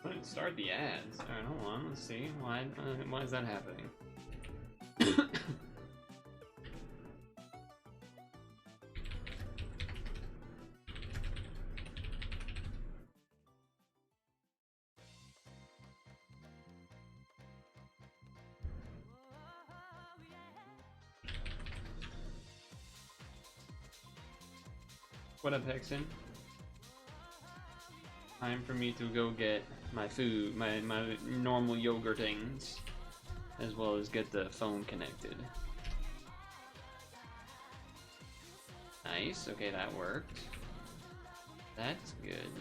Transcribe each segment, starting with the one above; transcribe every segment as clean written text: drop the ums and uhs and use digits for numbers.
Wouldn't start the ads. Alright, hold on, let's see. Why is that happening? What up, Hexen? Time for me to go get my food, my normal yogurtings, as well as get the phone connected. Nice, okay, that worked. That's good.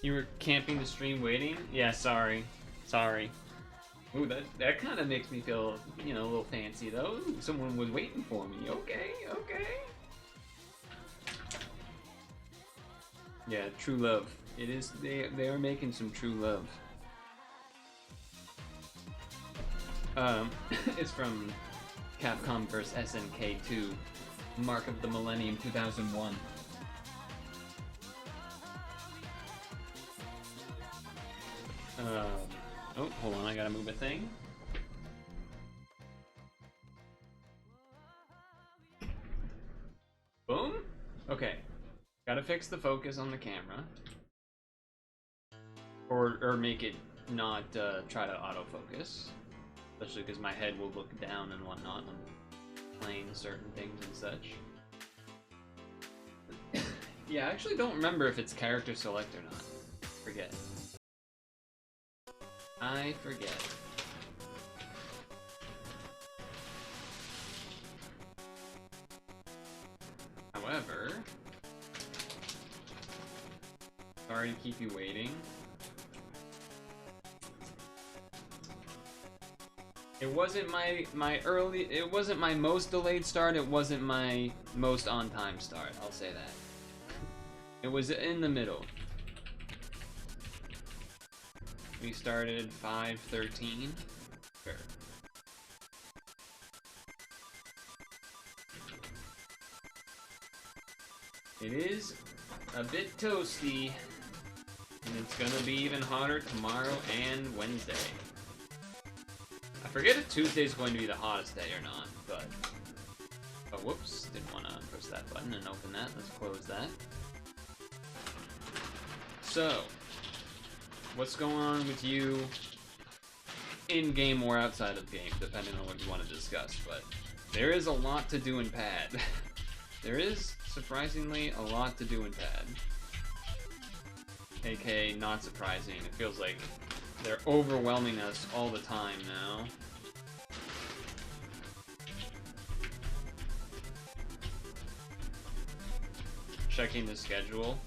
You were camping the stream waiting? Yeah, sorry. Sorry. Ooh, that kind of makes me feel, you know, a little fancy though. Ooh, someone was waiting for me. Okay, okay. Yeah, true love. It is, they are making some true love. It's from Capcom vs SNK 2, Mark of the Millennium 2001. Oh, hold on, I gotta move a thing. Boom? Okay. Gotta fix the focus on the camera. Or make it not try to autofocus. Especially because my head will look down and whatnot when I'm playing certain things and such. Yeah, I actually don't remember if it's character select or not. Forget. I forget. However, sorry to keep you waiting. It wasn't my early, it wasn't my most delayed start, it wasn't my most on time start, I'll say that. It was in the middle. We started 5:13. Sure. It is a bit toasty, and it's gonna be even hotter tomorrow and Wednesday. I forget if Tuesday's going to be the hottest day or not, but... Oh, whoops, didn't want to push that button and open that. Let's close that. So, what's going on with you in-game or outside of game, depending on what you want to discuss, but there is a lot to do in pad. There is, surprisingly, a lot to do in pad. AK, not surprising. It feels like they're overwhelming us all the time now. Checking the schedule.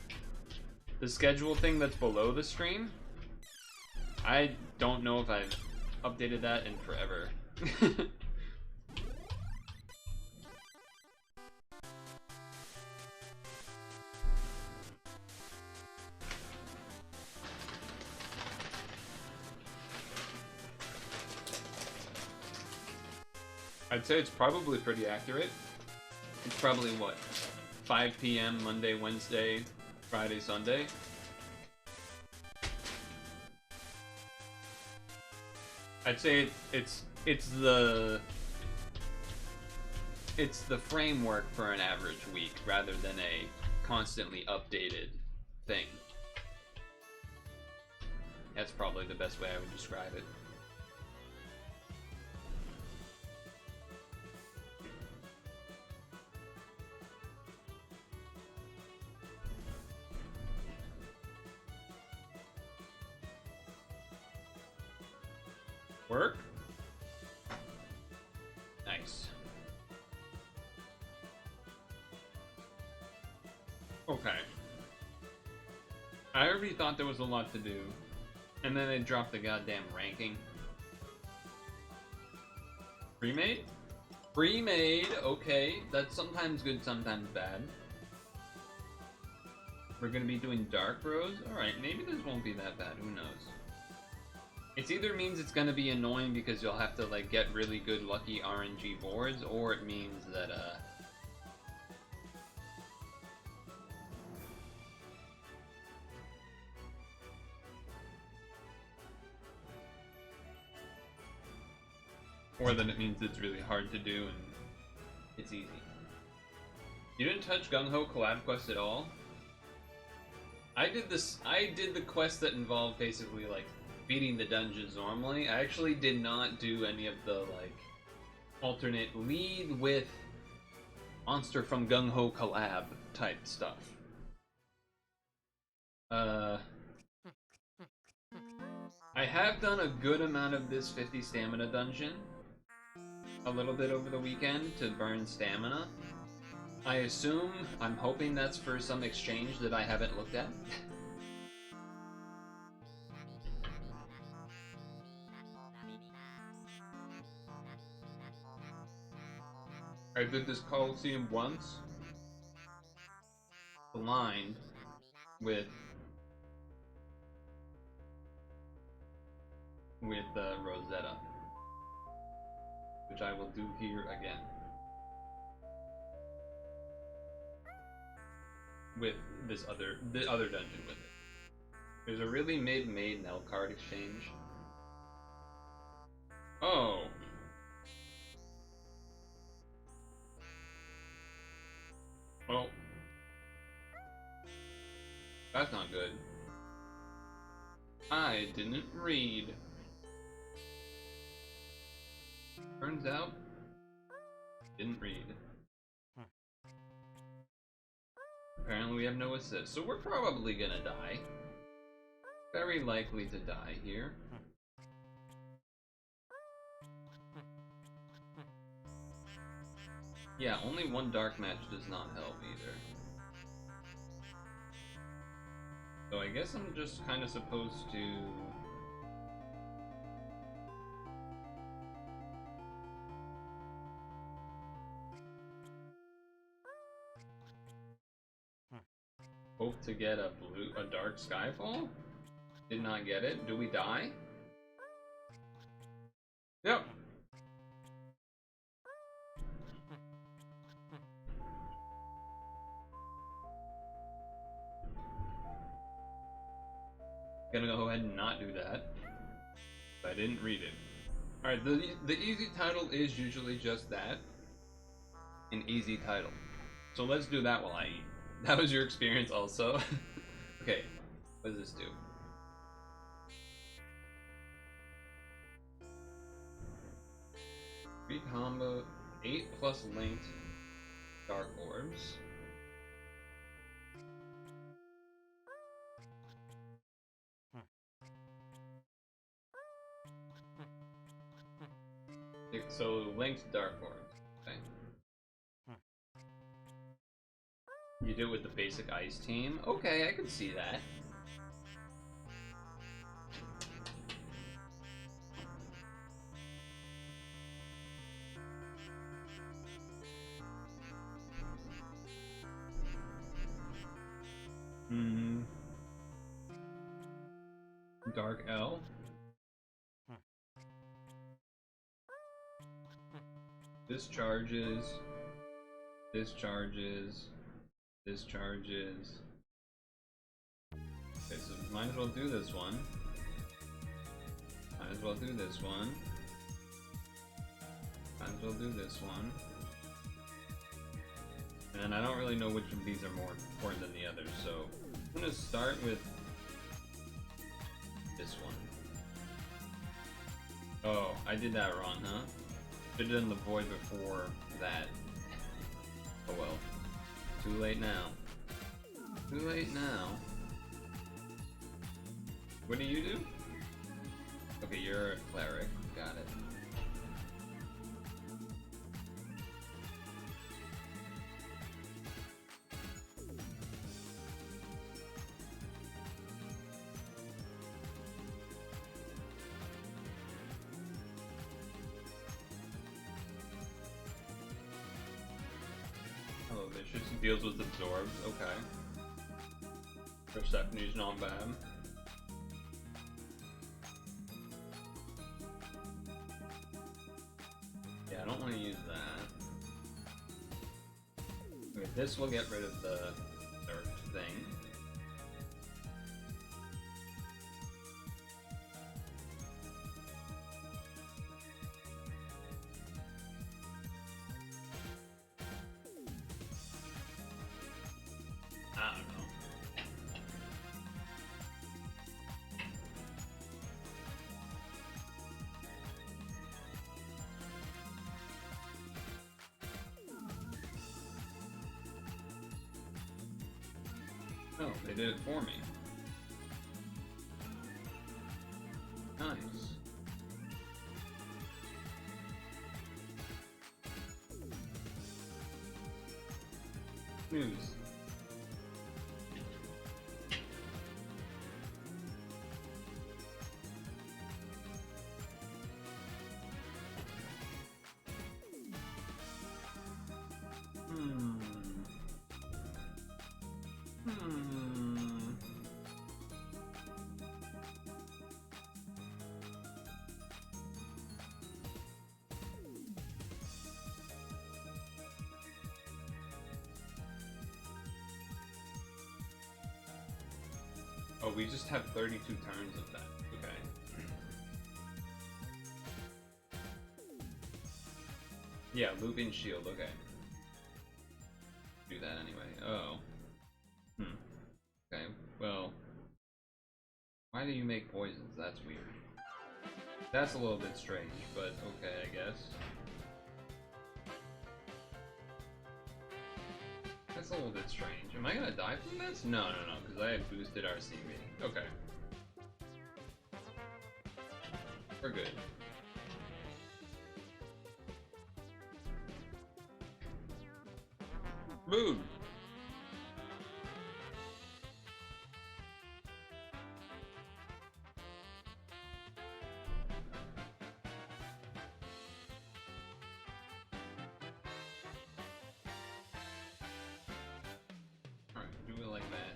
the schedule thing that's below the stream, I don't know if I've updated that in forever. I'd say it's probably pretty accurate. It's probably, what, 5 p.m. Monday, Wednesday, Friday, Sunday? I'd say it's the framework for an average week rather than a constantly updated thing. That's probably the best way I would describe it. Work? Nice. Okay. I already thought there was a lot to do, and then they dropped the goddamn ranking. Pre-made? Pre-made, okay. That's sometimes good, sometimes bad. We're gonna be doing Dark Rose? Alright, maybe this won't be that bad, who knows. It either means it's gonna be annoying because you'll have to like get really good lucky RNG boards, or it means that or then it means it's really hard to do and it's easy. You didn't touch Gung Ho collab quest at all? I did the quest that involved basically like beating the dungeons normally. I actually did not do any of the like alternate lead with monster from Gung Ho collab type stuff. I have done a good amount of this 50 stamina dungeon a little bit over the weekend to burn stamina. I'm hoping that's for some exchange that I haven't looked at. I did this Coliseum once, blind, with Rosetta, which I will do here again. With the other dungeon with it. There's a really mid-made Nell card exchange. Oh. Well. That's not good. I didn't read. Turns out, didn't read. Apparently we have no assist, so we're probably gonna die. Very likely to die here. Yeah, only one dark match does not help either. So I guess I'm just kind of supposed to... hope to get a dark Skyfall? Did not get it. Do we die? Yep. Gonna go ahead and not do that. I didn't read it. Alright, the easy title is usually just that. An easy title. So let's do that while I eat. That was your experience also? Okay, what does this do? Free combo, 8 plus linked dark orbs. So linked dark orbs. Okay. You do it with the basic ice team? Okay, I can see that. Dark L. This charges. This charges. This charges. Okay, so might as well do this one. Might as well do this one. Might as well do this one. And I don't really know which of these are more important than the others, so I'm gonna start with this one. Oh, I did that wrong, huh? Should've done the void before that. Oh well. Too late now. Too late now. What do you do? Okay, you're a cleric. Got it. Oh, vicious deals with absorbs. Okay. Persephone's not bad. Yeah, I don't want to use that. Okay, this will get rid of the dirt thing. I don't know. Oh, they did it for me. Nice. News. Oh, we just have 32 turns of that. Okay. Yeah, looping shield. Okay. Do that anyway. Oh. Okay. Well. Why do you make poisons? That's weird. That's a little bit strange, but okay, I guess. That's a little bit strange. Am I gonna die from this? No, because I have boosted RCB. Okay. We're good. Mood! Alright, do it like that.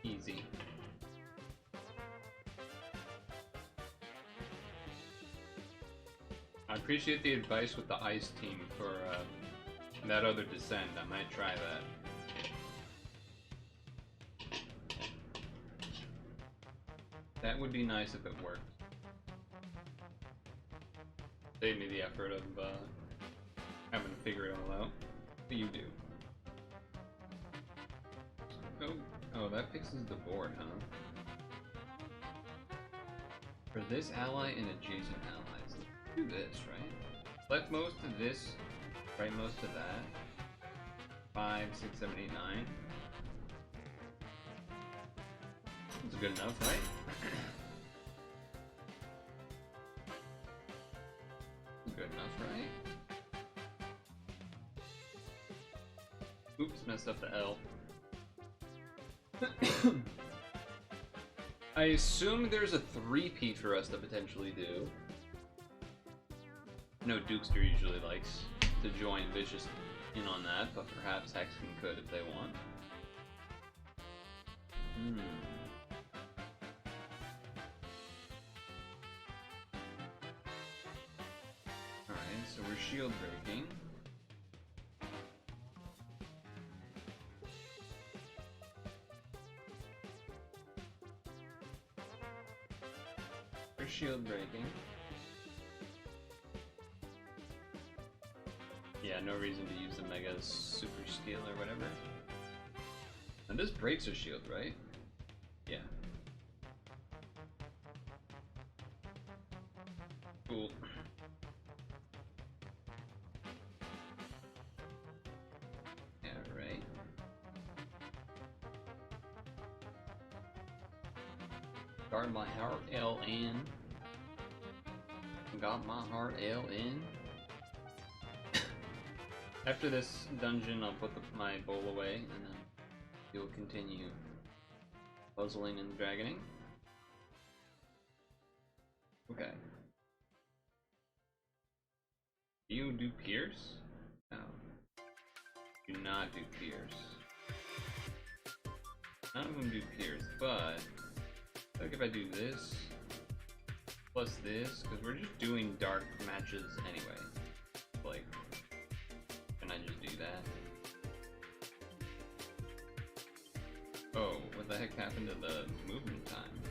Easy. I appreciate the advice with the ice team for that other descent. I might try that. That would be nice if it worked. Save me the effort of having to figure it all out. What do you do? Oh, that fixes the board, huh? For this ally and adjacent allies. Do this, right? Select most of this, right most of that. 5, 6, 7, 8, 9. That's good enough, right? Good enough, right? Oops, messed up the L. I assume there's a 3P for us to potentially do. No, Dukester usually likes to join Vicious in on that, but perhaps Hexkin could if they want. Alright, so we're shield breaking. We're shield breaking. Yeah, no reason to use the Mega Super Skill or whatever. And this breaks her shield, right? Yeah. Cool. Alright. Guard my heart LN. Got my heart LN. After this dungeon, I'll put my bowl away, and then you'll continue puzzling and dragoning. Okay. Do you do Pierce? No. Do not do Pierce. None of them do Pierce, but like if I do this, plus this, because we're just doing dark matches anyway. Like, can I just do that? Oh, what the heck happened to the movement time?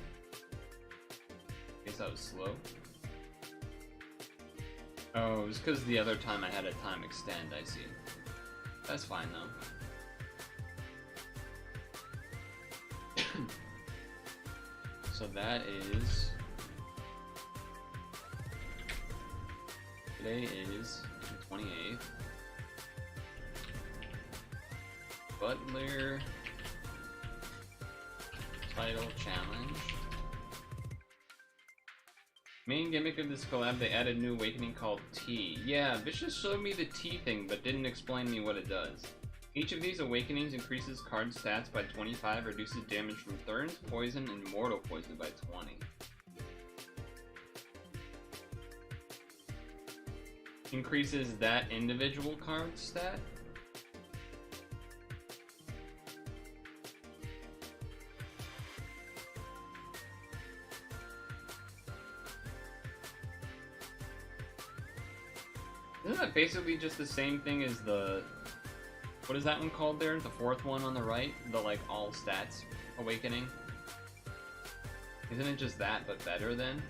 Guess I was slow. Oh, it was because the other time I had a time extend, I see. That's fine though. So that is... Today is the 28th. Butler title challenge. Main gimmick of this collab, they added new awakening called T. Yeah, Vicious showed me the T thing, but didn't explain me what it does. Each of these awakenings increases card stats by 25, reduces damage from Thorns, Poison, and Mortal Poison by 20. Increases that individual card stat? Isn't that basically just the same thing as the... What is that one called there? The fourth one on the right? The, like, all stats awakening? Isn't it just that, but better then?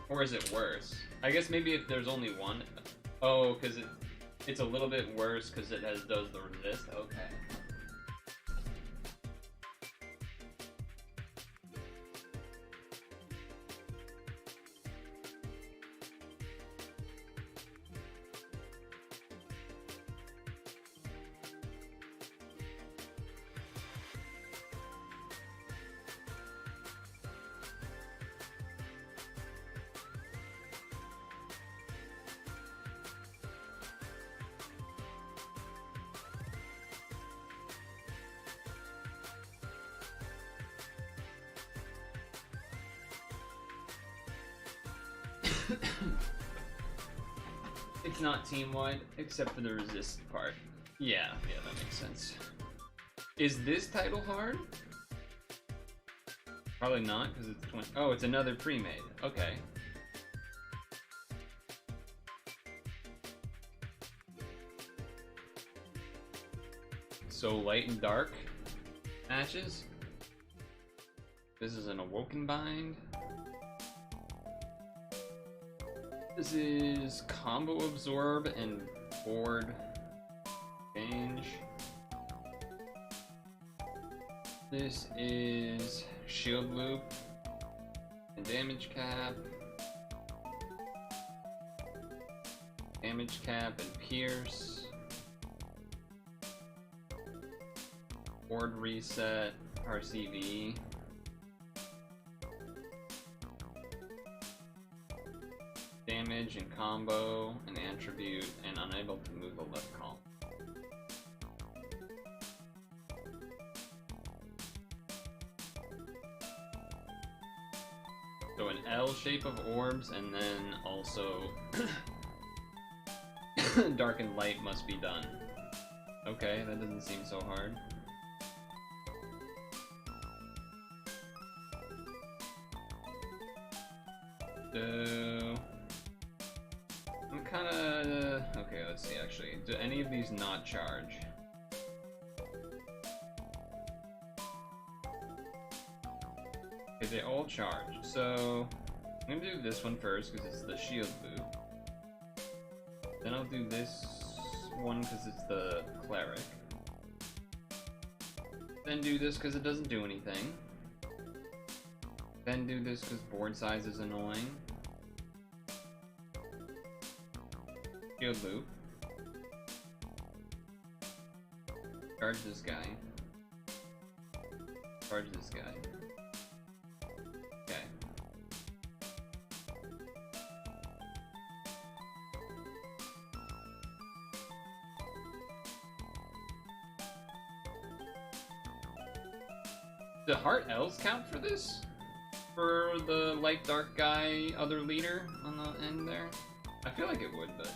Or is it worse? I guess maybe if there's only one... Oh, because it's a little bit worse because it does the resist? Okay. It's not team-wide, except for the resist part. Yeah, that makes sense. Is this title hard? Probably not, because it's 20. Oh, it's another pre-made. Okay. So light and dark matches. This is an Awoken Bind. This is Combo Absorb and Board Change. This is Shield Loop and Damage Cap. Damage Cap and Pierce. Board Reset, RCV. damage and combo and attribute and unable to move the left column. So an L shape of orbs, and then also dark and light must be done. Okay, that doesn't seem so hard. So I'm kinda... okay, let's see actually. Do any of these not charge? Okay, they all charge. So I'm gonna do this one first because it's the shield loop. Then I'll do this one because it's the cleric. Then do this because it doesn't do anything. Then do this because board size is annoying. Shield loop. Charge this guy. Charge this guy. Okay. Do heart L's count for this? For the light dark guy, other leader on the end there? I feel like it would, but...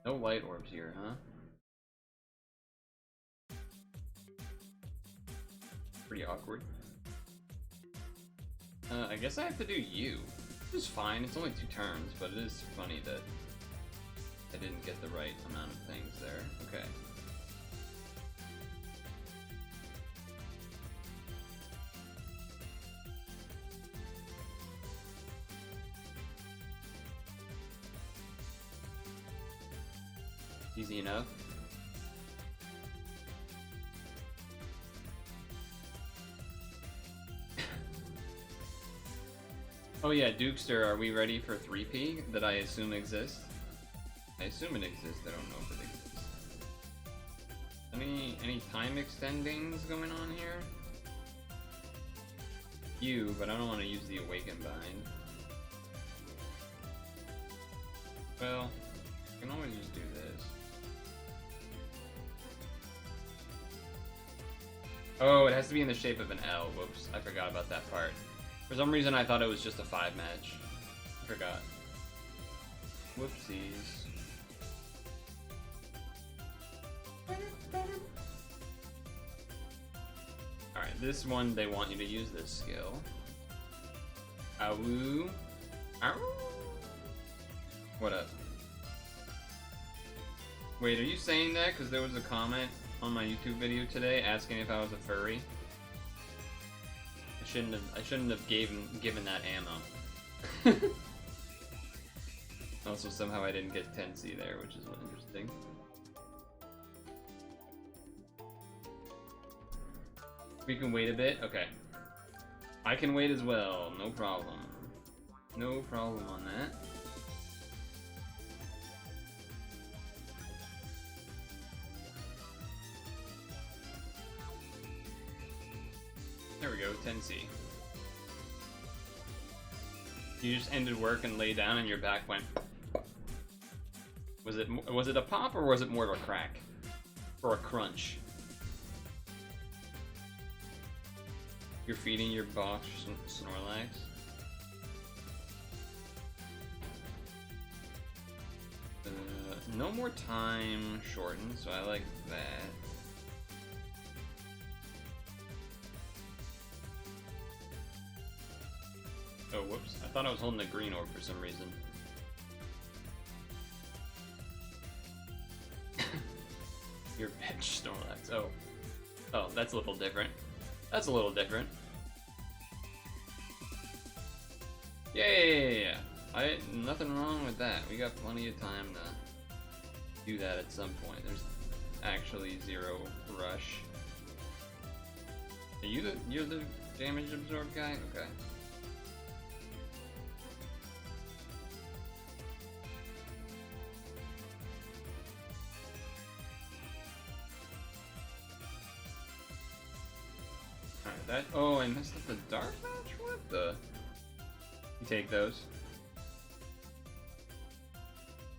no light orbs here, huh? Pretty awkward. I guess I have to do you. Which is fine, it's only 2 turns, but it is funny that I didn't get the right amount of things there. Okay. Easy enough. Oh yeah, Dukester, are we ready for 3P that I assume exists? I assume it exists, I don't know if it exists. Any time extendings going on here? You, but I don't want to use the Awaken Bind. Well, I can always just do this. Oh, it has to be in the shape of an L. Whoops, I forgot about that part. For some reason I thought it was just a 5 match. I forgot. Whoopsies. Alright, this one they want you to use this skill. Awoo. Ow. What up? Wait, are you saying that because there was a comment on my YouTube video today asking if I was a furry? I shouldn't have given that ammo. Also, somehow I didn't get 10C there, which is interesting. We can wait a bit? Okay. I can wait as well, no problem. No problem on that. There we go, 10C. You just ended work and lay down and your back went... Was it a pop or was it more of a crack? Or a crunch? You're feeding your box Snorlax? No more time shortened, so I like that. Oh, whoops. I thought I was holding the green orb for some reason. Your bitch, Snorlax. Oh. Oh, that's a little different. That's a little different. Yeah. Nothing wrong with that. We got plenty of time to do that at some point. There's actually zero rush. Are you're the damage absorb guy? Okay. That, oh, I messed up the dark match? What the? You take those.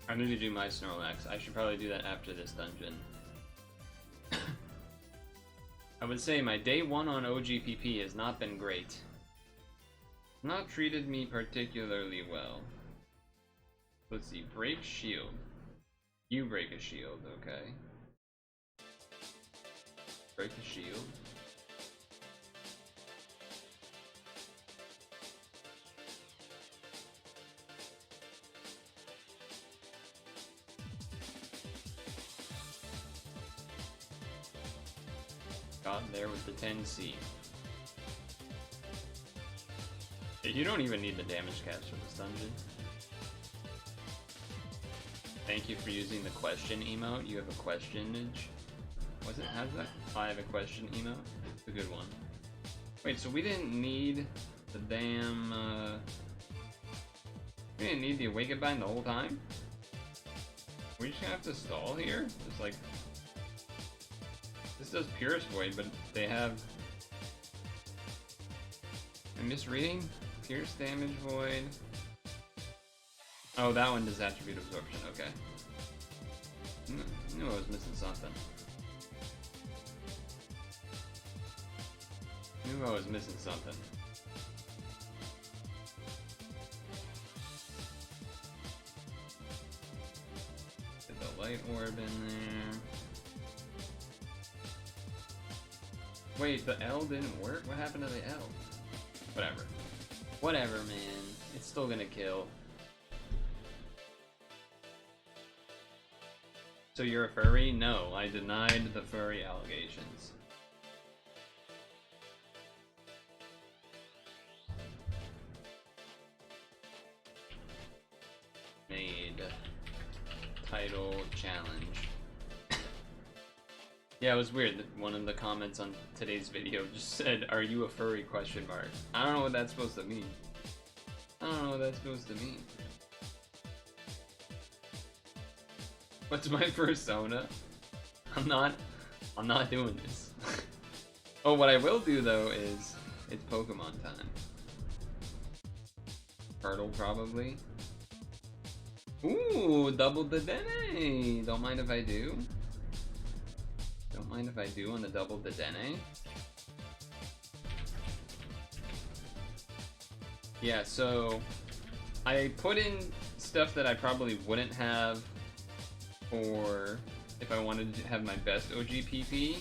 I need to do my Snorlax. I should probably do that after this dungeon. I would say my day 1 on OGPP has not been great. Not treated me particularly well. Let's see, break shield. You break a shield, okay. Break a shield. Got there with the 10C. You don't even need the damage cast for this dungeon. Thank you for using the question emote. You have a questionage. Was it? How's that? I have a question emote. It's a good one. Wait, so we didn't need the damn, we didn't need the Awaken Bind the whole time? We're just gonna have to stall here? Just like... This does Pierce Void, but they have... I'm misreading? Pierce Damage Void... Oh, that one does Attribute Absorption, okay. I knew I was missing something. Knew I was missing something. Get the Light Orb in there. Wait, the L didn't work? What happened to the L? Whatever. Whatever, man. It's still gonna kill. So you're a furry? No, I denied the furry allegations. Maid. Title challenge. Yeah, it was weird that one of the comments on today's video just said, "Are you a furry?" question mark. I don't know what that's supposed to mean. I don't know what that's supposed to mean. What's my persona? I'm not doing this. Oh, what I will do though is, it's Pokemon time. Purtle probably. Ooh, double the Dene! Don't mind if I do. Don't mind if I do on the double the Dene. Yeah, so I put in stuff that I probably wouldn't have for if I wanted to have my best OGPP.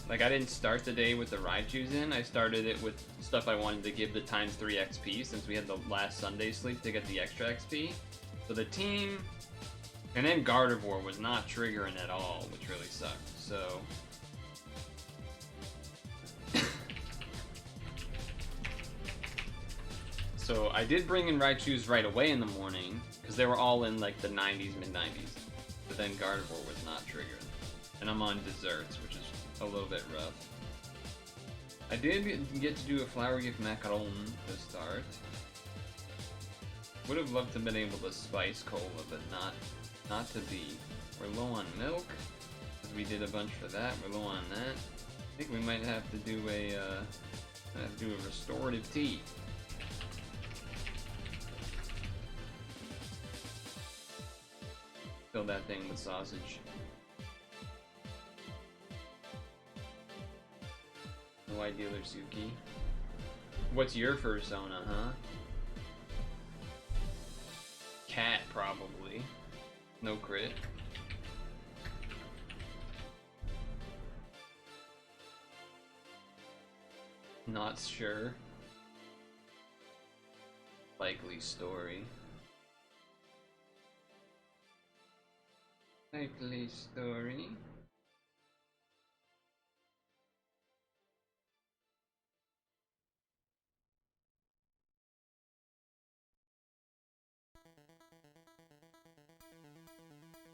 Like, I didn't start the day with the Raichus in, I started it with stuff I wanted to give the times 3 XP since we had the last Sunday sleep to get the extra XP. So the team, and then Gardevoir was not triggering at all, which really sucked, so... So I did bring in Raichus right away in the morning, because they were all in like the 90s, mid-90s. But then Gardevoir was not triggered. And I'm on desserts, which is a little bit rough. I did get to do a Flower Gift Macaron to start. Would have loved to have been able to spice cola, but not to be. We're low on milk, because we did a bunch for that. We're low on that. I think we might have to do a restorative tea. Fill that thing with sausage. No idea, Suki. What's your persona, huh? Cat, probably. No crit. Not sure. Likely story. Likely story.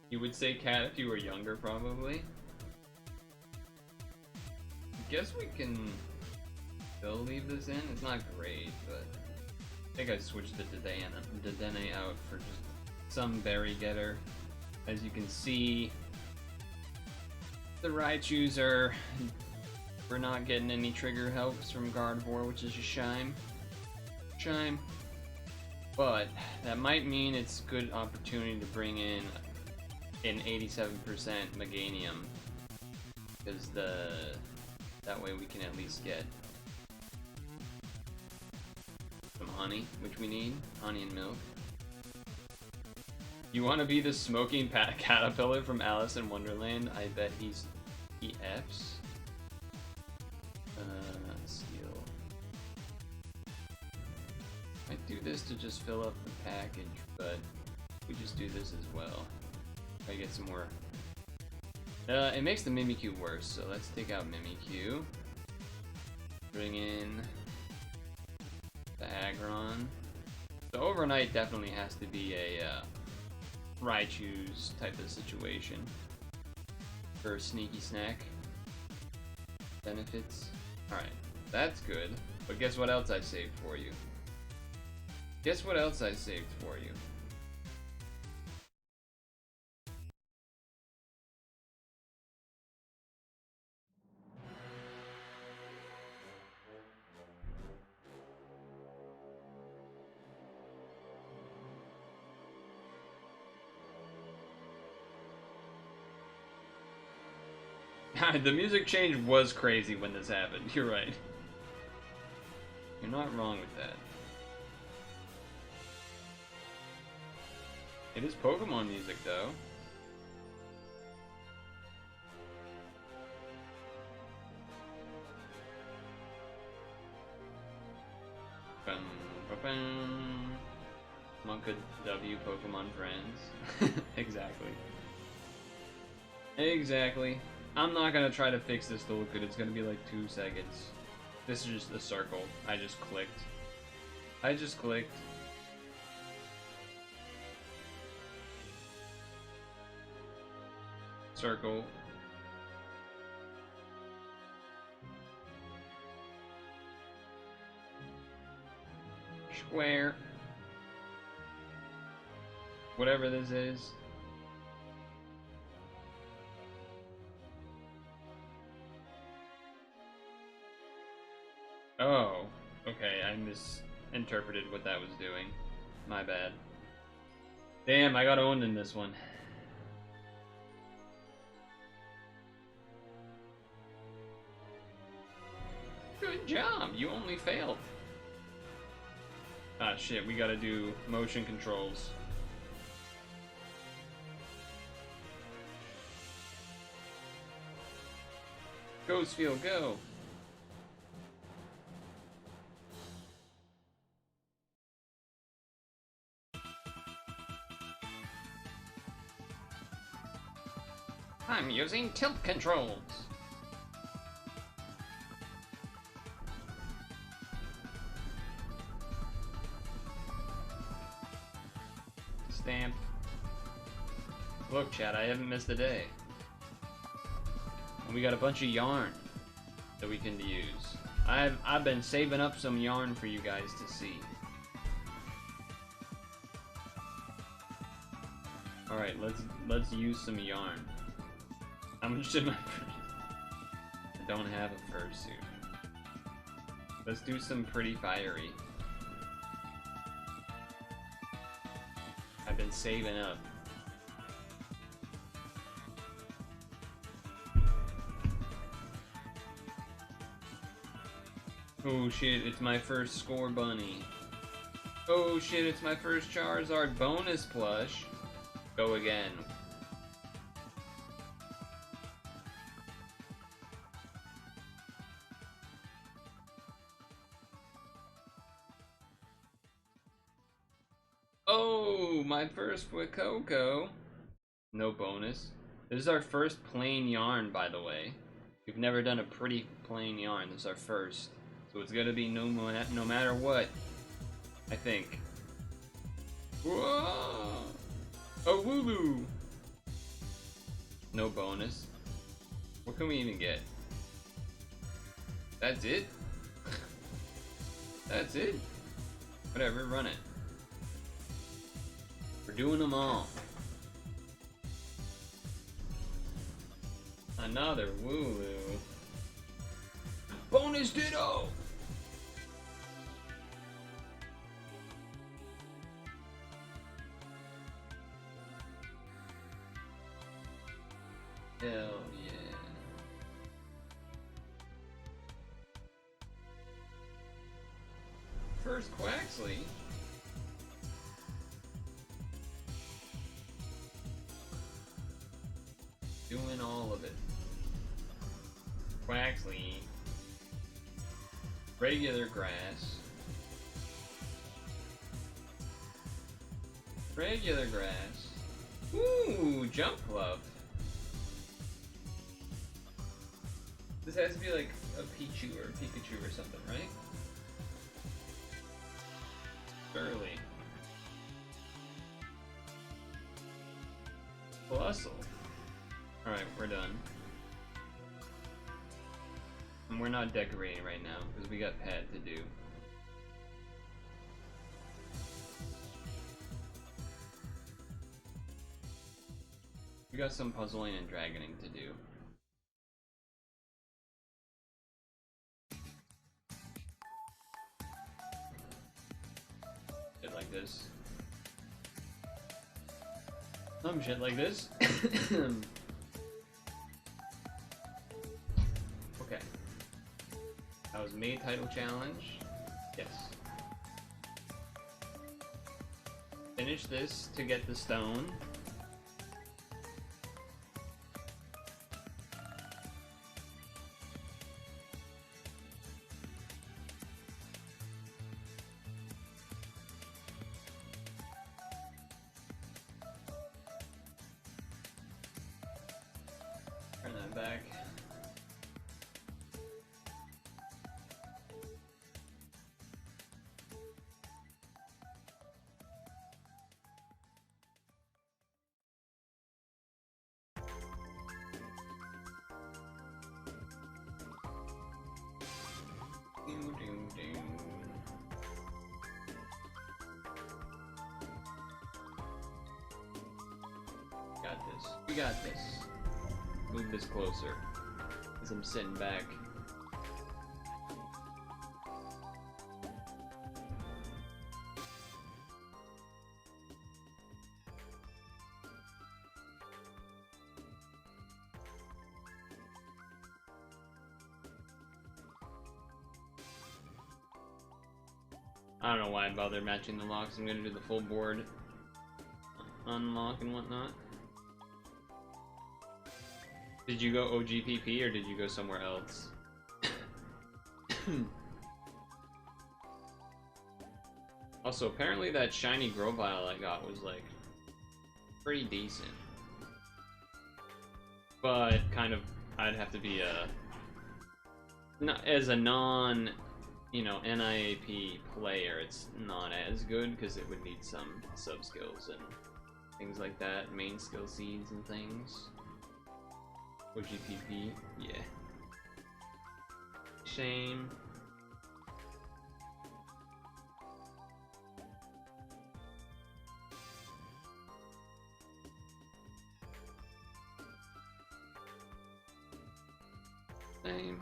You would say cat if you were younger, probably. I guess we can still leave this in. It's not great, but I think I switched the Dedenne out for just some berry getter. As you can see, the Raichus are We're not getting any trigger helps from Gardevoir, which is a shame. Shame. But that might mean it's a good opportunity to bring in an 87% Meganium. Because that way we can at least get some honey, which we need. Honey and milk. You want to be the smoking caterpillar from Alice in Wonderland? I bet he F's. Steal. I do this to just fill up the package, but we just do this as well. I get some more. It makes the Mimikyu worse, so let's take out Mimikyu. Bring in the Aggron. The Overnight definitely has to be a Raichu's type of situation for Sneaky Snack benefits. Alright, that's good. But guess what else I saved for you? Guess what else I saved for you? The music change was crazy when this happened. You're right. You're not wrong with that. It is Pokemon music, though. Monka W Pokemon friends. Exactly. Exactly. I'm not gonna try to fix this to look good. It's gonna be like 2 seconds. This is just a circle. I just clicked. Circle. Square. Whatever this is. Oh, okay, I misinterpreted what that was doing. My bad. Damn, I got owned in this one. Good job, you only failed. Ah, shit, we gotta do motion controls. Ghost Field, go! I'm using tilt controls. Stamp. Look, chat, I haven't missed a day. And we got a bunch of yarn that we can use. I've been saving up some yarn for you guys to see. All right, let's use some yarn. How much did my I don't have a fursuit. Let's do some pretty fiery. I've been saving up. Oh shit, it's my first Score Bunny. Oh shit, it's my first Charizard bonus plush. Go again. Oh, my first Fuecoco. No bonus. This is our first plain yarn, by the way. We've never done a pretty plain yarn. This is our first. So it's gonna be no matter what, I think. Whoa! A Wooloo! No bonus. What can we even get? That's it? That's it? Whatever, run it. We're doing them all. Another Wooloo. Bonus Ditto! Hell yeah. First Quaxley. Doing all of it. Quaxley. Regular grass. Regular grass. Ooh, jump glove. This has to be like a Pichu or a Pikachu or something, right? Early. Bustle. Alright, we're done. And we're not decorating right now, because we got pad to do. We got some puzzling and dragoning to do. Shit like this. Some shit like this. Okay. That was Maid title challenge. Yes. Finish this to get the stone. Turn that back. Got this. We got this. Move this closer, as I'm sitting back. I don't know why I bother matching the locks. I'm gonna do the full board unlock and whatnot. Did you go OGPP or did you go somewhere else? Also, apparently that shiny Grovyle I got was like pretty decent. But kind of, I'd have to be not as a non, you know, NIAP player, it's not as good because it would need some sub skills and things like that, main skill seeds and things. OGPP, yeah. Shame. Same.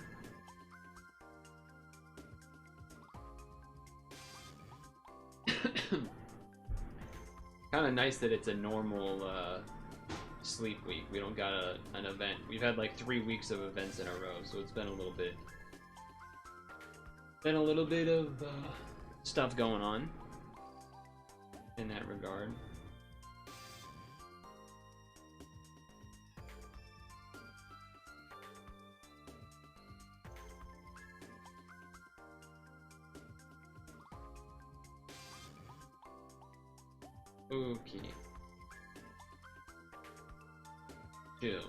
Kind of nice that it's a normal sleep week. We don't got an event. We've had like 3 weeks of events in a row, so it's been a little bit of stuff going on in that regard. Okay. Chill.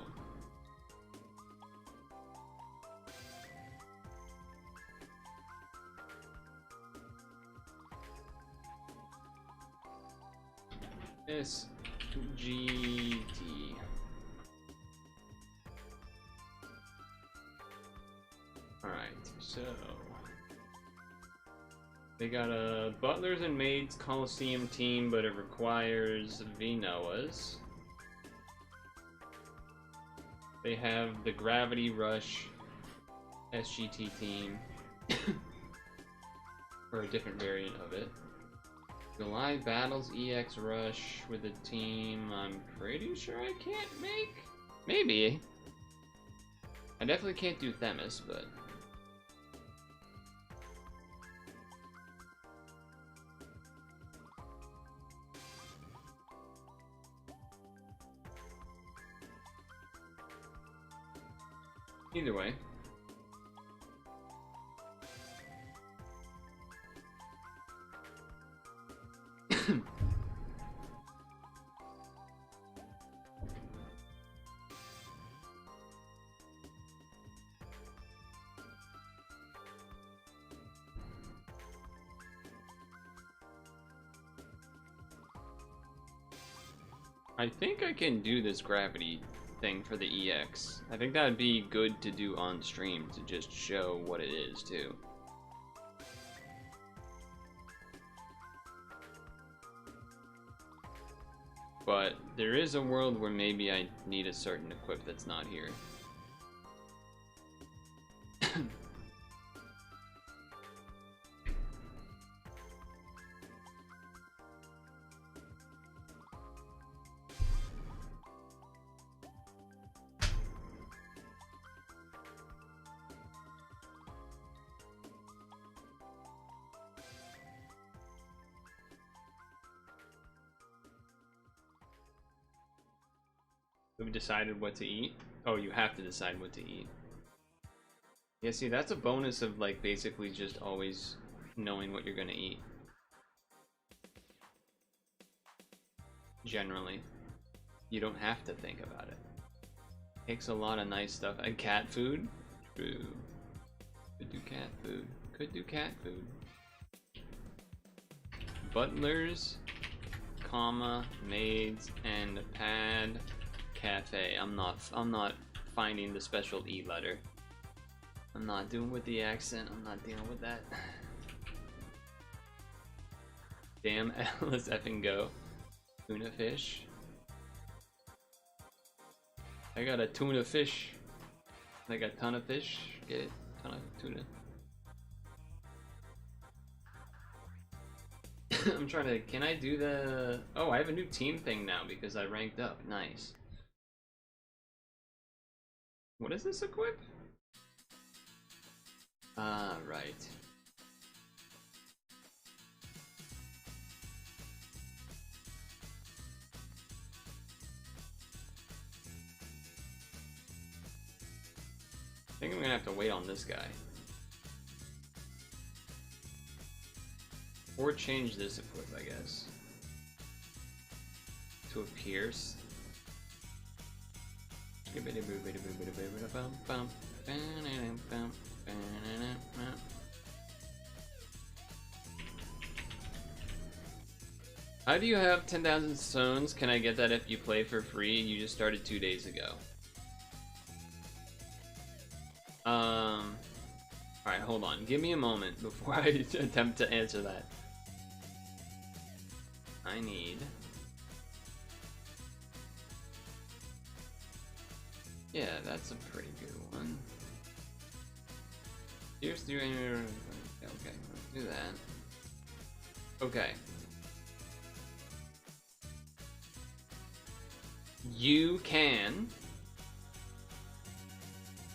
SGT. Alright, so they got a Butlers and Maids Coliseum team, but it requires Vinoas. They have the Gravity Rush SGT team. Or a different variant of it. July battles EX Rush with a team I'm pretty sure I can't make? Maybe. I definitely can't do Themis, but... Either way. I think I can do this gravity thing for the EX. I think that would be good to do on stream to just show what it is too. But there is a world where maybe I need a certain equip that's not here. We've decided what to eat. Oh, you have to decide what to eat. Yeah, see, that's a bonus of, like, basically just always knowing what you're gonna eat. Generally. You don't have to think about it. Takes a lot of nice stuff. And cat food? True. Could do cat food. Could do cat food. Butlers, comma, Maids, and pad. Cafe. I'm not finding the special E letter. I'm not doing with the accent. I'm not dealing with that. Damn, let's effing go. Tuna fish. I got a tuna fish. Like a ton of fish. Get it? Ton of tuna. I'm trying to. Can I do the? Oh, I have a new team thing now because I ranked up. Nice. What is this equip? Ah, right. I think I'm gonna have to wait on this guy. Or change this equip, I guess. To a Pierce. How do you have 10,000 stones? Can I get that if you play for free? You just started 2 days ago. Alright, hold on. Give me a moment before I attempt to answer that. I need... Yeah, that's a pretty good one. Here's the... Okay, let's do that. Okay. You can,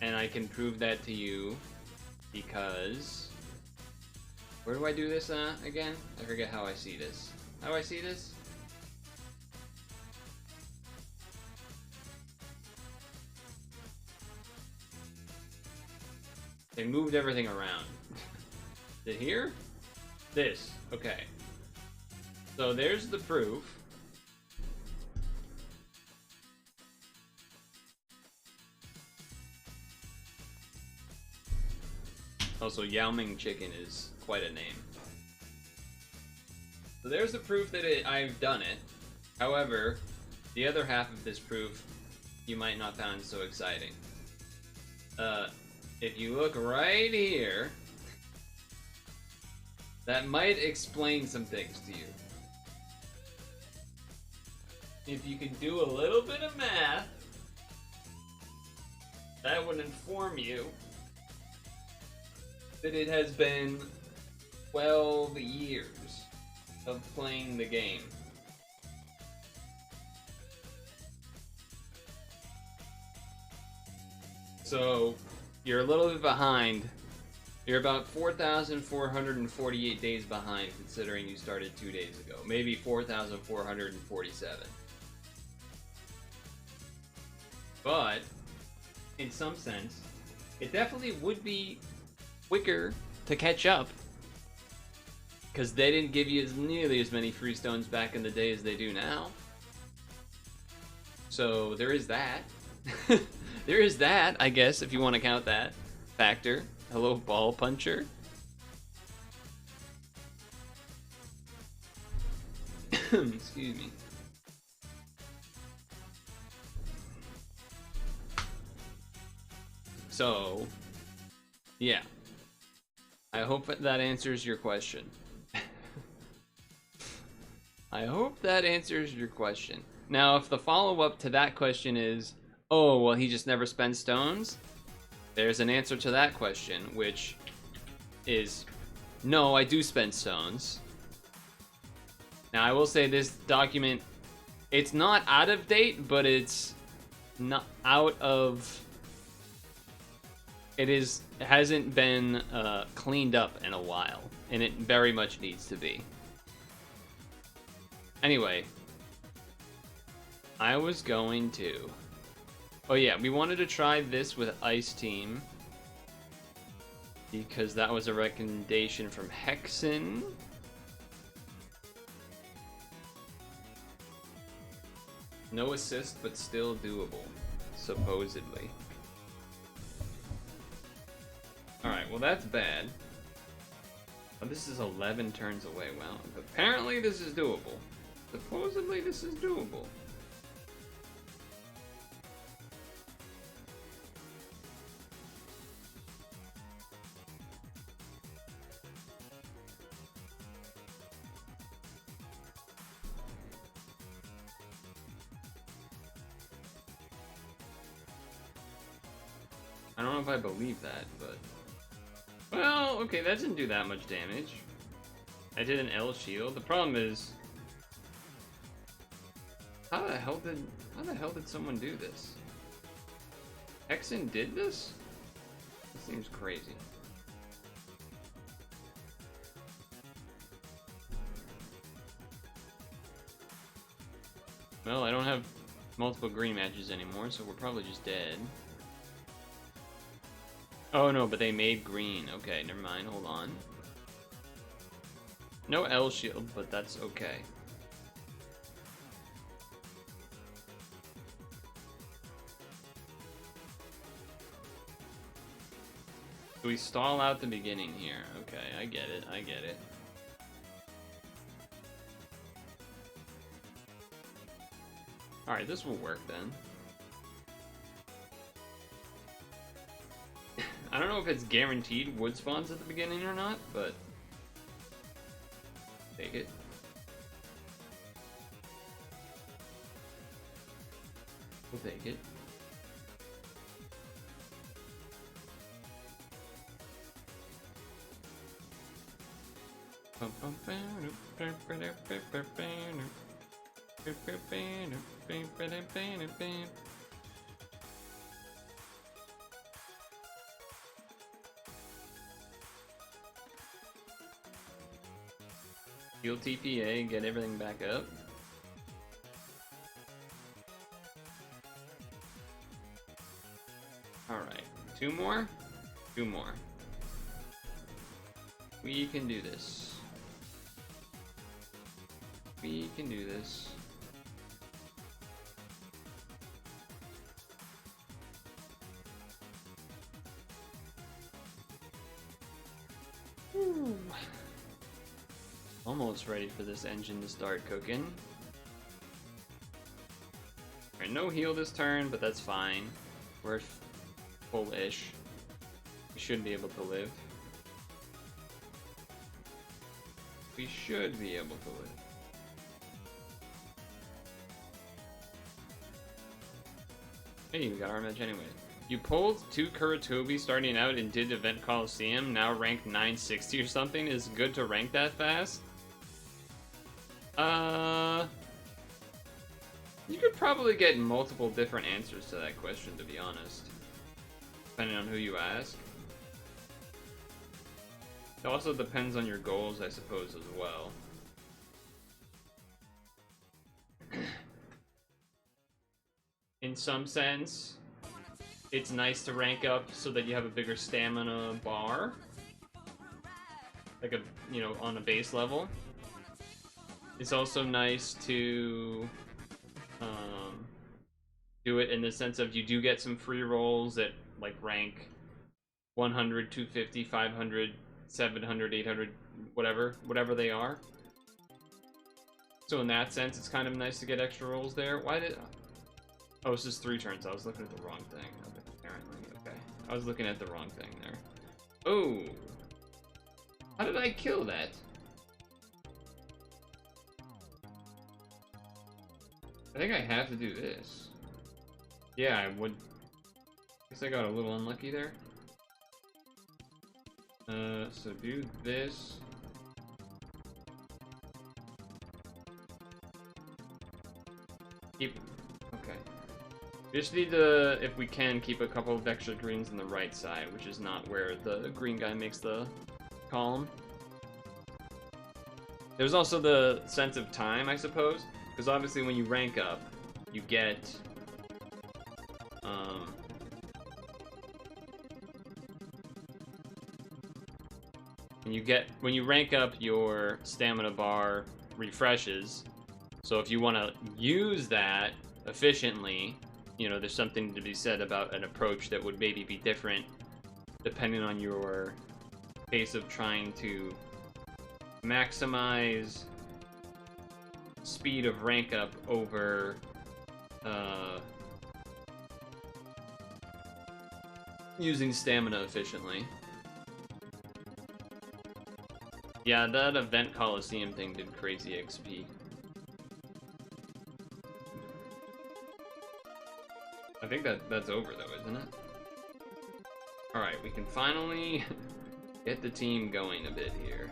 and I can prove that to you because... Where do I do this again? I forget how I see this. How do I see this? They moved everything around. Is it here? This. Okay. So there's the proof. Also, Yao Ming Chicken is quite a name. So there's the proof that I've done it. However, the other half of this proof you might not find so exciting. If you look right here, that might explain some things to you. If you can do a little bit of math, that would inform you that it has been 12 years of playing the game. So, you're a little bit behind. You're about 4,448 days behind, considering you started 2 days ago. Maybe 4,447. But, in some sense, it definitely would be quicker to catch up. Because they didn't give you nearly as many free stones back in the day as they do now. So, there is that. There is that, I guess, if you want to count that factor. Hello, ball puncher. Excuse me. So, yeah. I hope that answers your question. I hope that answers your question. Now, if the follow-up to that question is, oh, well, he just never spends stones, there's an answer to that question, which is, no, I do spend stones. Now, I will say this document, it's not out of date, but it's not out of... It hasn't been cleaned up in a while, and it very much needs to be. Anyway, I was going to... Oh yeah, we wanted to try this with Ice Team because that was a recommendation from Hexen. No assist, but still doable, supposedly. Alright, well that's bad. Oh, this is 11 turns away. Well, apparently this is doable. Supposedly this is doable. I don't know if I believe that, but... Well, okay, that didn't do that much damage. I did an L shield. The problem is... How the hell did someone do this? Hexen did this? This seems crazy. Well, I don't have multiple green matches anymore, so we're probably just dead. Oh no, but they made green. Okay, never mind, hold on. No L shield, but that's okay. Do we stall out the beginning here? Okay, I get it, I get it. Alright, this will work then. I don't know if it's guaranteed wood spawns at the beginning or not, but... Take it. We'll take it. Heal TPA, get everything back up. Alright, two more? Two more. We can do this. We can do this. Whew. Almost ready for this engine to start cooking. Alright, no heal this turn, but that's fine. We're full-ish. We should be able to live. We should be able to live. Hey, we got our match anyway. You pulled 2 Kuratobi starting out and did Event Coliseum, now ranked 960 or something. Is it good to rank that fast? You could probably get multiple different answers to that question, to be honest. Depending on who you ask. It also depends on your goals, I suppose, as well. In some sense, it's nice to rank up so that you have a bigger stamina bar. Like on a base level. It's also nice to do it in the sense of you do get some free rolls that like rank 100, 250, 500, 700, 800, whatever they are. So in that sense, it's kind of nice to get extra rolls there. Why did... Oh, it's just 3 turns. I was looking at the wrong thing. Apparently, okay. I was looking at the wrong thing there. Oh! How did I kill that? I think I have to do this. Yeah, I would... Guess I got a little unlucky there. So do this. Keep... Okay. We just need to, if we can, keep a couple of extra greens on the right side, which is not where the green guy makes the column. There's also the sense of time, I suppose, because obviously when you rank up, you get... when you rank up, your stamina bar refreshes. So if you want to use that efficiently, you know, there's something to be said about an approach that would maybe be different depending on your pace of trying to maximize speed of rank up over using stamina efficiently. Yeah, that Event Coliseum thing did crazy XP. I think that's over though, isn't it? Alright, we can finally get the team going a bit here.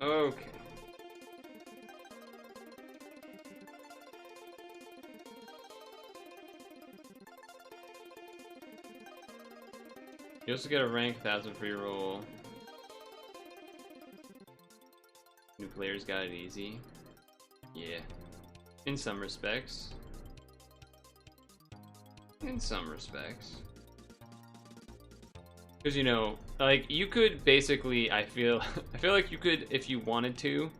Okay. You also get a rank 1000 free roll. New players got it easy. Yeah. In some respects. In some respects. Because, you know, like, you could basically, I feel like you could, if you wanted to,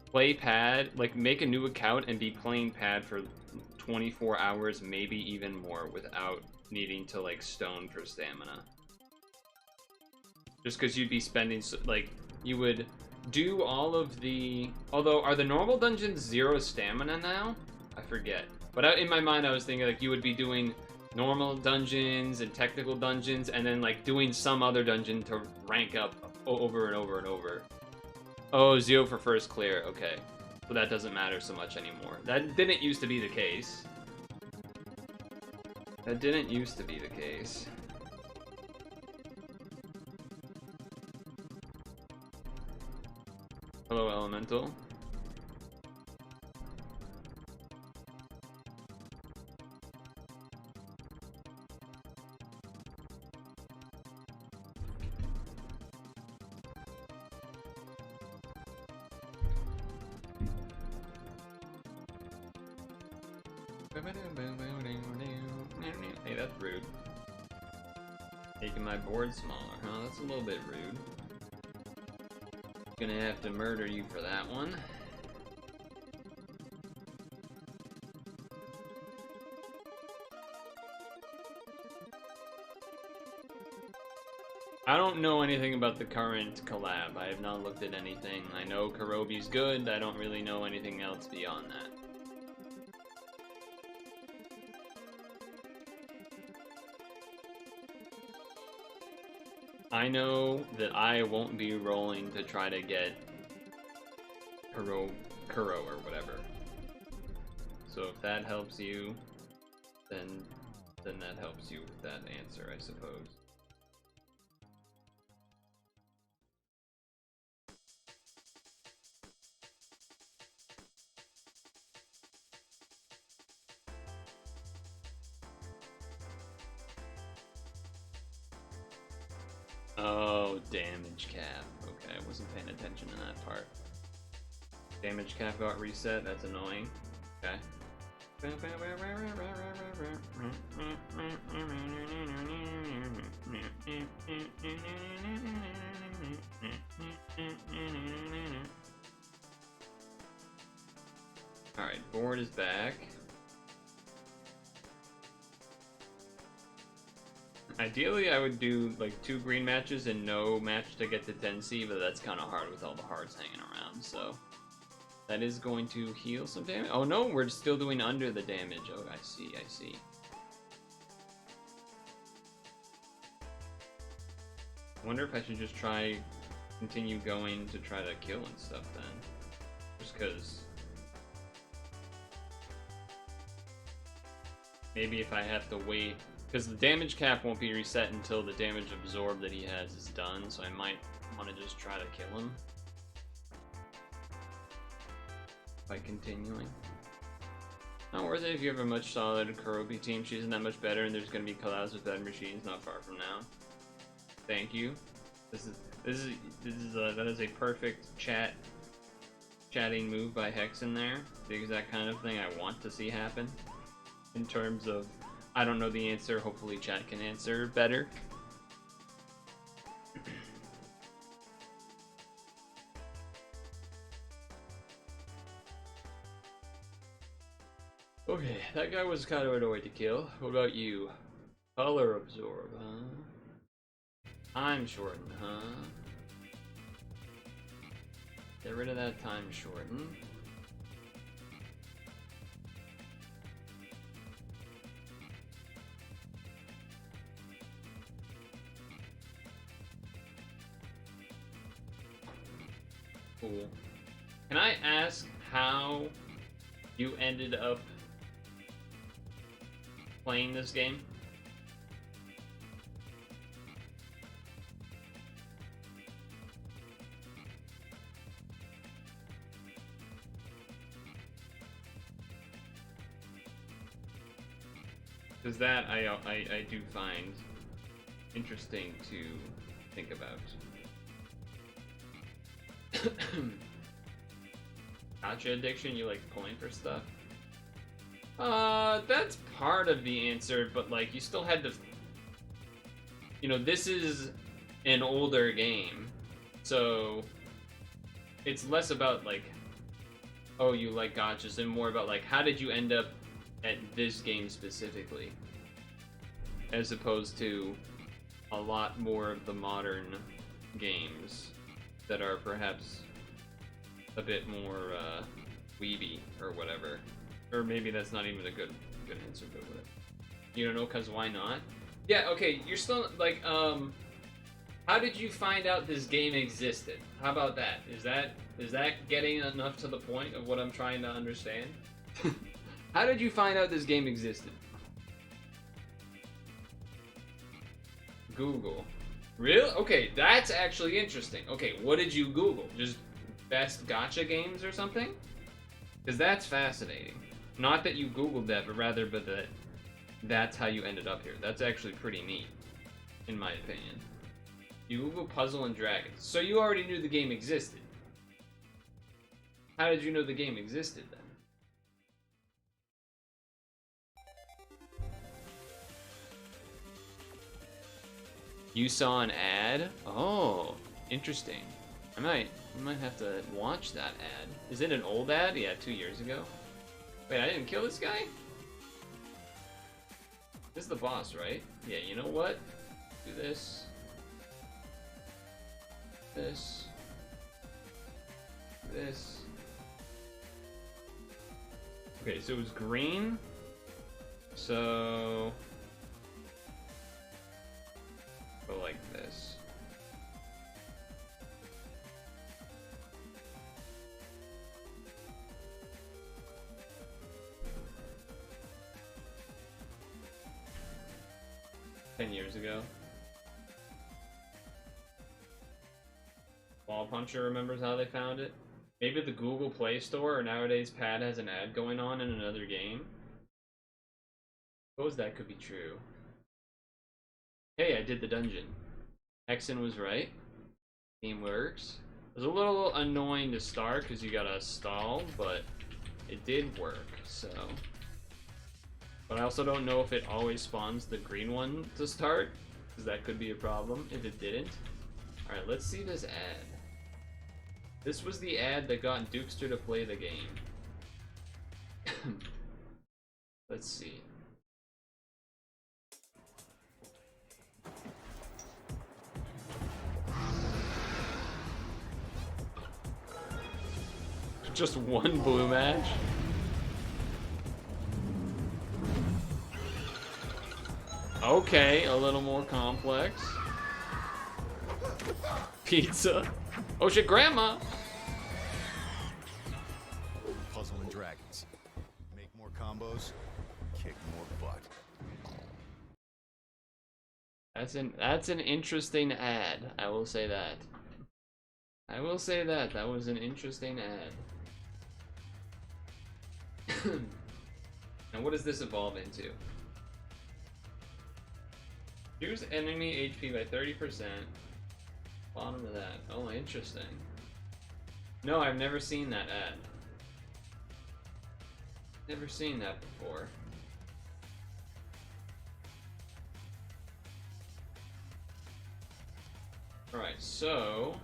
play pad, like, make a new account and be playing pad for 24 hours, maybe even more, without needing to, like, stone for stamina. Just because you'd be spending, like, you would do all of the... Although, are the normal dungeons 0 stamina now? I forget. But in my mind, I was thinking, like, you would be doing normal dungeons and technical dungeons, and then, like, doing some other dungeon to rank up over and over and over. Oh, 0 for first clear. Okay. So that doesn't matter so much anymore. That didn't used to be the case. That didn't used to be the case. Hello, Elemental. Hey, that's rude. Making my board smaller, huh? That's a little bit rude. Gonna have to murder you for that one. I don't know anything about the current collab. I have not looked at anything. I know Karobi's good. I don't really know anything else beyond that. I know that I won't be rolling to try to get Kuro or whatever. So if that helps you, then that helps you with that answer, I suppose. Oh, damage cap. Okay, I wasn't paying attention to that part. Damage cap got reset, that's annoying. Okay. Alright, board is back. Ideally, I would do like 2 green matches and no match to get to 10C, but that's kind of hard with all the hearts hanging around, so... That is going to heal some damage. Oh no, we're still doing under the damage. Oh, I see, I see. I wonder if I should just continue going to try to kill and stuff then. Just because... Maybe if I have to wait... Because the damage cap won't be reset until the damage absorbed that he has is done, so I might want to just try to kill him. By continuing. Not worth it if you have a much solid Kurobi team. She isn't that much better, and there's going to be collabs with better machines not far from now. Thank you. That is a perfect chatting move by Hex in there. The exact kind of thing I want to see happen. In terms of, I don't know the answer. Hopefully, chat can answer better. Okay, that guy was kind of annoying to kill. What about you? Color absorb, huh? Time shorten, huh? Get rid of that time shorten. Cool. Can I ask how you ended up playing this game? Because that I do find interesting to think about. Gotcha addiction, you like pulling for stuff? That's part of the answer, but like you still had to, you know, this is an older game, so it's less about like, oh, you like gotchas, and more about like, how did you end up at this game specifically, as opposed to a lot more of the modern games that are perhaps a bit more weeby or whatever. Or maybe that's not even a good answer, but whatever. You don't know, cause why not? Yeah, okay, you're still like, how did you find out this game existed? How about that? Is that getting enough to the point of what I'm trying to understand? How did you find out this game existed? Google. Really? Okay, that's actually interesting. Okay, what did you Google? Just best gacha games or something? Because that's fascinating. Not that you Googled that, but rather that that's how you ended up here. That's actually pretty neat, in my opinion. You Google Puzzle and Dragons. So you already knew the game existed. How did you know the game existed then? You saw an ad? Oh, interesting. I might have to watch that ad. Is it an old ad? Yeah, 2 years ago. Wait, I didn't kill this guy? This is the boss, right? Yeah, you know what? Do this. This. This. Okay, so it was green. So... go like this. 10 years ago. Ball Puncher remembers how they found it. Maybe the Google Play Store or nowadays Pad has an ad going on in another game. Suppose that could be true. Hey, I did the dungeon. Hexen was right. Game works. It was a little annoying to start because you gotta stall, but it did work, so. But I also don't know if it always spawns the green one to start, because that could be a problem if it didn't. Alright, let's see this ad. This was the ad that got Dukester to play the game. Let's see. Just one blue match? Okay, a little more complex. Pizza. Oh shit, grandma! Puzzle and Dragons. Make more combos, kick more butt. That's an interesting ad. I will say that. I will say that. That was an interesting ad. And what does this evolve into? Reduce enemy HP by 30%. Bottom of that. Oh, interesting. No, I've never seen that ad. Never seen that before. Alright, so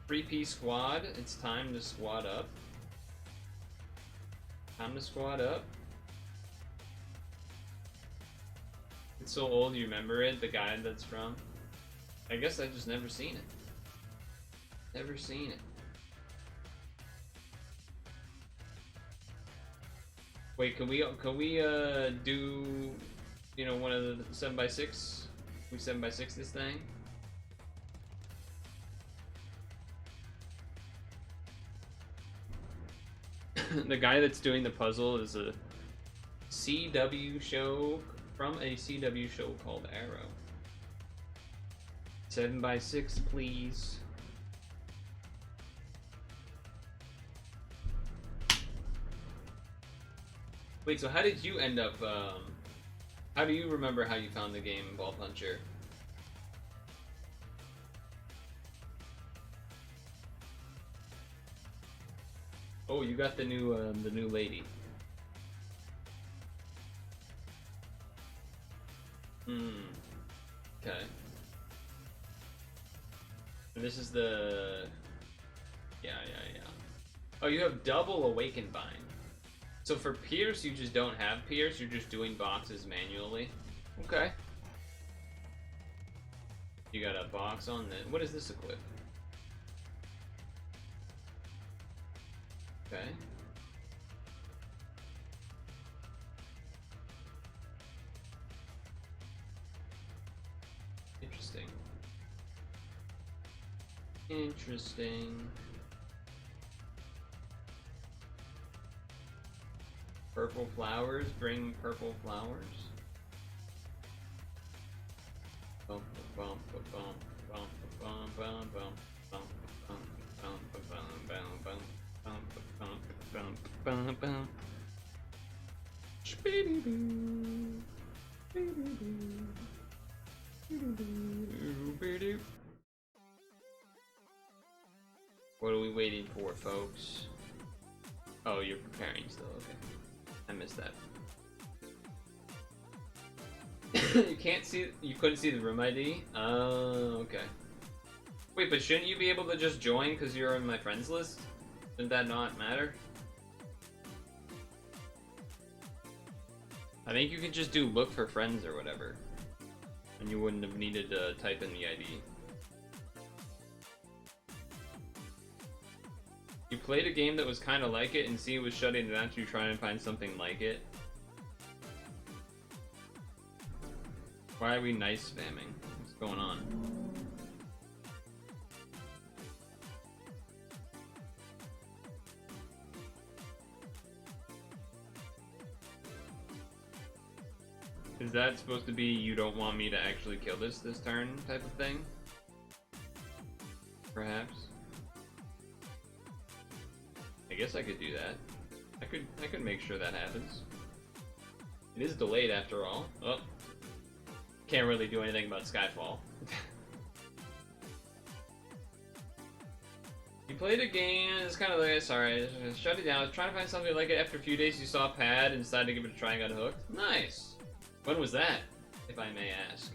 3-piece squad, it's time to squad up. Time to squad up. It's so old you remember it, the guy that's from. I guess I just never seen it. Never seen it. Wait, can we do, you know, one of the 7x6? We 7x6 this thing? The guy that's doing the puzzle is a CW show, from a CW show called Arrow. 7x6, please. Wait, so how did you end up, how do you remember how you found the game, Ball Puncher? Oh, you got the new lady. Okay. And this is the... Yeah. Oh, you have double Awaken Bind. So for Pierce, you just don't have Pierce, you're just doing boxes manually. Okay. You got a box on the... What does this equip? Okay. Interesting. Interesting. Purple flowers bring purple flowers. Bump, bump, bump, bump, bump, bump, bump, bump, bump, bump, bump, bump, bump. Bum, bum, bum, bum. What are we waiting for, folks? Oh, you're preparing still, okay. I missed that. You can't see, you couldn't see the room ID? Oh, okay. Wait, but shouldn't you be able to just join because you're on my friends list? Doesn't that not matter? I think you could just do look for friends or whatever. And you wouldn't have needed to type in the ID. You played a game that was kind of like it and see it was shutting down, so you try and find something like it. Why are we nice spamming? What's going on? Is that supposed to be you don't want me to actually kill this turn type of thing? Perhaps. I guess I could do that. I could make sure that happens. It is delayed after all. Oh. Can't really do anything about Skyfall. You played a game, it's kind of like, sorry, shut it down. I was trying to find something like it after a few days you saw Pad and decided to give it a try and got hooked. Nice! When was that, if I may ask?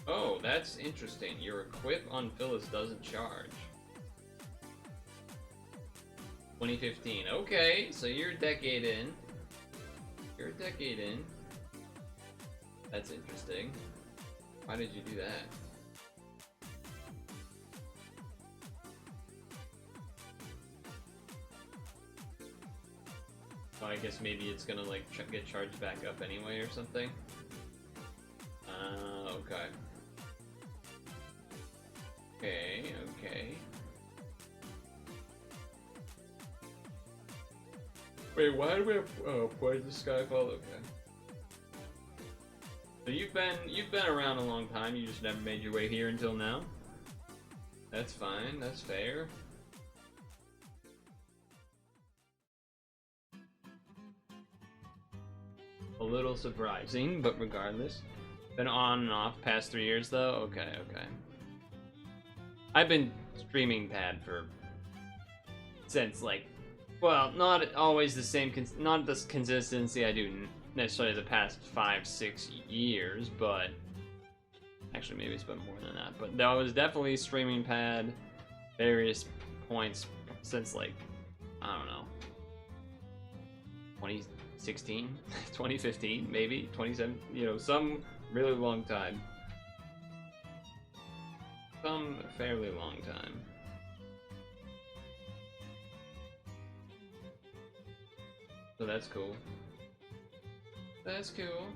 Oh, that's interesting. Your equip on Phyllis doesn't charge. 2015. Okay, so you're a decade in. You're a decade in. That's interesting. Why did you do that? Oh, I guess maybe it's gonna like get charged back up anyway or something. Okay. Okay. Wait, why do we have Poison Skyfall? Okay. So you've been around a long time. You just never made your way here until now. That's fine. That's fair. A little surprising, but regardless. Been on and off past 3 years though. Okay. I've been streaming Pad since like, well, not always the same, not the consistency I do necessarily the past 5-6 years, but actually maybe it's been more than that. But I was definitely streaming Pad various points since like, I don't know, 2016, 2015, maybe 27. You know, some really long time. Some fairly long time. So that's cool. That's cool.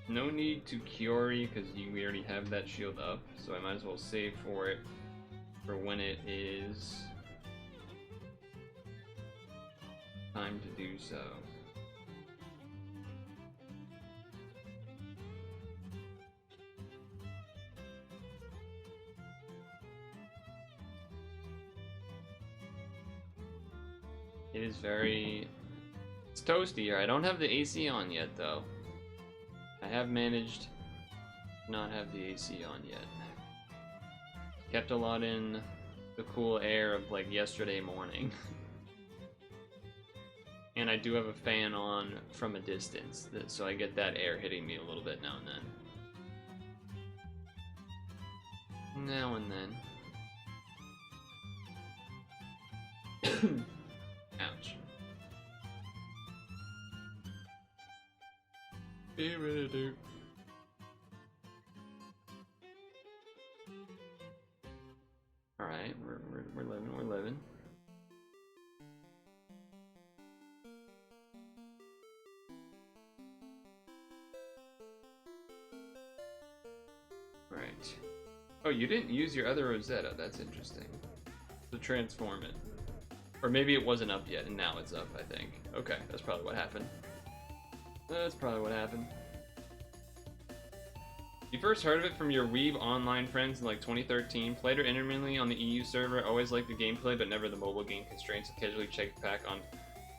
No need to Curie because we already have that shield up, so I might as well save for it for when it is time to do so. It is it's toasty here. I don't have the AC on yet though. I have managed to not have the AC on yet. Kept a lot in the cool air of like yesterday morning. And I do have a fan on from a distance, so I get that air hitting me a little bit now and then. Now and then. Ouch. Alright, we're living. Right. Oh, you didn't use your other Rosetta. That's interesting. To transform it. Or maybe it wasn't up yet, and now it's up, I think. Okay, that's probably what happened. You first heard of it from your Weeb online friends in like 2013. Played it intermittently on the EU server. Always liked the gameplay, but never the mobile game constraints. Occasionally checked back on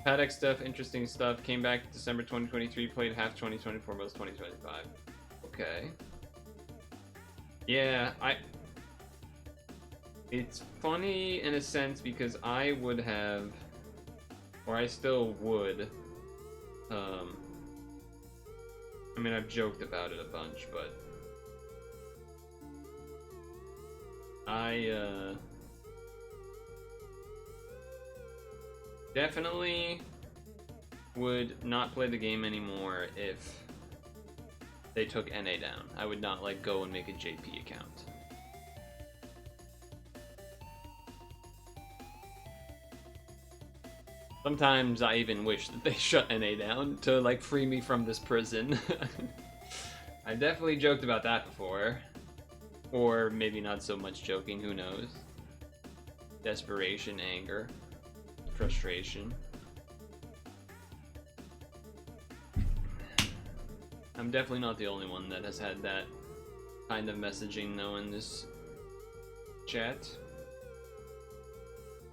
paddock stuff, interesting stuff. Came back December 2023. Played half 2024, most 2025. Okay. Yeah, it's funny in a sense because I would have, or I still would, I mean, I've joked about it a bunch, but Definitely would not play the game anymore if they took NA down. I would not like go and make a JP account. Sometimes I even wish that they shut NA down to like free me from this prison. I definitely joked about that before. Or maybe not so much joking, who knows. Desperation, anger, frustration. I'm definitely not the only one that has had that kind of messaging though in this chat.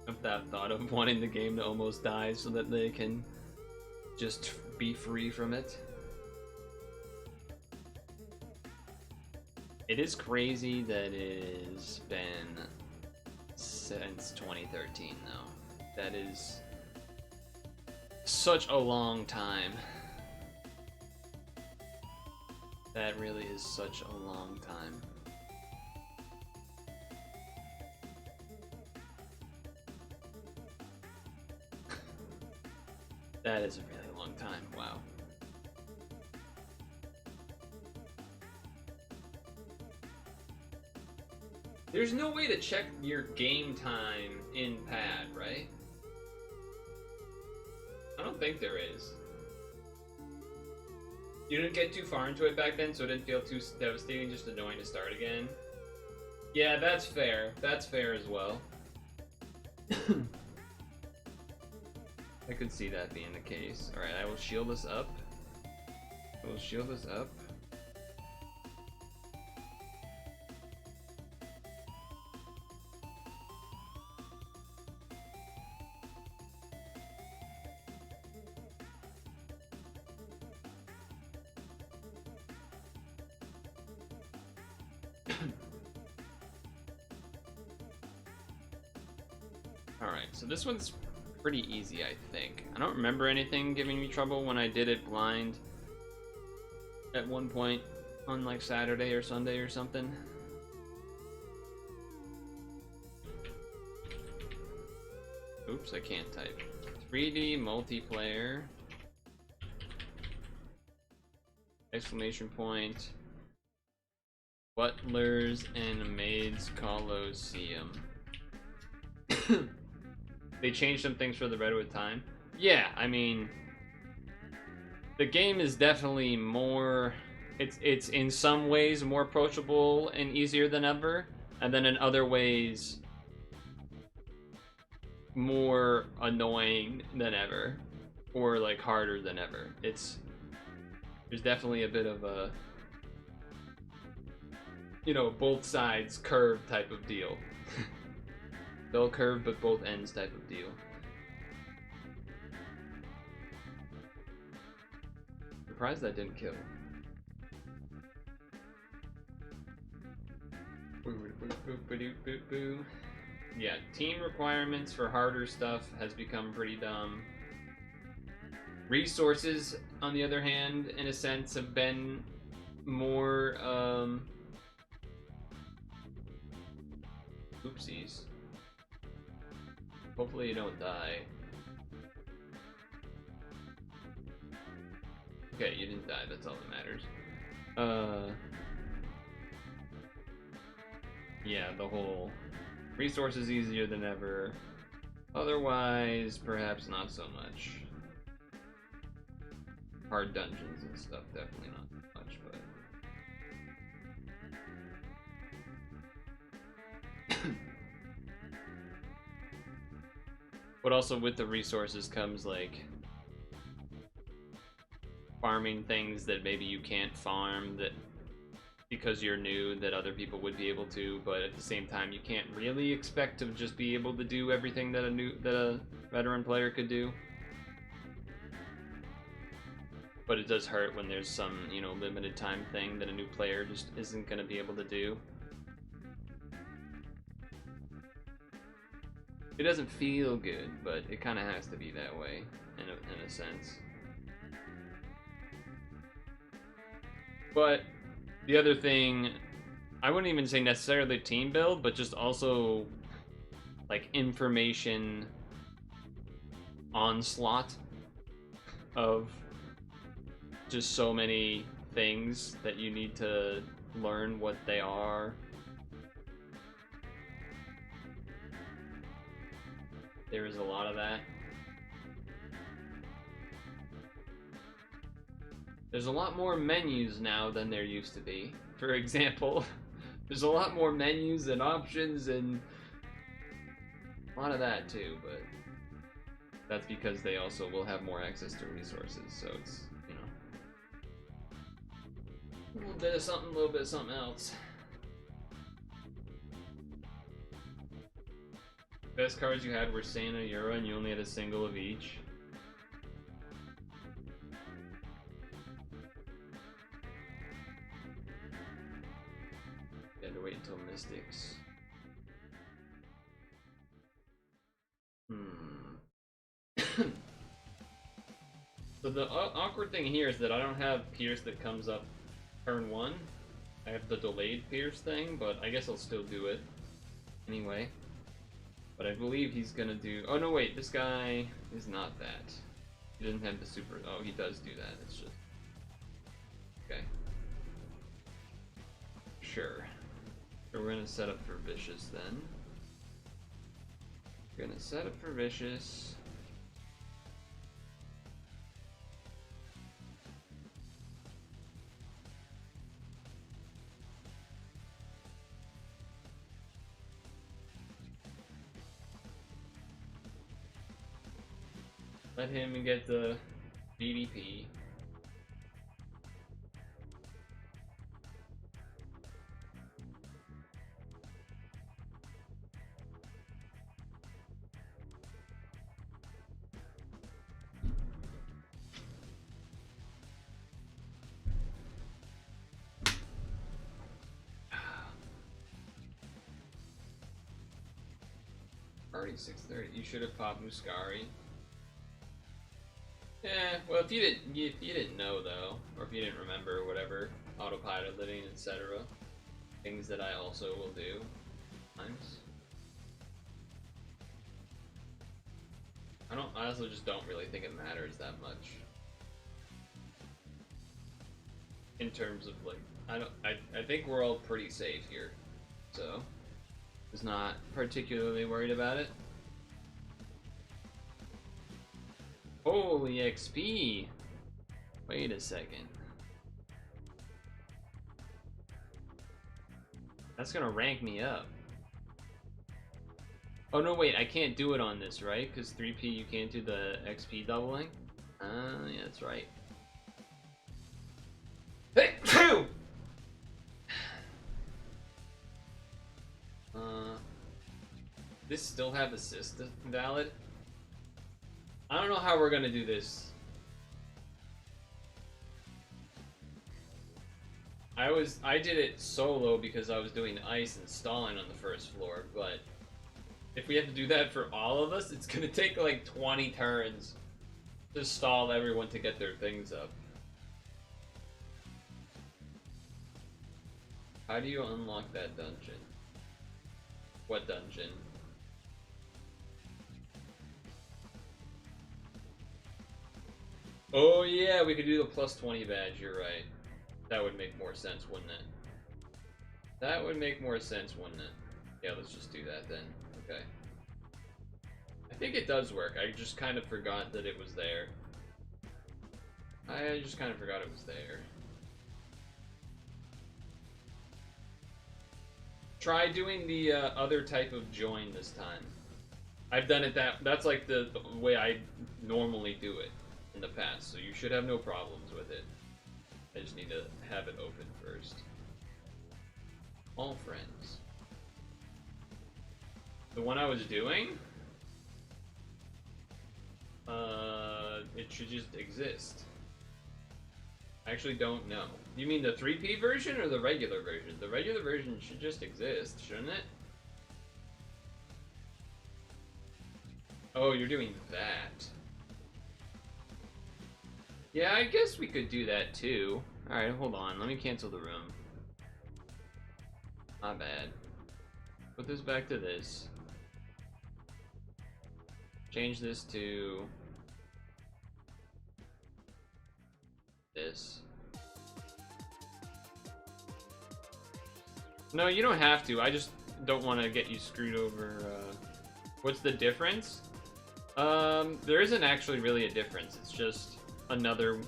Of that thought of wanting the game to almost die so that they can just be free from it. It is crazy that it's been since 2013 though. That is such a long time. That really is such a long time. That is a really long time, wow. There's no way to check your game time in pad, right? I don't think there is. You didn't get too far into it back then, so it didn't feel too devastating, just annoying to start again. Yeah, that's fair. That's fair as well. I could see that being the case. Alright, I will shield this up. I will shield this up. Alright, so this one's pretty easy, I think. I don't remember anything giving me trouble when I did it blind at one point on like Saturday or Sunday or something. Oops, I can't type. 3D multiplayer. Exclamation point. Butlers and Maids Colosseum. They changed some things for the Redwood time. Yeah, I mean, the game is definitely more. It's in some ways more approachable and easier than ever, and then in other ways more annoying than ever, or like harder than ever. There's definitely a bit of a, you know, both sides curve type of deal. Bell curve, but both ends type of deal. Surprised that didn't kill. Yeah, team requirements for harder stuff has become pretty dumb. Resources, on the other hand, in a sense, have been more, oopsies. Hopefully you don't die. Okay, you didn't die, that's all that matters. Yeah, the whole resources easier than ever. Otherwise, perhaps not so much. Hard dungeons and stuff, definitely not much, but... But also with the resources comes like farming things that maybe you can't farm that because you're new that other people would be able to, but at the same time you can't really expect to just be able to do everything that a veteran player could do. But it does hurt when there's some, you know, limited time thing that a new player just isn't going to be able to do. It doesn't feel good, but it kind of has to be that way, in a sense. But the other thing, I wouldn't even say necessarily team build, but just also like information onslaught of just so many things that you need to learn what they are. There is a lot of that. There's a lot more menus now than there used to be. For example, there's a lot more menus and options and a lot of that too, but that's because they also will have more access to resources, so it's, you know, a little bit of something, a little bit of something else. Best cards you had were Santa, Euro, and you only had a single of each. You had to wait until Mystics. So the awkward thing here is that I don't have Pierce that comes up turn 1. I have the delayed Pierce thing, but I guess I'll still do it anyway. But I believe he's gonna do... Oh no, wait, this guy is not that. He doesn't have the super... Oh, he does do that, it's just... Okay. Sure. So we're gonna set up for Vicious then. We're gonna set up for Vicious. Let him get the DDP. Already 6:30. You should have popped Muscari. Yeah, well, if you didn't know though, or if you didn't remember, or whatever, autopiloting, etc. Things that I also will do. Times. I also just don't really think it matters that much. In terms of like, I think we're all pretty safe here, so I was not particularly worried about it. Holy XP! Wait a second. That's gonna rank me up. Oh no, wait, I can't do it on this, right? Because 3P, you can't do the XP doubling? Yeah, that's right. Hey! This still have assist valid? I don't know how we're gonna do this. I did it solo because I was doing ice and stalling on the first floor, but if we have to do that for all of us, it's gonna take like 20 turns to stall everyone to get their things up. How do you unlock that dungeon? What dungeon? Oh yeah, we could do the plus 20 badge, you're right. That would make more sense, wouldn't it? That would make more sense, wouldn't it? Yeah, let's just do that then. Okay. I think it does work. I just kind of forgot that it was there. I just kind of forgot it was there. Try doing the other type of join this time. I've done it that's like the way I normally do it in the past, so you should have no problems with it. I just need to have it open first. All friends. The one I was doing? It should just exist. I actually don't know. You mean the 3P version or the regular version? The regular version should just exist, shouldn't it? Oh, you're doing that. Yeah, I guess we could do that too. Alright, hold on. Let me cancel the room. Not bad. Put this back to this. Change this to this. No, you don't have to. I just don't want to get you screwed over. What's the difference? There isn't actually really a difference. It's just another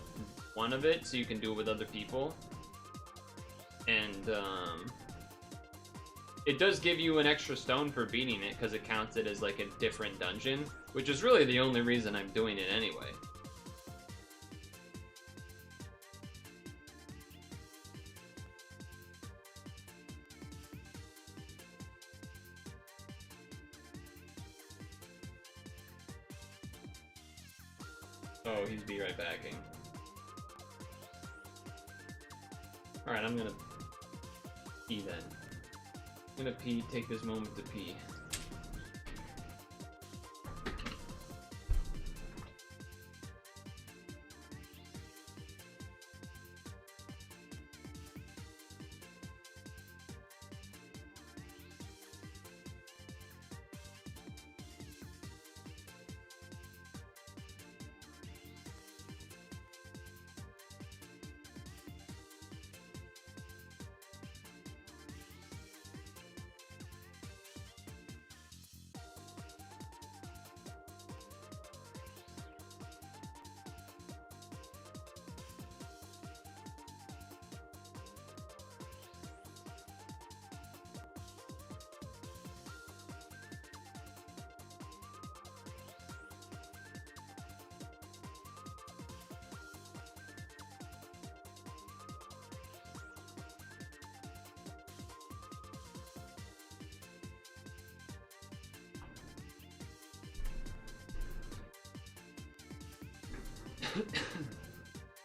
one of it, so you can do it with other people. And, it does give you an extra stone for beating it, because it counts it as, like, a different dungeon, which is really the only reason I'm doing it anyway. Oh, he's be right backing. Alright, I'm gonna pee then. I'm gonna pee, take this moment to pee.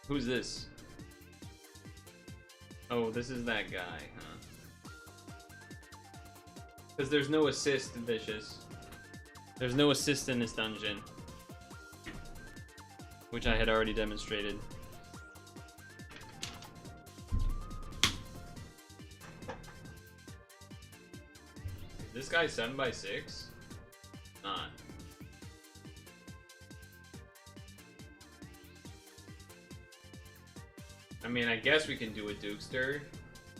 Who's this? Oh, this is that guy, huh? Because there's no assist, Vicious. There's no assist in this dungeon. Which I had already demonstrated. This guy's 7x6? Not. I mean, I guess we can do a Dukester.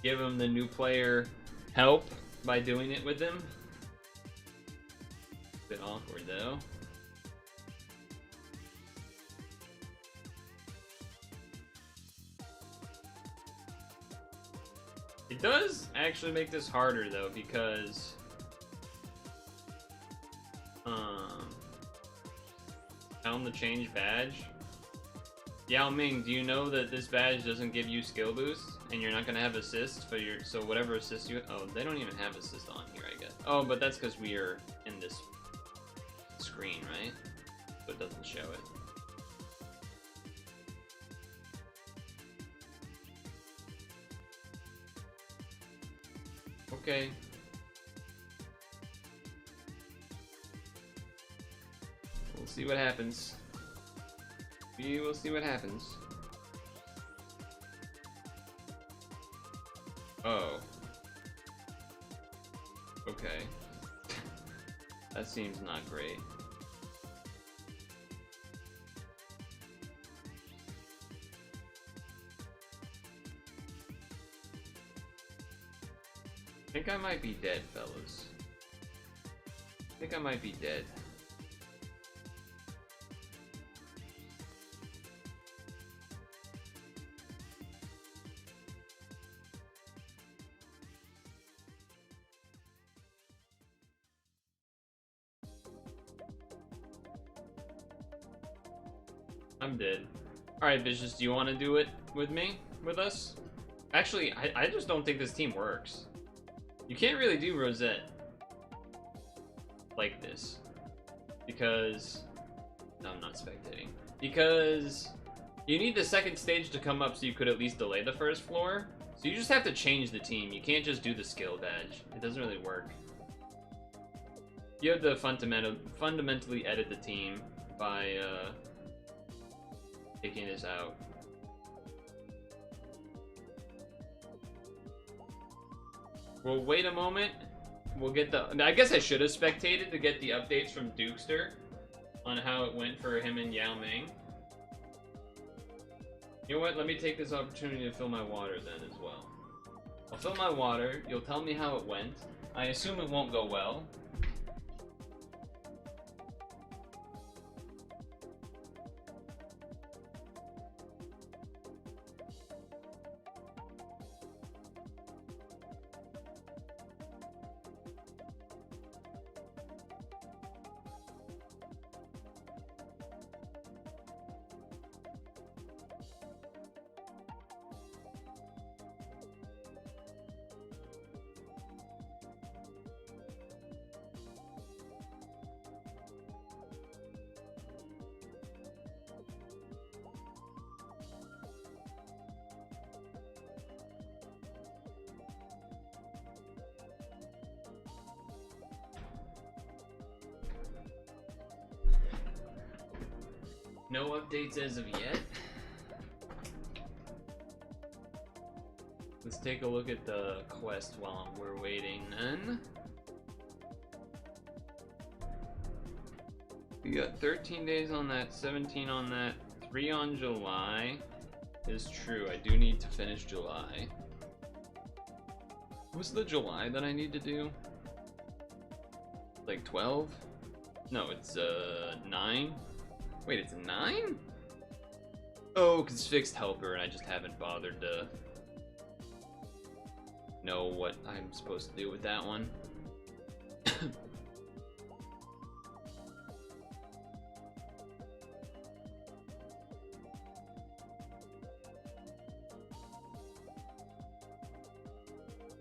Give him the new player help by doing it with him. Bit awkward though. It does actually make this harder though, because tell him to change badge. Yao Ming, do you know that this badge doesn't give you skill boost, and you're not gonna have assist for your, so whatever assist you, oh, they don't even have assist on here, I guess. Oh, but that's because we are in this screen, right? So it doesn't show it. Okay. We'll see what happens. We will see what happens. Oh. Okay. That seems not great. I think I might be dead, fellas. I think I might be dead. I'm dead. Alright, Vicious, do you want to do it with me? With us? Actually, I just don't think this team works. You can't really do Rosette like this. Because... No, I'm not spectating. Because you need the second stage to come up so you could at least delay the first floor. So you just have to change the team. You can't just do the skill badge. It doesn't really work. You have to fundamentally edit the team by, taking this out. We'll wait a moment. We'll get the... I guess I should have spectated to get the updates from Dukester on how it went for him and Yao Ming. You know what? Let me take this opportunity to fill my water then as well. I'll fill my water. You'll tell me how it went. I assume it won't go well. No updates as of yet. Let's take a look at the quest while we're waiting then. We got 13 days on that, 17 on that, 3 on July. It's true, I do need to finish July. What's the July that I need to do? Like 12? No, it's 9? Wait, it's 9? Oh, because it's fixed helper and I just haven't bothered to know what I'm supposed to do with that one.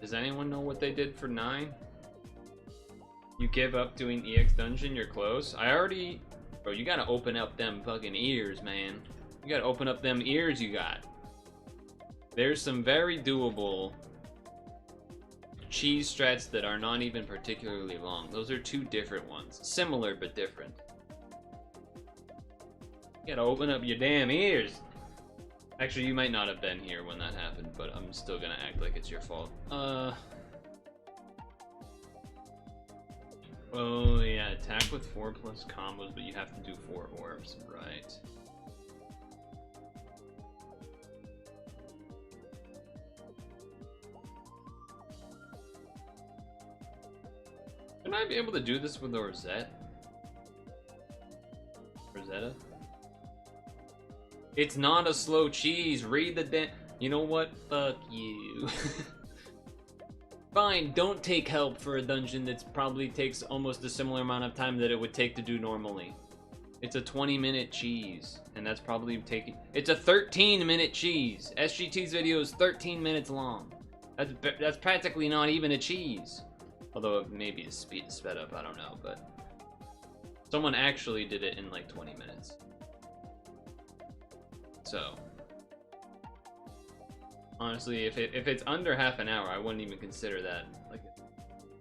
Does anyone know what they did for 9? You give up doing EX dungeon, you're close. I already... Bro, you gotta open up them fucking ears, man. You gotta open up them ears you got. There's some very doable cheese strats that are not even particularly long. Those are 2 different ones. Similar, but different. You gotta open up your damn ears. Actually, you might not have been here when that happened, but I'm still gonna act like it's your fault. Oh yeah, attack with 4+ combos, but you have to do 4 orbs, right? Shouldn't I be able to do this with the Rosetta? Rosetta? It's not a slow cheese. Read the You know what? Fuck you. Fine, don't take help for a dungeon that probably takes almost a similar amount of time that it would take to do normally. It's a 20-minute cheese, and that's probably taking... It's a 13-minute cheese. SGT's video is 13 minutes long. That's practically not even a cheese. Although maybe it's sped up, I don't know, but... Someone actually did it in like 20 minutes. So... Honestly, if it's under half an hour, I wouldn't even consider that like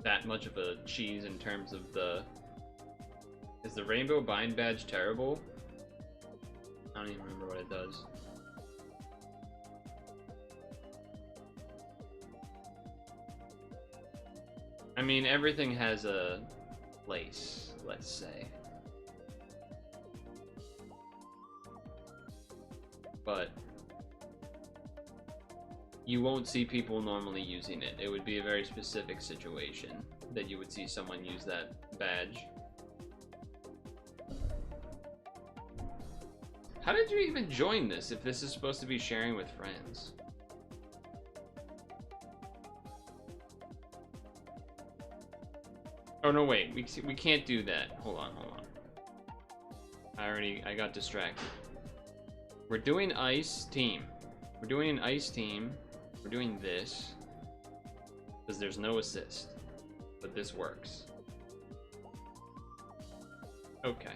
that much of a cheese in terms of the... Is the rainbow bind badge terrible? I don't even remember what it does. I mean, everything has a place, let's say. But you won't see people normally using it. It would be a very specific situation that you would see someone use that badge. How did you even join this if this is supposed to be sharing with friends? Oh no, wait, we can't do that. Hold on. I got distracted. We're doing ice team. We're doing an ice team. We're doing this because there's no assist, but this works. Okay.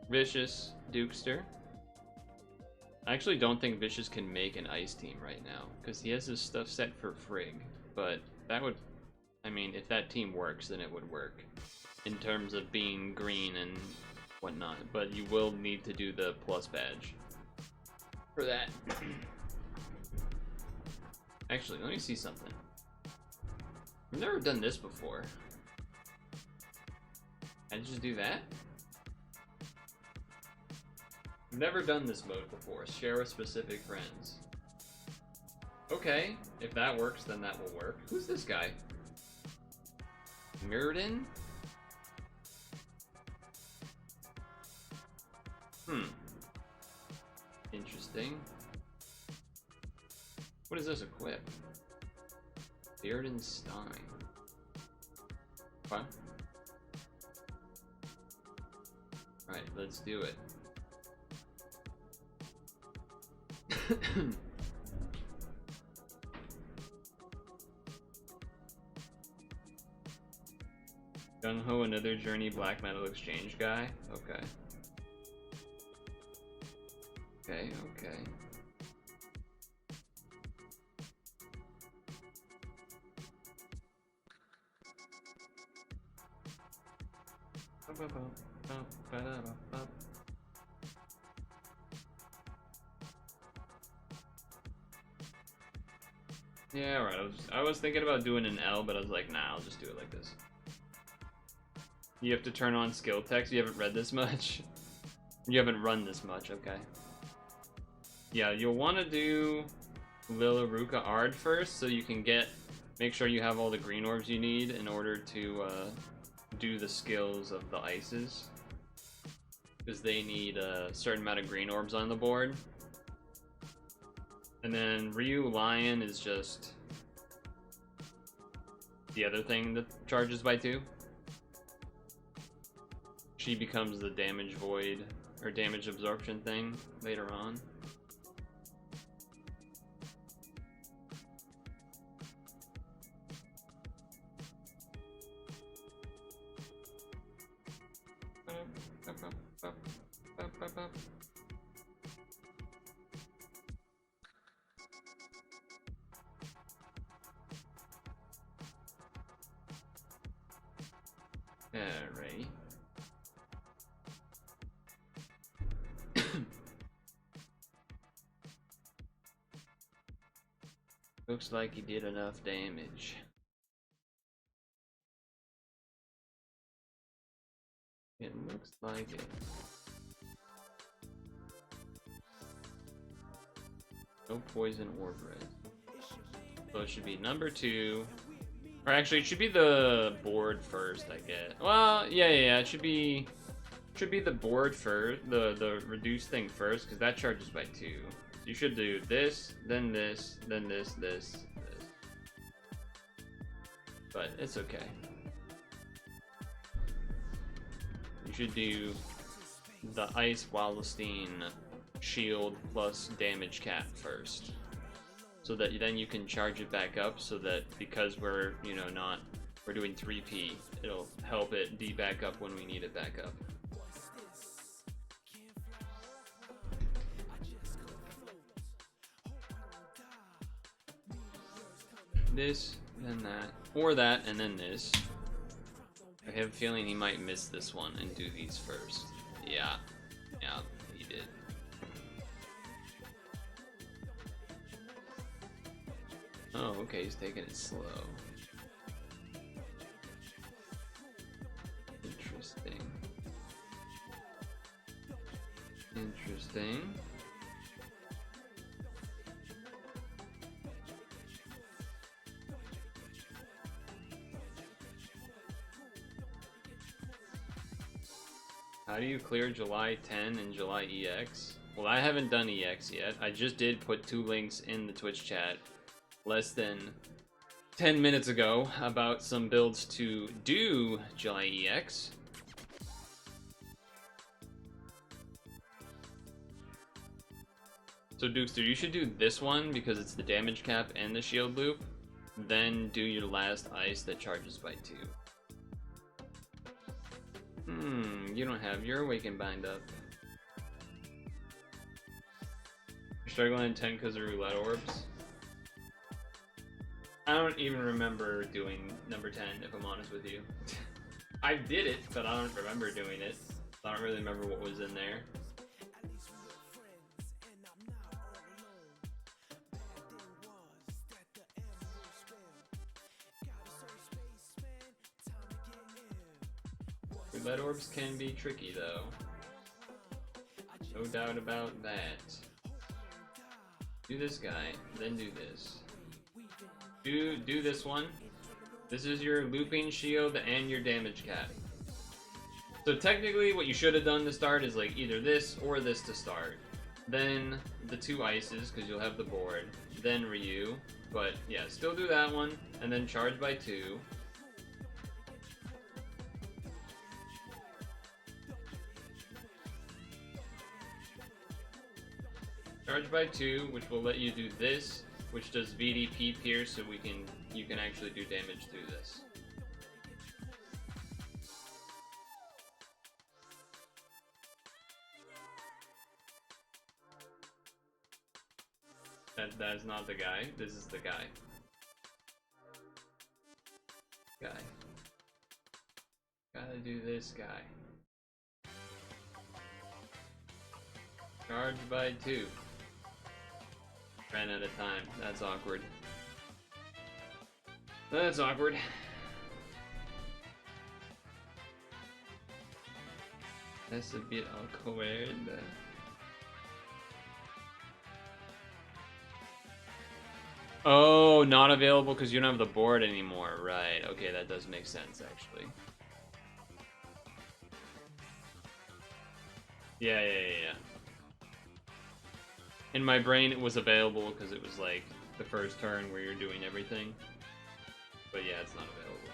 Vicious, Dukester. I actually don't think Vicious can make an ice team right now because he has his stuff set for Frigg, but that would, I mean, if that team works, then it would work in terms of being green and whatnot, but you will need to do the plus badge for that. Actually, let me see something. I've never done this before. I just do that? Never done this mode before. Share with specific friends. Okay, if that works, then that will work. Who's this guy? Mirrodin? Interesting. What does this equip? Bearden Stein. What? Alright, let's do it. Gung-Ho, another Journey Black Metal Exchange guy? Okay. Okay, okay. Yeah, right. I was thinking about doing an L, but I was like, nah, I'll just do it like this. You have to turn on skill text. You haven't read this much. You haven't run this much. Okay. Yeah, you'll want to do Lilaruka Ard first, so you can make sure you have all the green orbs you need in order to do the skills of the ices, because they need a certain amount of green orbs on the board. And then Ryu Lion is just the other thing that charges by 2. She becomes the damage void or damage absorption thing later on. Alright. Looks like he did enough damage. It looks like it. No poison or bread. So it should be number 2. Or actually, it should be the board first, I guess. Well, yeah. It should be the board first, the reduced thing first, because that charges by 2. You should do this, then this, then this. But it's okay. You should do the Ice Wallenstein shield plus damage cap first, so that then you can charge it back up, so that because we're doing 3P, it'll help it be back up when we need it back up. This, then that, or that, and then this. I have a feeling he might miss this one and do these first. Yeah, he did. Oh, okay, he's taking it slow. Interesting. How do you clear July 10 and July EX? Well, I haven't done EX yet. I just did put 2 links in the Twitch chat less than 10 minutes ago about some builds to do July EX. So Dukester, you should do this one because it's the damage cap and the shield loop. Then do your last ice that charges by 2. You don't have your Awaken Bind up. You're struggling in 10 because of roulette orbs? I don't even remember doing number 10, if I'm honest with you. I did it, but I don't remember doing it. I don't really remember what was in there. Roulette orbs can be tricky, though. No doubt about that. Do this guy, then do this. Do this one. This is your looping shield and your damage cap. So technically what you should have done to start is like either this or this to start. Then the 2 ices, because you'll have the board. Then Ryu. But yeah, still do that one, and then charge by 2. Charge by 2, which will let you do this, which does VDP pierce, so you can actually do damage through this. That's not the guy. This is the guy. Gotta do this guy. Charge by 2. Ran out of time. That's awkward. That's awkward. That's a bit awkward. Oh, not available because you don't have the board anymore. Right. Okay, that does make sense, actually. Yeah. In my brain, it was available because it was like the first turn where you're doing everything. But yeah, it's not available.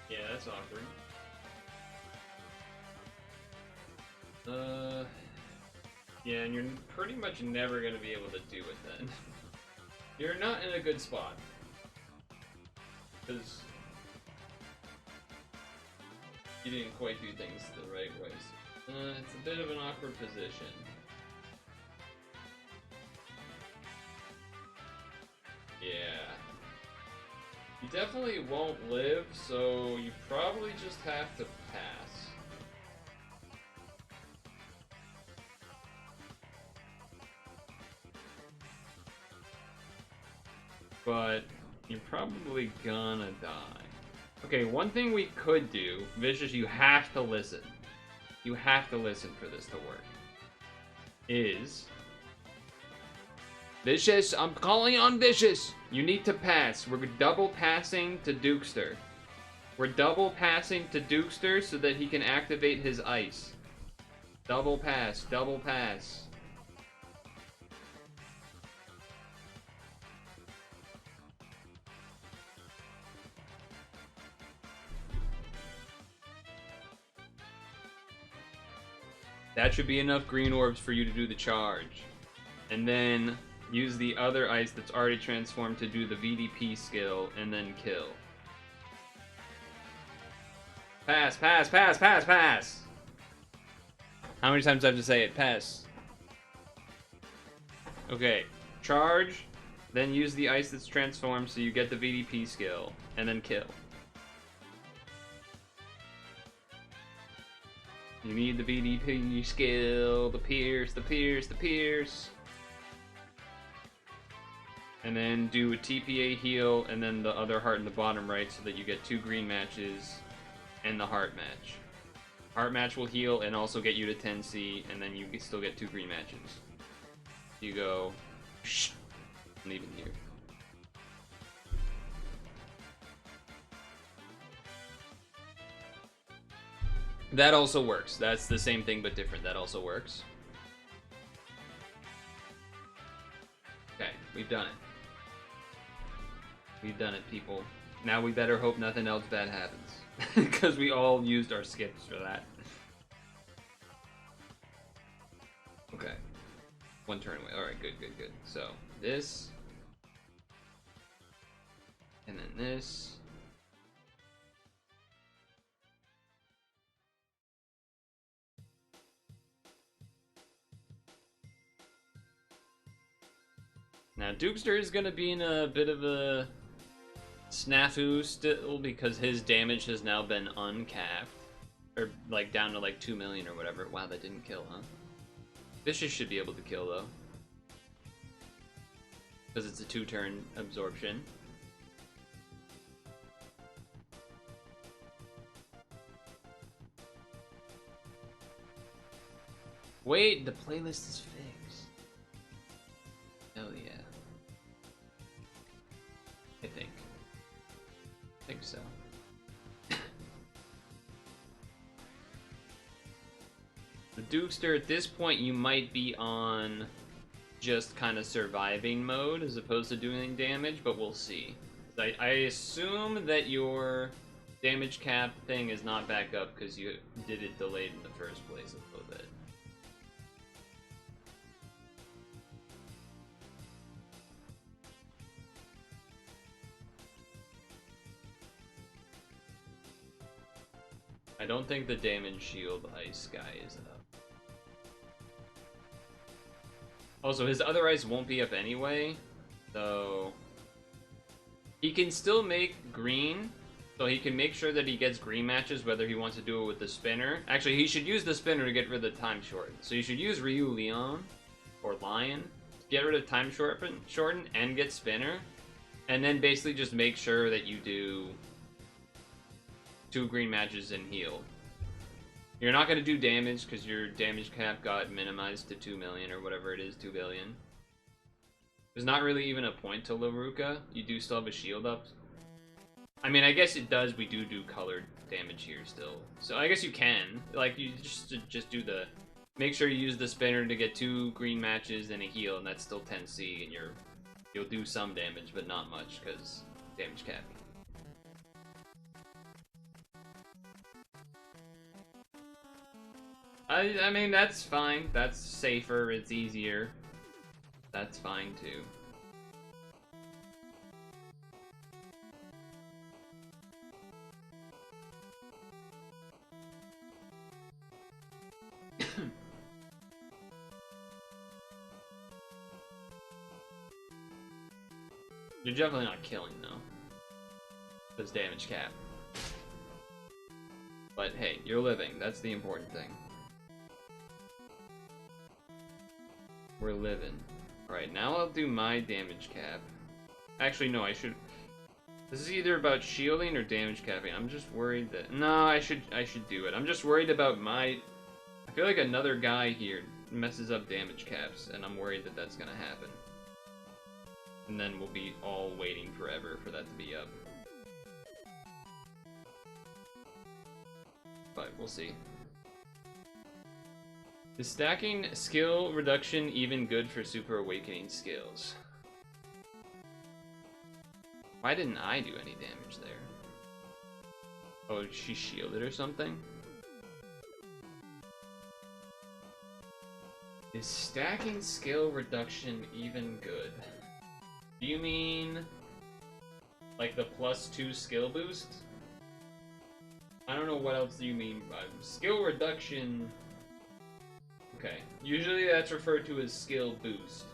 Yeah, that's awkward. Yeah, and you're pretty much never gonna be able to do it then. You're not in a good spot. Because you didn't quite do things the right way. It's a bit of an awkward position. Yeah. You definitely won't live, so you probably just have to pass. But you're probably gonna die. Okay, one thing we could do, Vicious, you have to listen. You have to listen for this to work. Is... Vicious, I'm calling on Vicious! You need to pass. We're double passing to Dukester. We're double passing to Dukester so that he can activate his ice. Double pass, double pass. That should be enough green orbs for you to do the charge. And then use the other ice that's already transformed to do the VDP skill, and then kill. Pass, pass, pass, pass, pass! How many times do I have to say it? Pass. Okay, charge, then use the ice that's transformed so you get the VDP skill, and then kill. You need the VDP skill, the pierce, the pierce, the pierce. And then do a TPA heal, and then the other heart in the bottom right so that you get 2 green matches and the heart match. Heart match will heal and also get you to 10C, and then you still get 2 green matches. You go, shh, and even here. That also works. That's the same thing but different. That also works. Okay, we've done it. We've done it, people. Now we better hope nothing else bad happens. Because we all used our skips for that. Okay. 1 turn away. Alright, good, good, good. So, this. And then this. Now, Dukester is going to be in a bit of a snafu still because his damage has now been uncapped. Or, like, down to, like, 2 million or whatever. Wow, that didn't kill, huh? Vicious should be able to kill, though. Because it's a 2-turn absorption. Wait, the playlist is fixed. Hell yeah. I think so. The Dukester, at this point, you might be on just kind of surviving mode as opposed to doing damage, but we'll see. I assume that your damage cap thing is not back up because you did it delayed in the first place a little bit. I don't think the damage shield ice guy is up. Also, his other ice won't be up anyway, so he can still make green, so he can make sure that he gets green matches whether he wants to do it with the spinner. Actually, he should use the spinner to get rid of the time shorten. So you should use Ryu Leon or Lion to get rid of time shorten and get spinner, and then basically just make sure that you do 2 green matches and heal. You're not going to do damage because your damage cap got minimized to 2 million or whatever it is, 2 billion. There's not really even a point to Laruka. You do still have a shield up. I mean, I guess it does. We do colored damage here still. So I guess you can. Like, you just do the... Make sure you use the spinner to get 2 green matches and a heal, and that's still 10C, and you'll do some damage, but not much, because damage cap. I mean, that's fine. That's safer. It's easier. That's fine, too. You're definitely not killing, though. There's damage cap. But hey, you're living. That's the important thing. We're living. Alright, now I'll do my damage cap. Actually, no, I should... This is either about shielding or damage capping. I'm just worried that... No, I should do it. I'm just worried about my... I feel like another guy here messes up damage caps, and I'm worried that that's gonna happen. And then we'll be all waiting forever for that to be up. But we'll see. Is stacking skill reduction even good for Super Awakening skills? Why didn't I do any damage there? Oh, she shielded or something? Is stacking skill reduction even good? Do you mean like the +2 skill boost? I don't know what else do you mean by skill reduction. Okay, usually that's referred to as skill boost.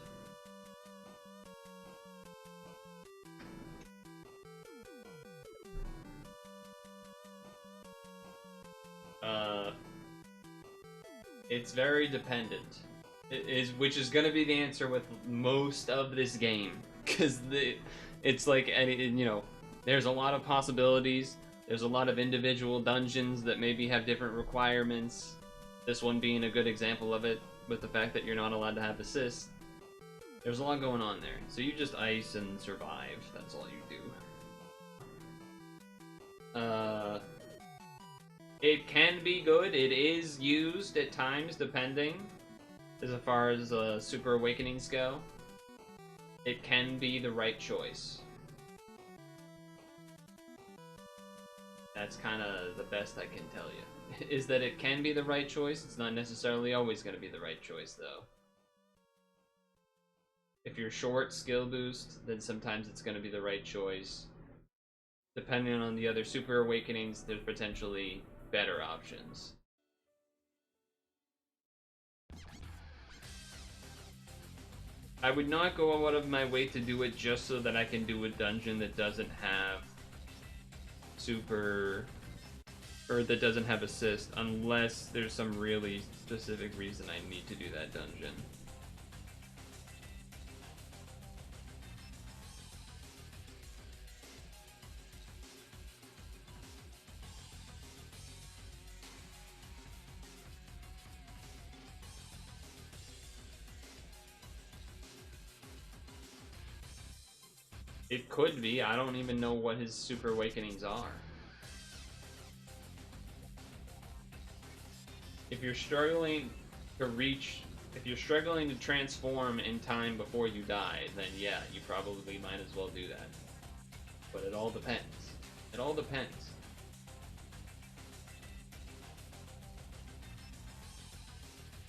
It's very dependent. Which is gonna be the answer with most of this game, because it's like you know, there's a lot of possibilities. There's a lot of individual dungeons that maybe have different requirements. This one being a good example of it, with the fact that you're not allowed to have assist. There's a lot going on there. So you just ice and survive. That's all you do. It can be good. It is used at times, depending. As far as Super Awakenings go. It can be the right choice. That's kind of the best I can tell you. Is that it can be the right choice. It's not necessarily always going to be the right choice, though. If you're short skill boost, then sometimes it's going to be the right choice. Depending on the other Super Awakenings, there's potentially better options. I would not go out of my way to do it just so that I can do a dungeon that doesn't have super... or that doesn't have assist, unless there's some really specific reason I need to do that dungeon. It could be. I don't even know what his Super Awakenings are. If you're struggling to reach... If you're struggling to transform in time before you die, then yeah, you probably might as well do that. But it all depends. It all depends.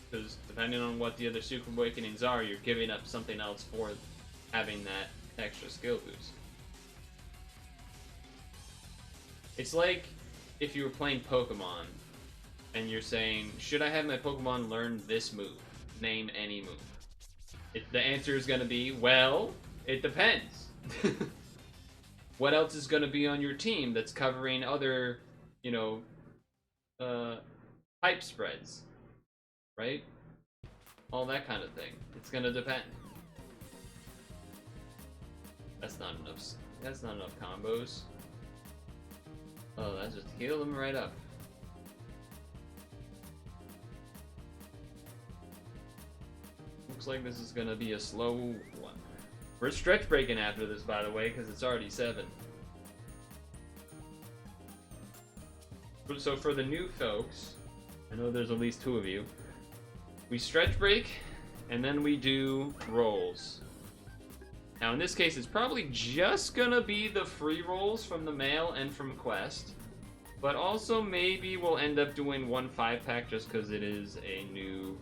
Because depending on what the other Super Awakenings are, you're giving up something else for having that extra skill boost. It's like if you were playing Pokemon and you're saying, should I have my Pokemon learn this move? Name any move. The answer is going to be, well, it depends. What else is going to be on your team that's covering other, you know, type spreads, right? All that kind of thing. It's going to depend. That's not enough. That's not enough combos. Oh, that just healed him right up. Looks like this is gonna be a slow one. We're stretch breaking after this, by the way, because it's already 7. So for the new folks, I know there's at least 2 of you, we stretch break, and then we do rolls. Now in this case, it's probably just gonna be the free rolls from the mail and from Quest, but also maybe we'll end up doing 1 5-pack just because it is a new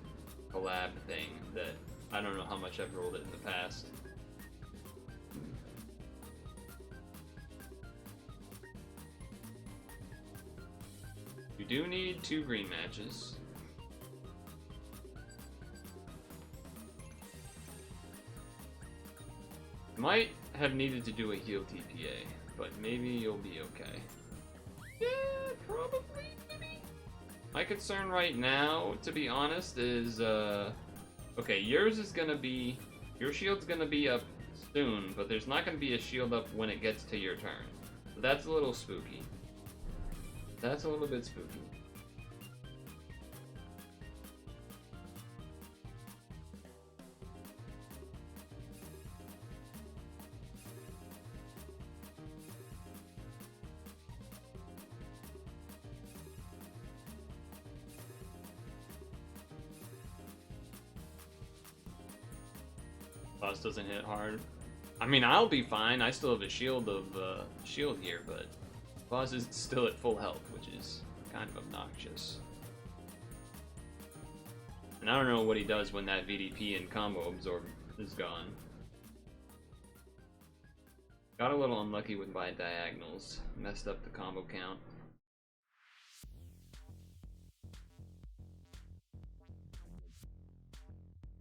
collab thing that I don't know how much I've rolled it in the past. You do need 2 green matches. Might have needed to do a heal TPA, but maybe you'll be okay. Yeah, probably, maybe. My concern right now, to be honest, is, okay, yours is gonna be... Your shield's gonna be up soon, but there's not gonna be a shield up when it gets to your turn. So that's a little spooky. That's a little bit spooky. Boss doesn't hit hard. I mean, I'll be fine. I still have a shield here, but boss is still at full health, which is kind of obnoxious. And I don't know what he does when that VDP and combo absorb is gone. Got a little unlucky with my diagonals. Messed up the combo count.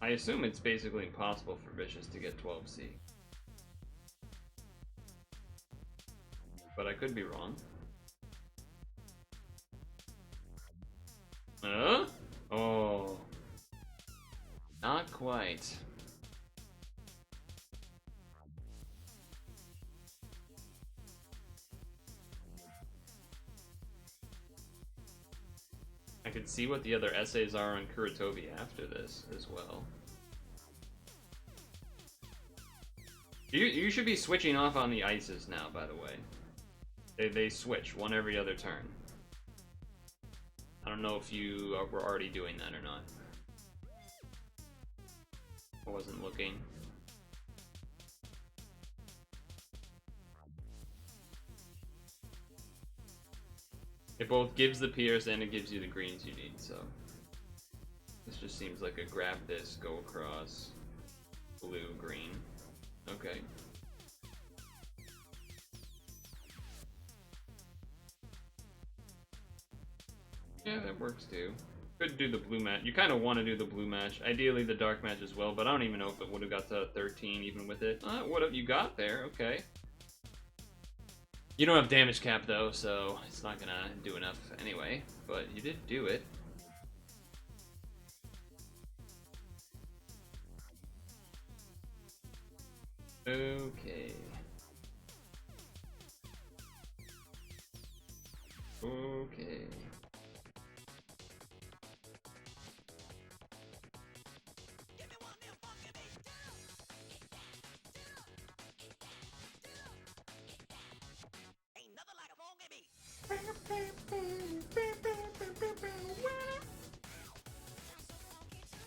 I assume it's basically impossible for Vicious to get 12C. But I could be wrong. Oh. Not quite. I could see what the other essays are on Kuritobi after this as well. You should be switching off on the ices now, by the way. They switch one every other turn. I don't know if you were already doing that or not. I wasn't looking. It both gives the pierce and it gives you the greens you need, so this just seems like a grab this, go across, blue, green. Okay. Yeah, that works too. Could do the blue match. You kind of want to do the blue match. Ideally the dark match as well, but I don't even know if it would have got to 13 even with it. What have you got there? Okay. You don't have damage cap though, so it's not gonna do enough anyway, but you did do it. Okay. Okay.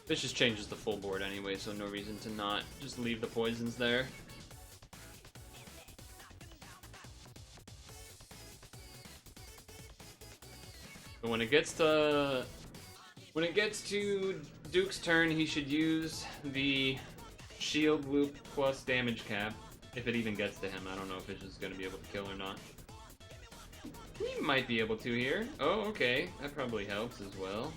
This just changes the full board anyway, so no reason to not just leave the poisons there. But when it gets to Duke's turn, he should use the shield loop plus damage cap. If it even gets to him, I don't know if it's just gonna be able to kill or not. He might be able to here. Oh, okay. That probably helps as well.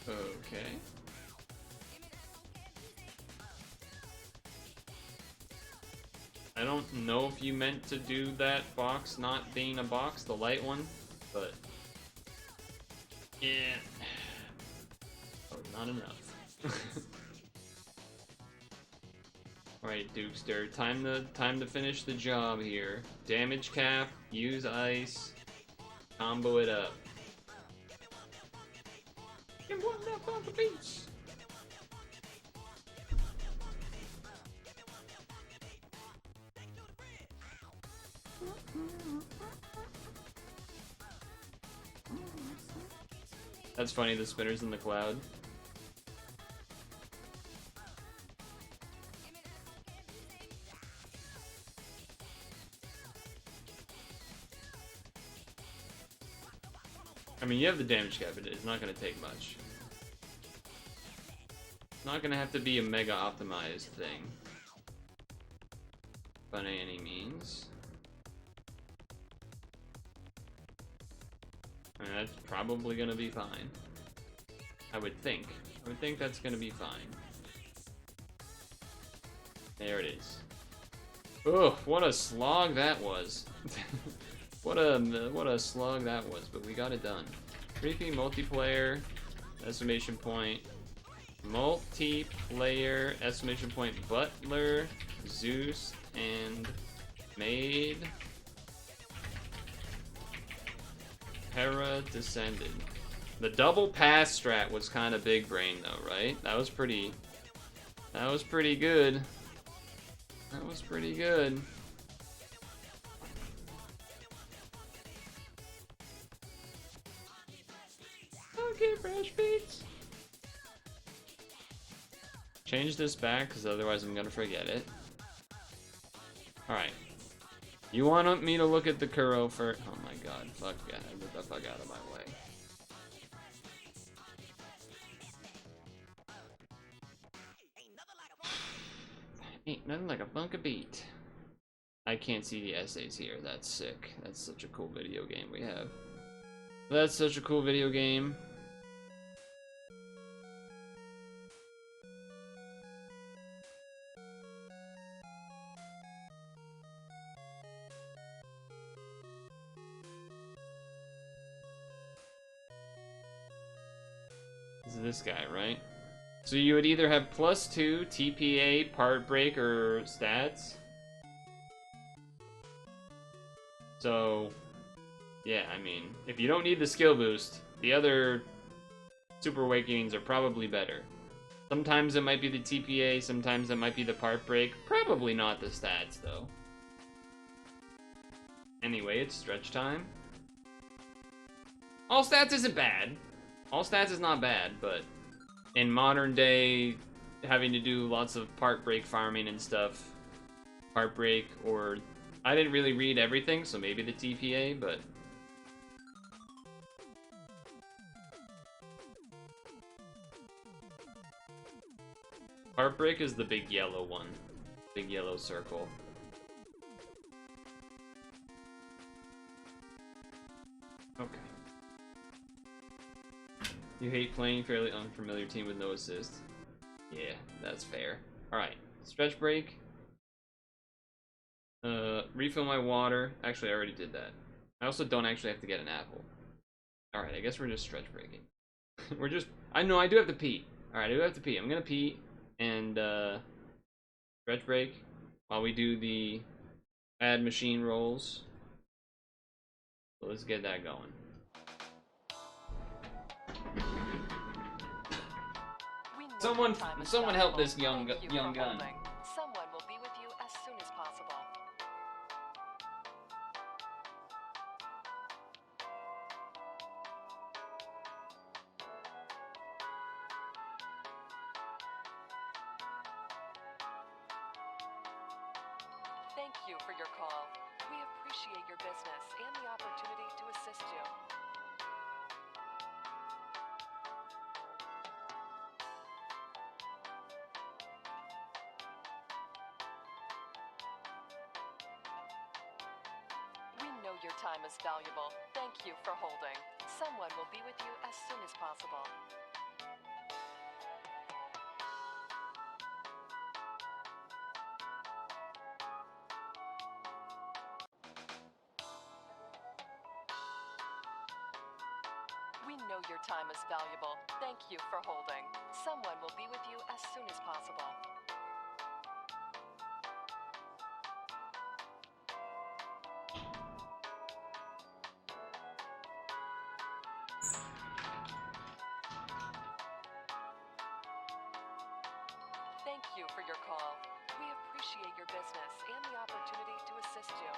Okay. I don't know if you meant to do that box not being a box, the light one, but yeah, oh, not enough. All right, Dukester, time to finish the job here. Damage cap, use ice, combo it up. And one up on the beach. That's funny, the spinner's in the cloud. I mean, you have the damage cap, it's not going to take much. It's not going to have to be a mega optimized thing. By any means. I mean, that's probably going to be fine. I would think. I would think that's going to be fine. There it is. Ugh, what a slog that was. What a slog that was, but we got it done. Creepy multiplayer, exclamation point. Multiplayer, exclamation point, Butler, Zeus, and Maid. Hera descended. The double pass strat was kind of big brain though, right? That was pretty good. That was pretty good. Okay, fresh beats. Change this back, because otherwise I'm gonna forget it. Alright. You want me to look at the Kuro for... Oh my god, fuck yeah, get the fuck out of my way. Ain't nothing like a bunk of beat. I can't see the essays here, that's sick. That's such a cool video game we have. That's such a cool video game. This is this guy, right? So you would either have +2 TPA, part break, or stats. So, yeah, I mean, if you don't need the skill boost, the other Super Awakenings are probably better. Sometimes it might be the TPA, sometimes it might be the part break. Probably not the stats, though. Anyway, it's stretch time. All stats isn't bad. All stats is not bad, but in modern day, having to do lots of part break farming and stuff, part break, or I didn't really read everything, so maybe the TPA, but part break is the big yellow one, big yellow circle. Okay. You hate playing fairly unfamiliar team with no assist. Yeah, that's fair. Alright, stretch break. Refill my water. Actually, I already did that. I also don't actually have to get an apple. Alright, I guess we're just stretch breaking. We're just... I know, I do have to pee. Alright, I do have to pee. I'm gonna pee and, stretch break while we do the add machine rolls. So let's get that going. Someone help this young gun. Someone will be with you as soon as possible. Thank you for your call. We appreciate your business and the opportunity to assist you. We know your time is valuable. Thank you for holding. Someone will be with you as soon as possible. We know your time is valuable. Thank you for holding. Someone will be with you as soon as possible. Thank you for your call. We appreciate your business and the opportunity to assist you.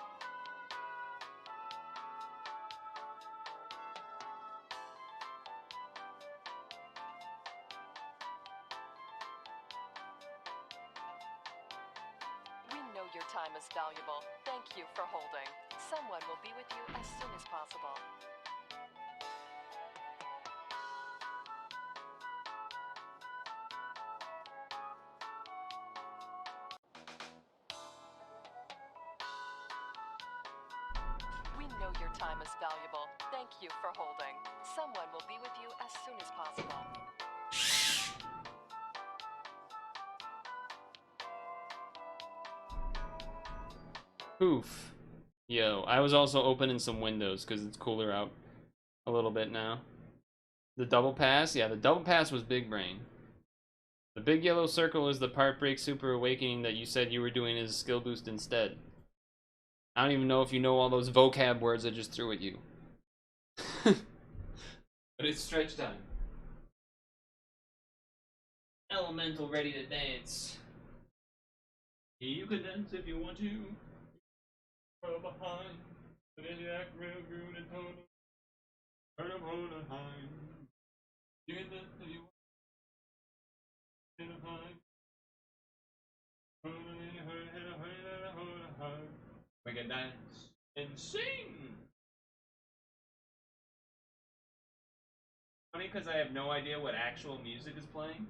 We know your time is valuable. Thank you for holding. Someone will be with you as soon as possible. We know your time is valuable. Thank you for holding. Someone will be with you as soon as possible. Oof. Yo, I was also opening some windows because it's cooler out a little bit now. The double pass? Yeah, the double pass was big brain. The big yellow circle is the part break super awakening that you said you were doing as a skill boost instead. I don't even know if you know all those vocab words I just threw at you. But it's stretch time. Elemental ready to dance. You can dance if you want to. From behind, but then you act real good and total. Turn them hold behind. You can dance if you want to. We can dance and sing. Funny because I have no idea what actual music is playing.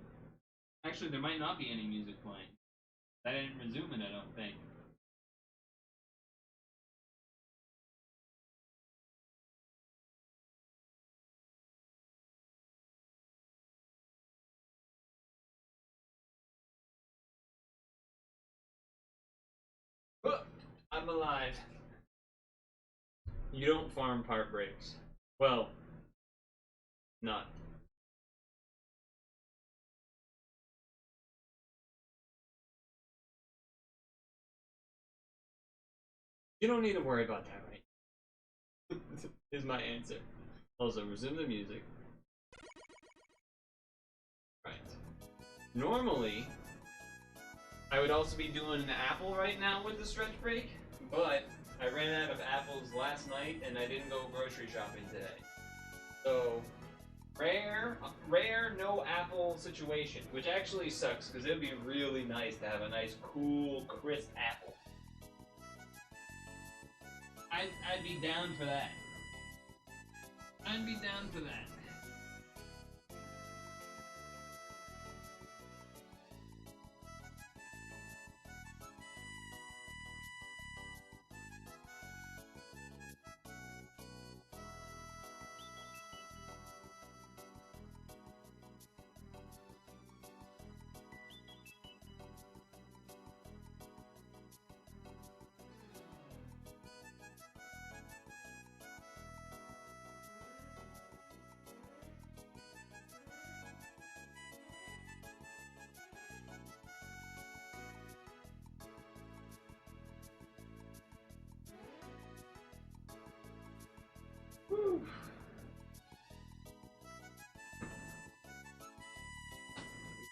Actually, there might not be any music playing. I didn't resume it, I don't think. I'm alive. You don't farm part breaks. Well, not. You don't need to worry about that right now. Is my answer. Also, resume the music. Right. Normally, I would also be doing an apple right now with the stretch break, but I ran out of apples last night and I didn't go grocery shopping today. So, rare no apple situation, which actually sucks because it'd be really nice to have a nice, cool, crisp apple. I'd be down for that. I'd be down for that. Whew.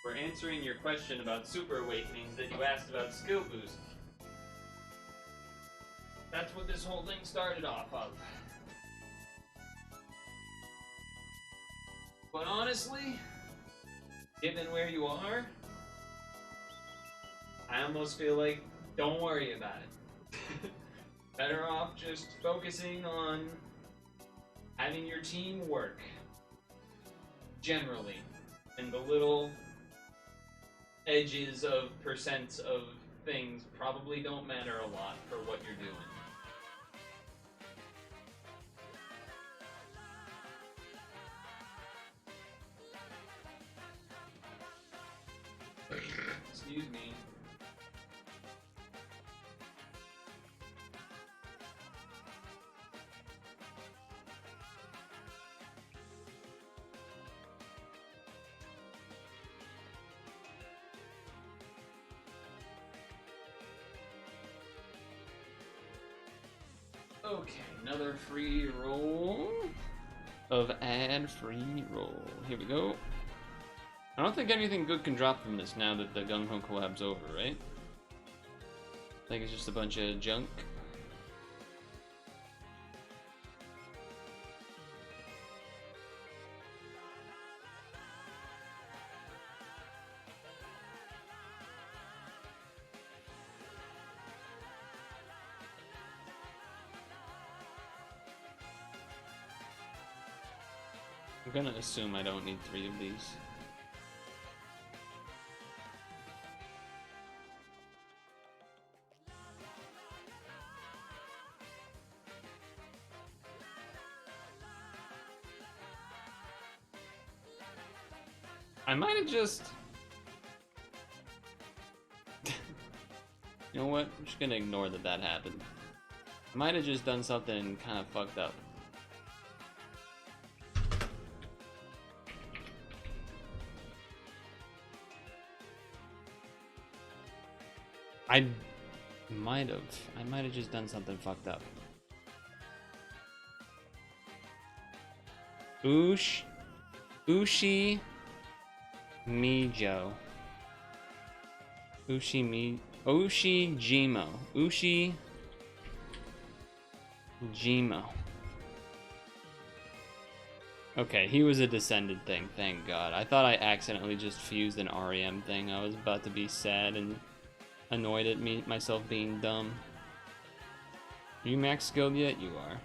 We're answering your question about Super Awakenings that you asked about skill boost. That's what this whole thing started off of. But honestly, given where you are, I almost feel like don't worry about it. Better off just focusing on having your team work generally, and the little edges of percents of things probably don't matter a lot for what you're doing. Excuse me. Okay, another free roll of ad-free roll. Here we go. I don't think anything good can drop from this now that the Gung Ho collab's over, right? I think it's just a bunch of junk. I'm gonna assume I don't need 3 of these. I might have just... You know what? I'm just gonna ignore that that happened. I might have just done something kind of fucked up. I might have just done something fucked up. Ushi Mijo. Ushi Jimo. Okay, he was a descended thing, thank God. I thought I accidentally just fused an REM thing. I was about to be sad and annoyed at myself being dumb. Are you max skilled yet? You are.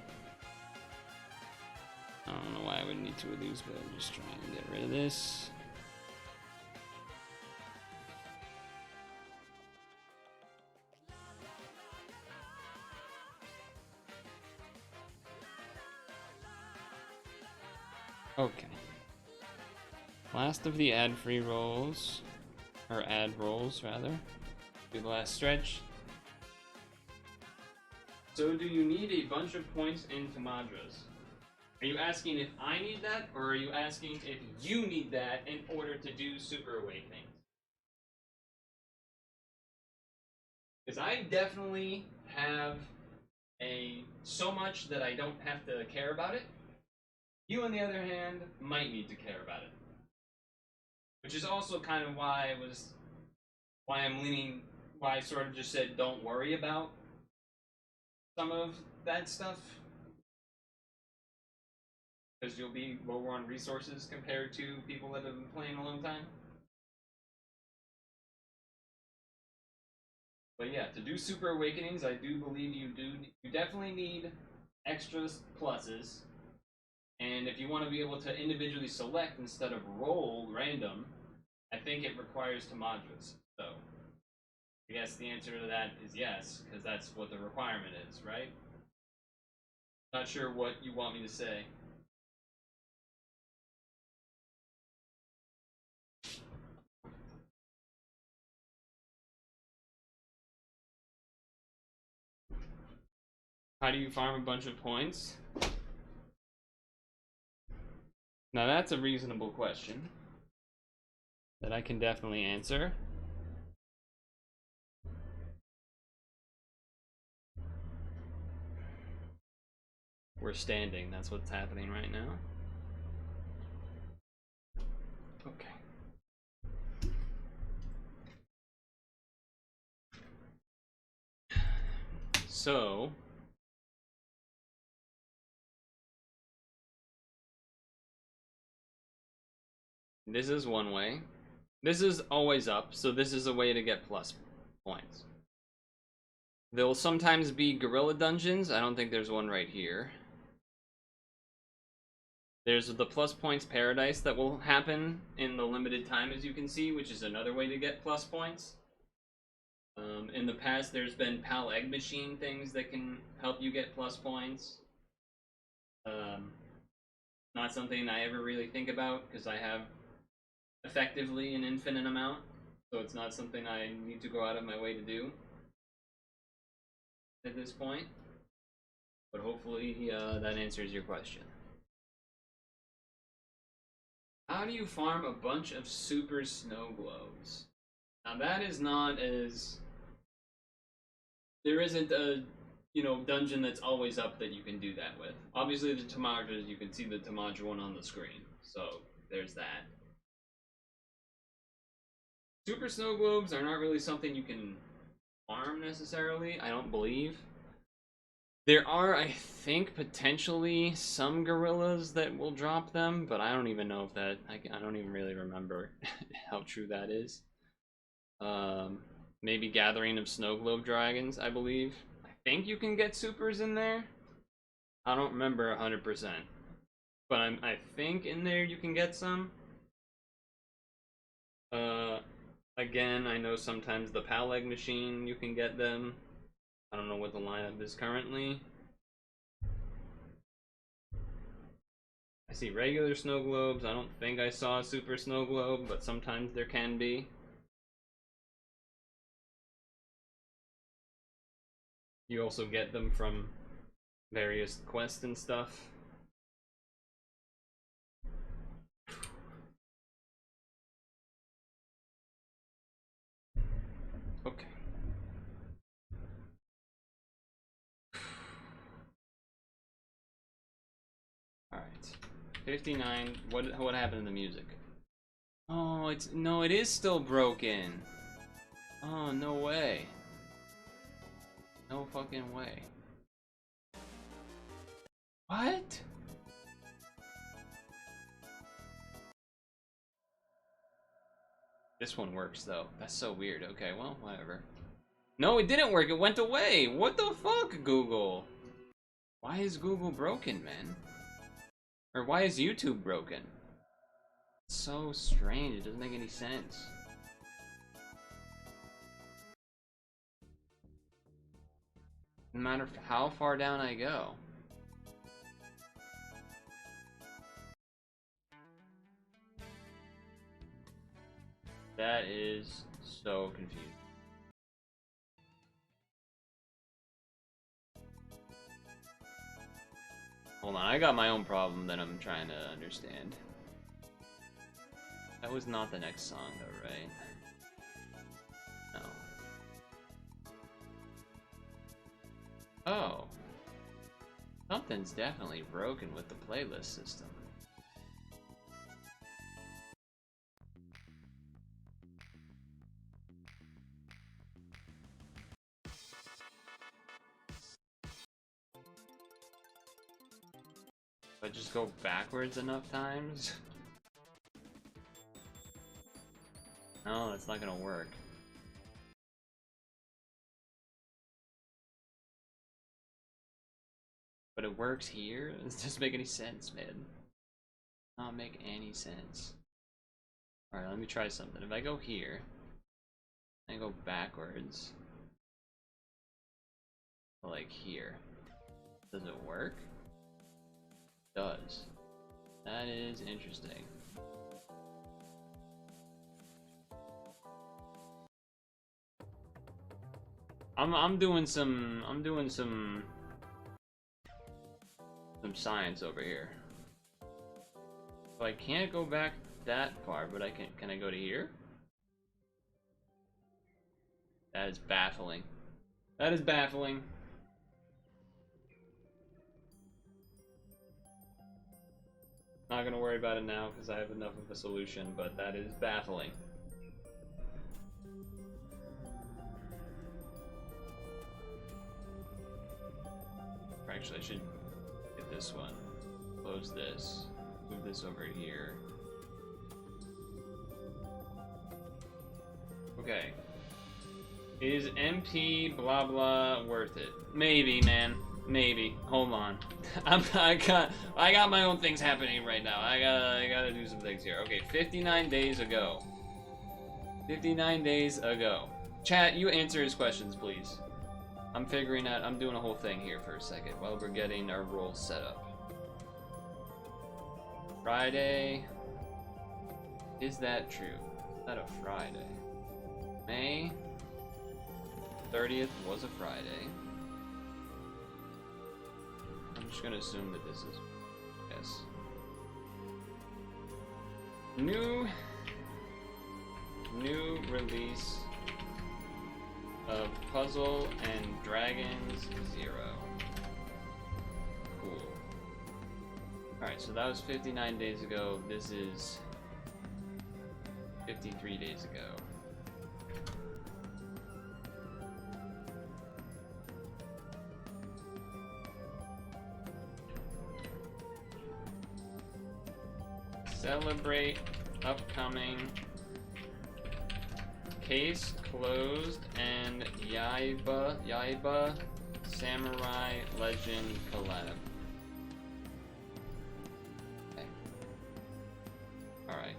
I don't know why I would need 2 of these, but I'm just trying to get rid of this. Okay. Last of the ad-free rolls, or ad rolls rather. Do the last stretch. So do you need a bunch of points into Madras? Are you asking if I need that, or are you asking if you need that in order to do Super Awakening? Because I definitely have so much that I don't have to care about it. You, on the other hand, might need to care about it. Which is also kind of why I sort of just said don't worry about some of that stuff. Because you'll be lower on resources compared to people that have been playing a long time. But yeah, to do Super Awakenings, I do believe you definitely need extra pluses. And if you want to be able to individually select instead of roll random, I think it requires Tamadras. So I guess the answer to that is yes, because that's what the requirement is, right? Not sure what you want me to say. How do you farm a bunch of points? Now that's a reasonable question that I can definitely answer. We're standing. That's what's happening right now. Okay. So, this is one way. This is always up, so this is a way to get plus points. There will sometimes be gorilla dungeons. I don't think there's one right here. There's the plus points paradise that will happen in the limited time, as you can see, which is another way to get plus points. In the past, there's been PAL egg machine things that can help you get plus points. Not something I ever really think about because I have effectively an infinite amount, so it's not something I need to go out of my way to do at this point. But hopefully that answers your question. How do you farm a bunch of super snow globes? Now that is not as... There isn't a, dungeon that's always up that you can do that with. Obviously the Tamajas, you can see the Tamaja one on the screen, so there's that. Super snow globes are not really something you can farm necessarily, I don't believe. There are, I think, potentially some gorillas that will drop them, but I don't even know if that... I don't even really remember how true that is. Maybe Gathering of Snow Globe Dragons, I believe. I think you can get supers in there. I don't remember 100%. But I think in there you can get some. Again, I know sometimes the PAL egg machine, you can get them. I don't know what the lineup is currently. I see regular snow globes. I don't think I saw a super snow globe, but sometimes there can be. You also get them from various quests and stuff. Okay. Alright. 59. What happened to the music? Oh, it is still broken. Oh, no way. No fucking way. What? This one works though. That's so weird. Okay, well, whatever. No, it didn't work. It went away. What the fuck, Google? Why is Google broken, man? Or why is YouTube broken? It's so strange. It doesn't make any sense. No matter how far down I go. That is so confusing. Hold on, I got my own problem that I'm trying to understand. That was not the next song though, right? No. Oh. Something's definitely broken with the playlist system. If I just go backwards enough times? No, that's not gonna work. But it works here? It doesn't make any sense, man. Not make any sense. Alright, let me try something. If I go here, and go backwards, like here, does it work? It does. That is interesting. I'm doing some science over here. So I can't go back that far, but can I go to here? That is baffling. That is baffling. Not gonna worry about it now because I have enough of a solution, but that is baffling. Actually, I should get this one. Close this. Move this over here. Okay. Is MP blah blah worth it? Maybe, man. Maybe. Hold on. I got my own things happening right now. I gotta do some things here. Okay, 59 days ago. 59 days ago. Chat, you answer his questions, please. I'm figuring out. I'm doing a whole thing here for a second while we're getting our roles set up. Friday. Is that true? Is that a Friday? May 30th was a Friday. I'm just gonna assume that this is yes. New release of Puzzle and Dragons 0. Cool. Alright, so that was 59 days ago. This is 53 days ago. Celebrate upcoming case closed and Yaiba Samurai Legend collab. Okay. Alright.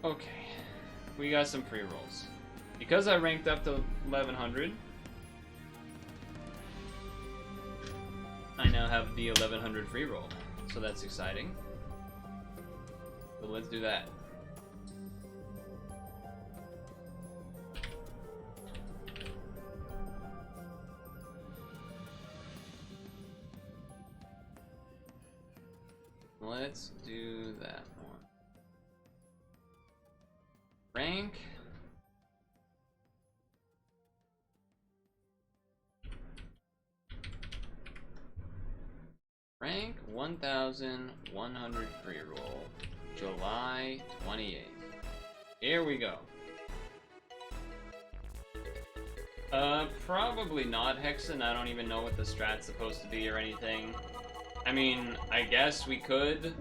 Okay. We got some pre-rolls. Because I ranked up to 1100, I now have the 1100 free roll. So that's exciting. So let's do that. Let's do that one. Rank. Rank 1100 free roll, July 28th. Here we go. Probably not Hexen. I don't even know what the strat's supposed to be or anything. I mean, I guess we could.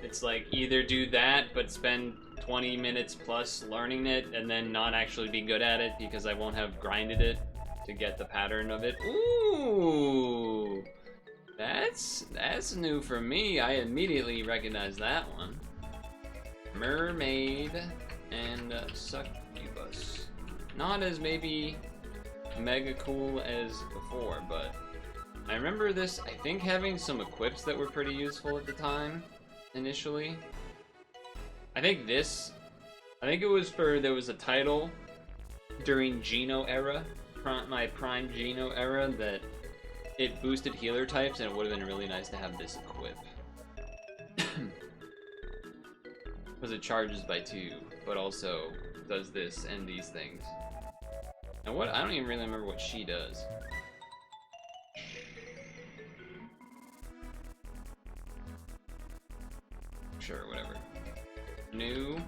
It's like either do that but spend 20 minutes plus learning it and then not actually be good at it because I won't have grinded it to get the pattern of it. Ooh! That's new for me. I immediately recognize that one. Mermaid and Succubus. Not as maybe mega cool as before, but I remember this, I think, having some equips that were pretty useful at the time, initially. I think it was for, there was a title during Geno era, my prime Geno era, that it boosted healer types, and it would have been really nice to have this equip. Because it charges by 2, but also does this and these things. And what, I don't even really remember what she does. Sure, whatever. New.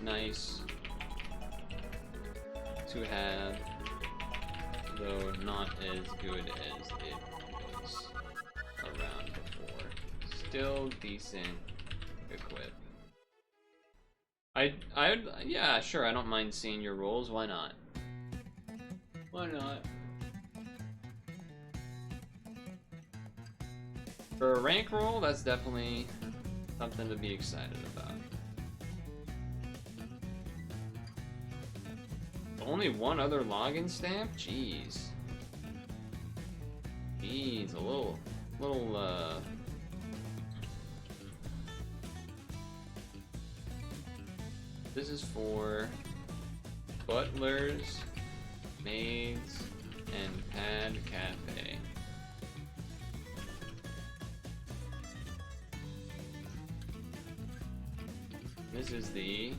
Nice. To have. Though not as good as it was around before. Still decent equip. Yeah, sure, I don't mind seeing your rolls, why not? Why not? For a rank roll, that's definitely something to be excited about. Only one other login stamp? Jeez. Jeez, a little, This is for Butlers, Maids, and Pad Cafe. This is the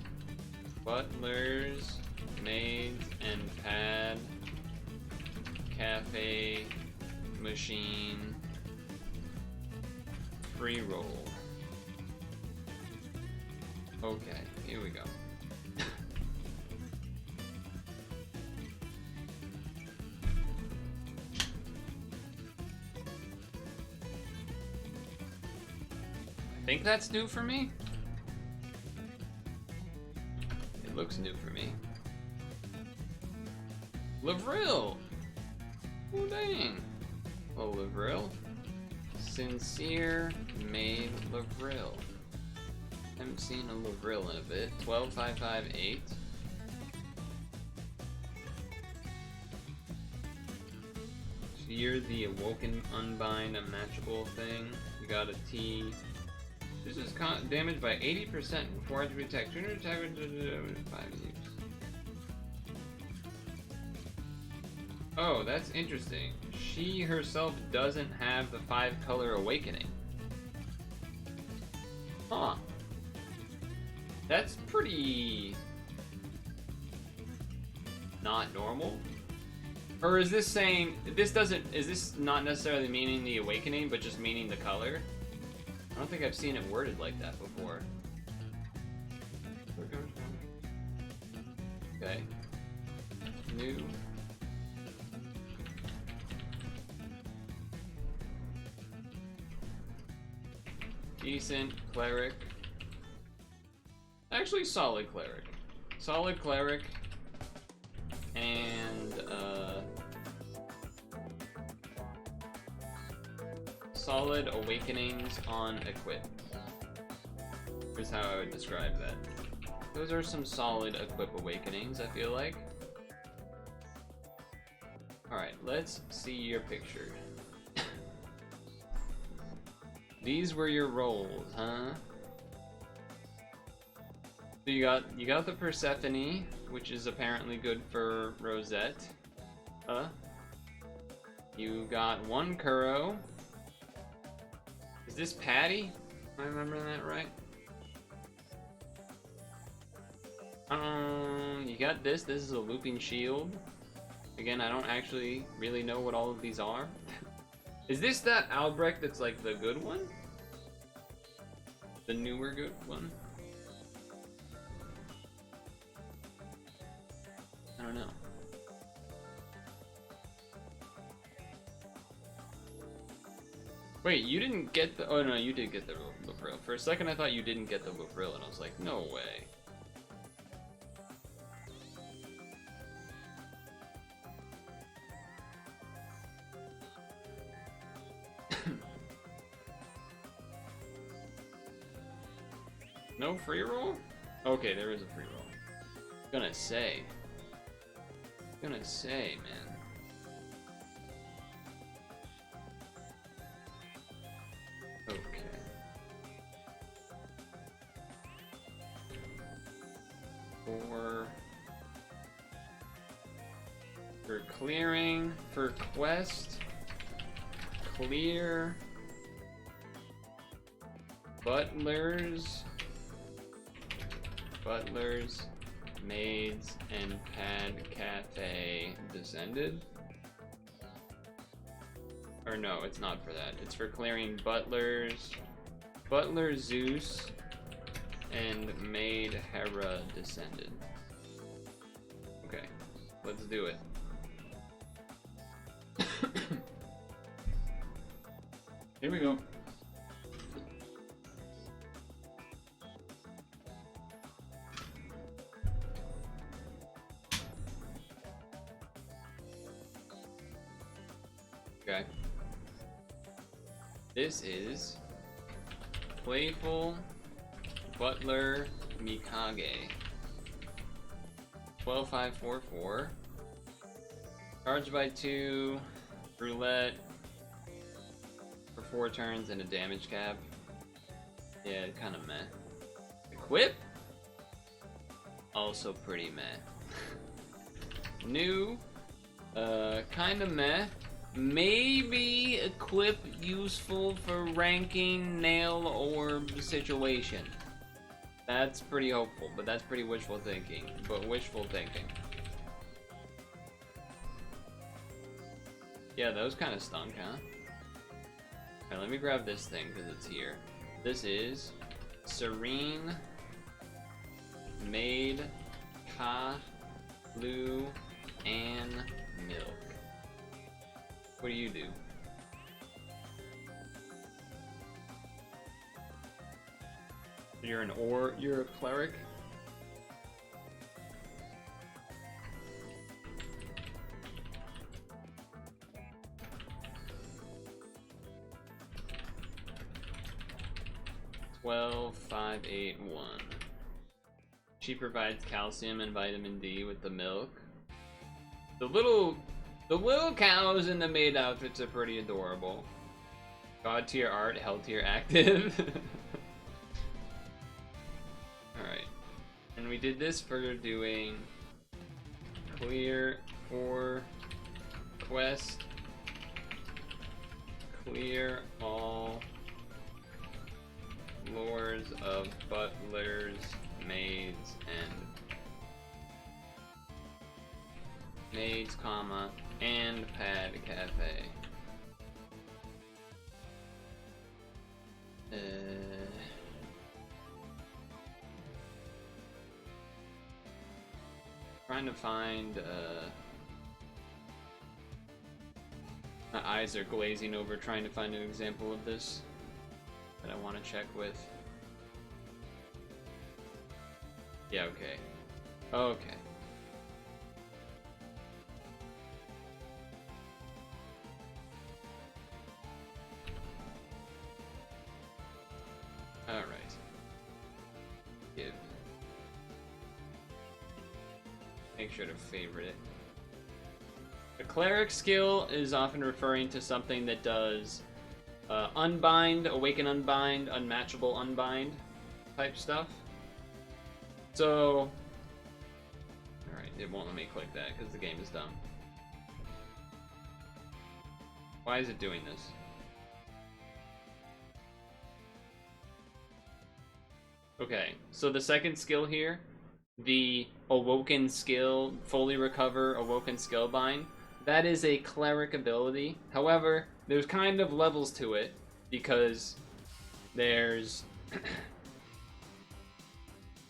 Butlers, Maids, and Pad Cafe machine. Free roll. Okay, here we go. I think that's new for me. It looks new for me. Lavril! Oh dang! Oh, Lavril. Sincere Maid Lavril. Haven't seen a Lavril in a bit. 12558. You're the Awoken Unbind Unmatchable thing. You got a T. This is damaged by 80% before to attack. 200 attack 5 use. Oh, that's interesting. She herself doesn't have the 5-color awakening. Huh. That's pretty not normal. Or is this saying is this not necessarily meaning the awakening, but just meaning the color? I don't think I've seen it worded like that before. Okay. New. Decent cleric. Actually, solid cleric. Solid cleric. And, solid awakenings on equip. Here's how I would describe that. Those are some solid equip awakenings, I feel like. Alright, let's see your picture. These were your rolls, huh? So you got the Persephone, which is apparently good for Rosette. You got 1 Kuro. Is this Patty? Am I remembering that right? You got this. This is a looping shield. Again, I don't actually really know what all of these are. Is this that Albrecht that's like the good one? The newer good one? I don't know. Wait, you didn't get the... Oh no, you did get the Lavril. For a second I thought you didn't get the Lavril, and I was like, no way. No free roll? Okay, there is a free roll. Gonna say, man. Okay. For clearing, for quest, clear Butlers, Maids, and Pad Cafe Descended. Or no, it's not for that. It's for clearing Butlers, Butler Zeus, and Maid Hera Descended. Okay, let's do it. Here we go. Okay. This is Playful Butler Mikage. 12544. Charged by 2. Roulette. For 4 turns and a damage cap. Yeah, kind of meh. Equip? Also pretty meh. New. Kind of meh. Maybe equip useful for ranking nail orb situation. That's pretty hopeful, but that's pretty wishful thinking. Yeah, those kind of stunk, huh? Alright, let me grab this thing because it's here. This is Serene, Maid, Ka, Lu, and Milk. What do you do? You're a cleric? Twelve, 5, 8, 1. She provides calcium and vitamin D with the milk. The little cows in the maid outfits are pretty adorable. God tier art, hell tier active. Alright. And we did this for doing clear or quest. Clear all lords of butlers, maids, comma, and pad cafe. Trying to find, my eyes are glazing over trying to find an example of this that I want to check with. Yeah, okay. Okay. Alright. Give. Make sure to favorite it. A cleric skill is often referring to something that does unbind, awaken unbind, unmatchable unbind type stuff. So, alright, it won't let me click that because the game is dumb. Why is it doing this? Okay, so the second skill here, the awoken skill, fully recover, awoken skill bind, that is a cleric ability. However, there's kind of levels to it because there's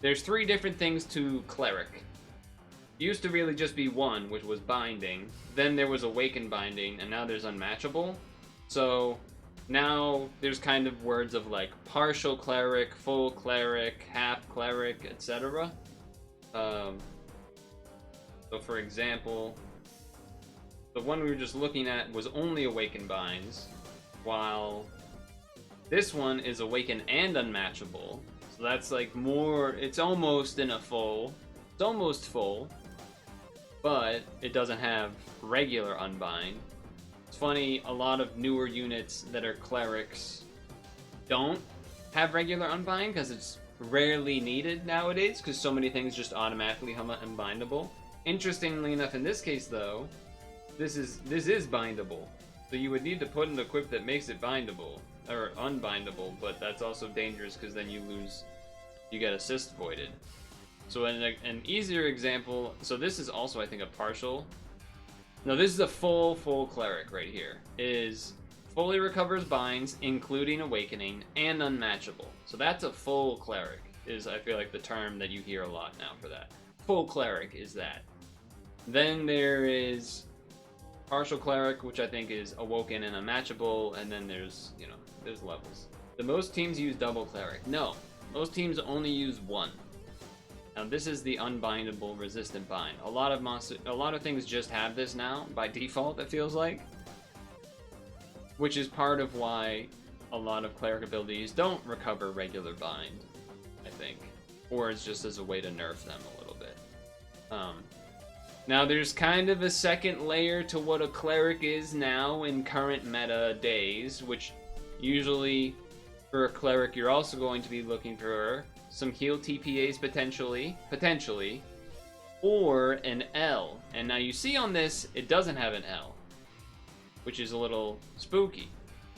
there's 3 different things to cleric. It used to really just be one, which was binding. Then there was awaken binding, and now there's unmatchable. So now there's kind of words of like partial cleric, full cleric, half cleric, etc. So for example, the one we were just looking at was only awaken binds, while this one is awaken and unmatchable. So that's like more, it's almost in a full, it's almost full, but it doesn't have regular unbind. It's funny, a lot of newer units that are clerics don't have regular unbind because it's rarely needed nowadays because so many things just automatically come unbindable. Interestingly enough, in this case though, this is bindable. So you would need to put an equip that makes it bindable, or unbindable, but that's also dangerous because then you get assist voided. So an easier example, so this is also I think a partial. No, this is a full cleric right here. Is fully recovers binds, including awakening, and unmatchable. So that's a full cleric, is I feel like the term that you hear a lot now for that. Full cleric is that. Then there is partial cleric, which I think is awoken and unmatchable, and then there's, you know, there's levels. Do most teams use double cleric? No, most teams only use one. Now this is the unbindable resistant bind. A lot of things just have this now by default, it feels like, which is part of why a lot of cleric abilities don't recover regular bind, I think, or it's just as a way to nerf them a little bit. Now there's kind of a second layer to what a cleric is now in current meta days, which usually for a cleric you're also going to be looking for some heal TPAs potentially, or an L. And now you see on this, it doesn't have an L, which is a little spooky.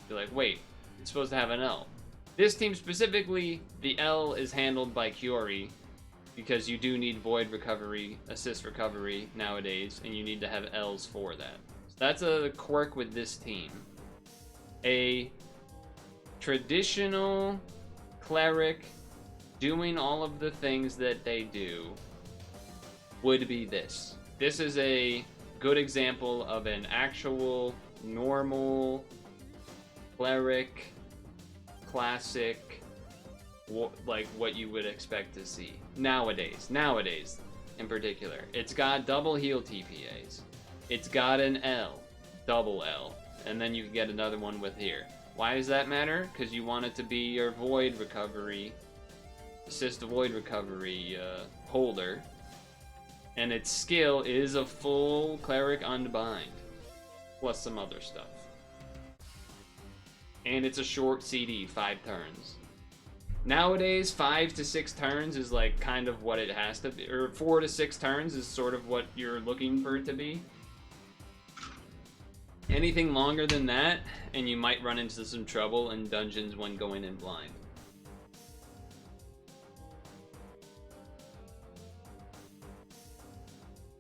You're like, wait, it's supposed to have an L. This team specifically, the L is handled by Curie, because you do need void recovery, assist recovery nowadays, and you need to have L's for that. So That's a quirk with this team. A traditional cleric doing all of the things that they do would be this. This is a good example of an actual normal cleric classic, like what you would expect to see nowadays in particular. It's got double heal TPAs, it's got an L, double L, and then you can get another one with here. Why does that matter? Because you want it to be your void recovery, assist void recovery holder, and its skill is a full cleric unbind plus some other stuff. And it's a short CD, 5 turns. Nowadays, 5 to 6 turns is like kind of what it has to be, or 4 to 6 turns is sort of what you're looking for it to be. Anything longer than that, and you might run into some trouble in dungeons when going in blind.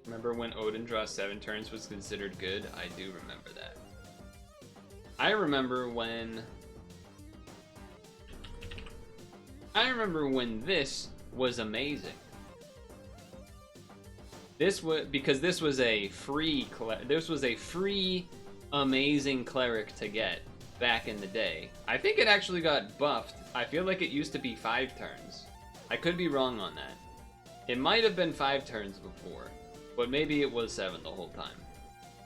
Remember when Odin draw 7 turns was considered good? I do remember that. I remember when this was amazing. This was because this was a free amazing cleric to get back in the day. I think it actually got buffed. I feel like it used to be 5 turns. I could be wrong on that. It might have been 5 turns before, but maybe it was 7 the whole time.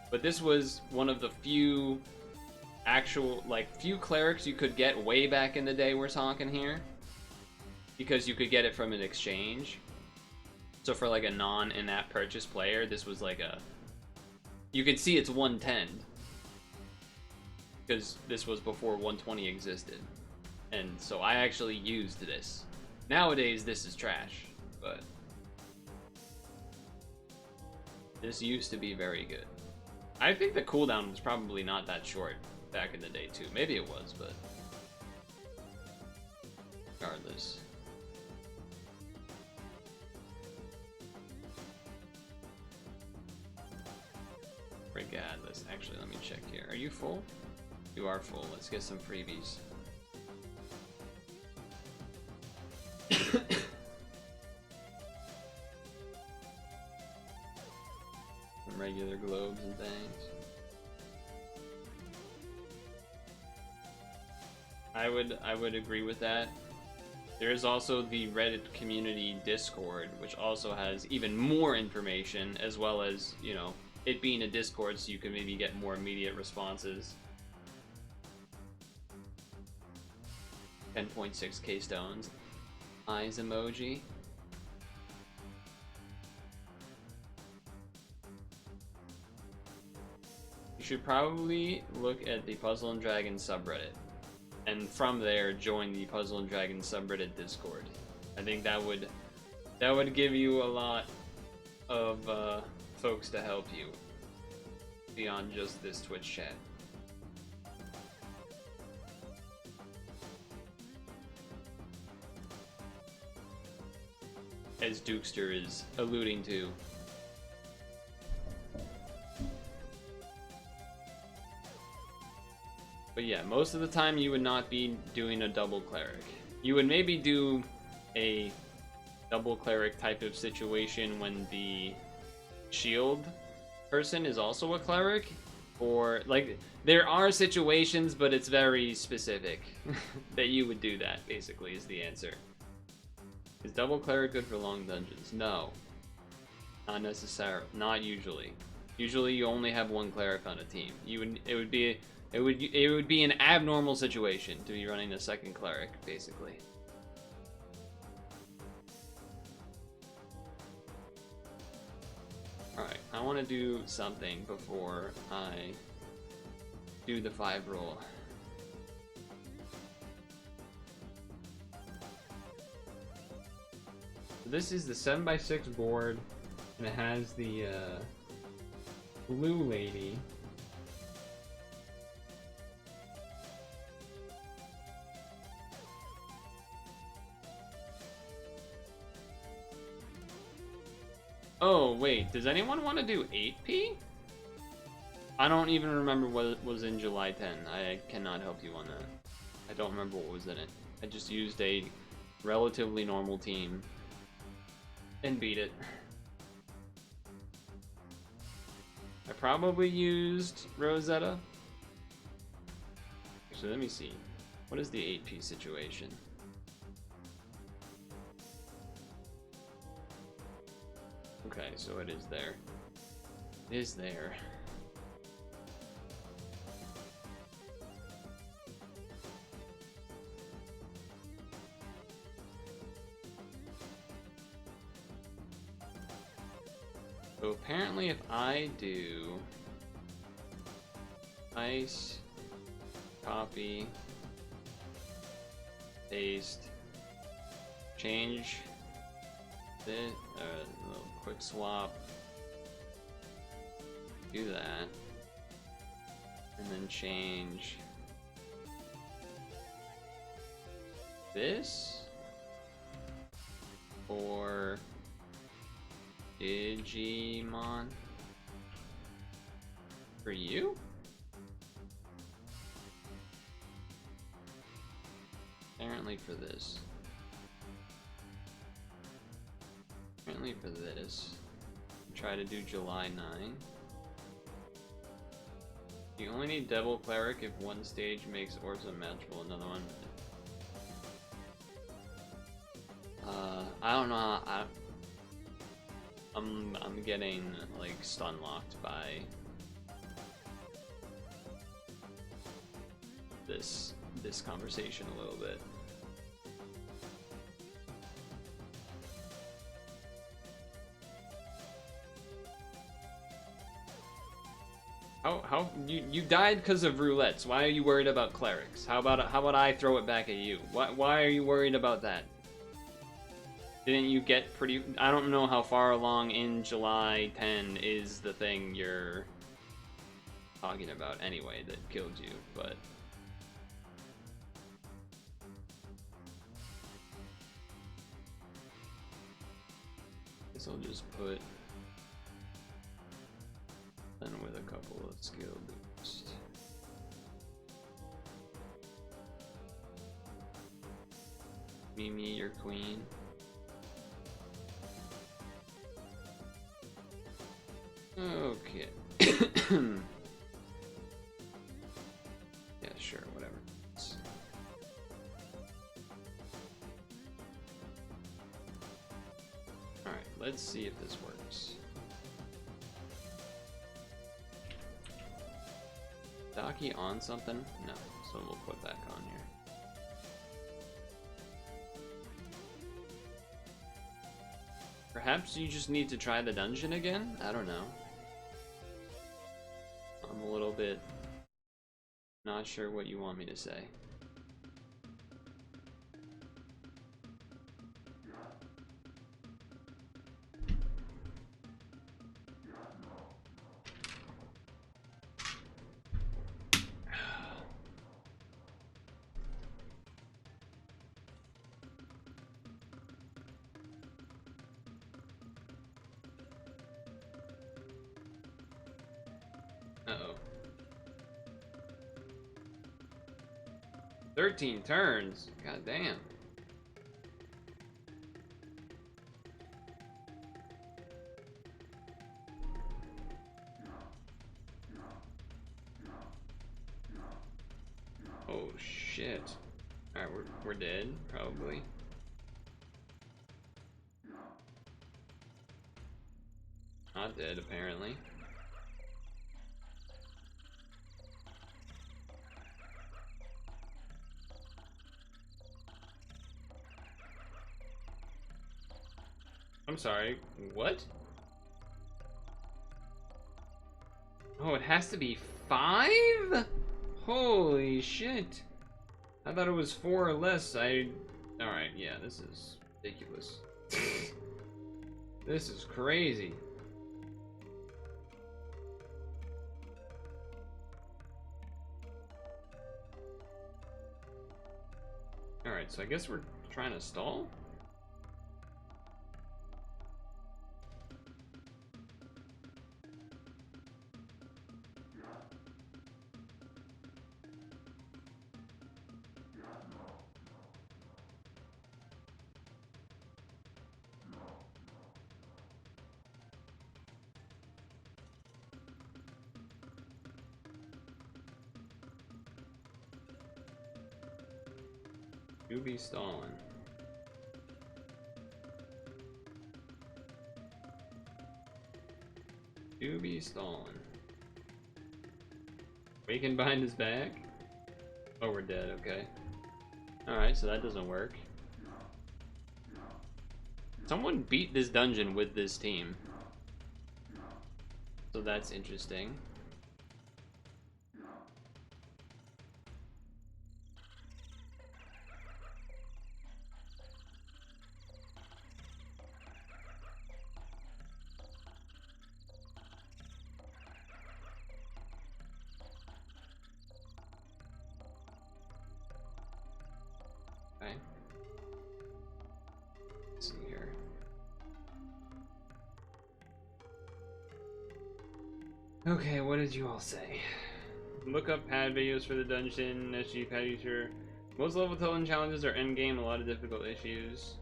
But this was one of the few clerics you could get way back in the day, we're talking here. Because you could get it from an exchange. So for like a non-in-app purchase player, this was like a... You can see it's 110. Because this was before 120 existed. And so I actually used this. Nowadays, this is trash, but... This used to be very good. I think the cooldown was probably not that short back in the day too. Maybe it was, but... Regardless. Regardless. Actually, let me check here. Are you full? You are full. Let's get some freebies. Some regular globes and things. I would agree with that. There is also the Reddit community Discord, which also has even more information, as well as, you know, it being a Discord, so you can maybe get more immediate responses. 10.6k stones. Eyes emoji. You should probably look at the Puzzle and Dragons subreddit, and from there join the Puzzle and Dragons subreddit Discord. I think that would give you a lot of folks to help you beyond just this Twitch chat. As Dukester is alluding to. But yeah, most of the time you would not be doing a double cleric. You would maybe do a double cleric type of situation when the shield person is also a cleric, or like there are situations, but it's very specific that you would do that, basically, is the answer. Is double cleric good for long dungeons? No, not necessarily. Not usually. Usually you only have one cleric on a team. It would be an abnormal situation to be running a second cleric, basically. Alright, I want to do something before I do the 5 roll. So this is the 7x6 board, and it has the blue lady. Oh, wait, does anyone want to do 8p? I don't even remember what was in July 10. I cannot help you on that. I don't remember what was in it. I just used a relatively normal team and beat it. I probably used Rosetta. Actually, let me see. What is the 8P situation? Okay, so it is there. It is there. So apparently if I do ice, copy, paste, change this, little quick swap, do that, and then change this for Digimon for you? Apparently for this. Apparently for this. Try to do July 9. You only need Devil Cleric if one stage makes Orza matchable, another one. I don't know. I'm getting like stun locked by this conversation a little bit. How you died because of roulettes? Why are you worried about clerics? How about I throw it back at you? Why are you worried about that? Didn't you get pretty... I don't know how far along in July 10 is the thing you're talking about anyway that killed you, but... Guess I'll just put... then with a couple of skill boosts. Mimi, your queen. Okay. Yeah, sure, whatever. Alright, let's see if this works. Daki on something? No, so we'll put back on here. Perhaps you just need to try the dungeon again? I don't know. I'm a little bit not sure what you want me to say. Uh-oh. 13 turns? God damn. Oh shit. Alright, we're dead, probably. Not dead, apparently. I'm sorry, what? Oh, it has to be 5? Holy shit. I thought it was 4 or less. Alright, yeah, this is ridiculous. This is crazy. Alright, so I guess we're trying to stall? You be stalling. You be stalling. Waking behind his back? Oh, we're dead, okay. Alright, so that doesn't work. Someone beat this dungeon with this team. So that's interesting. Okay. Let's see here. Okay, what did you all say? Look up pad videos for the dungeon, SG pad user. Most level telling challenges are endgame, a lot of difficult issues.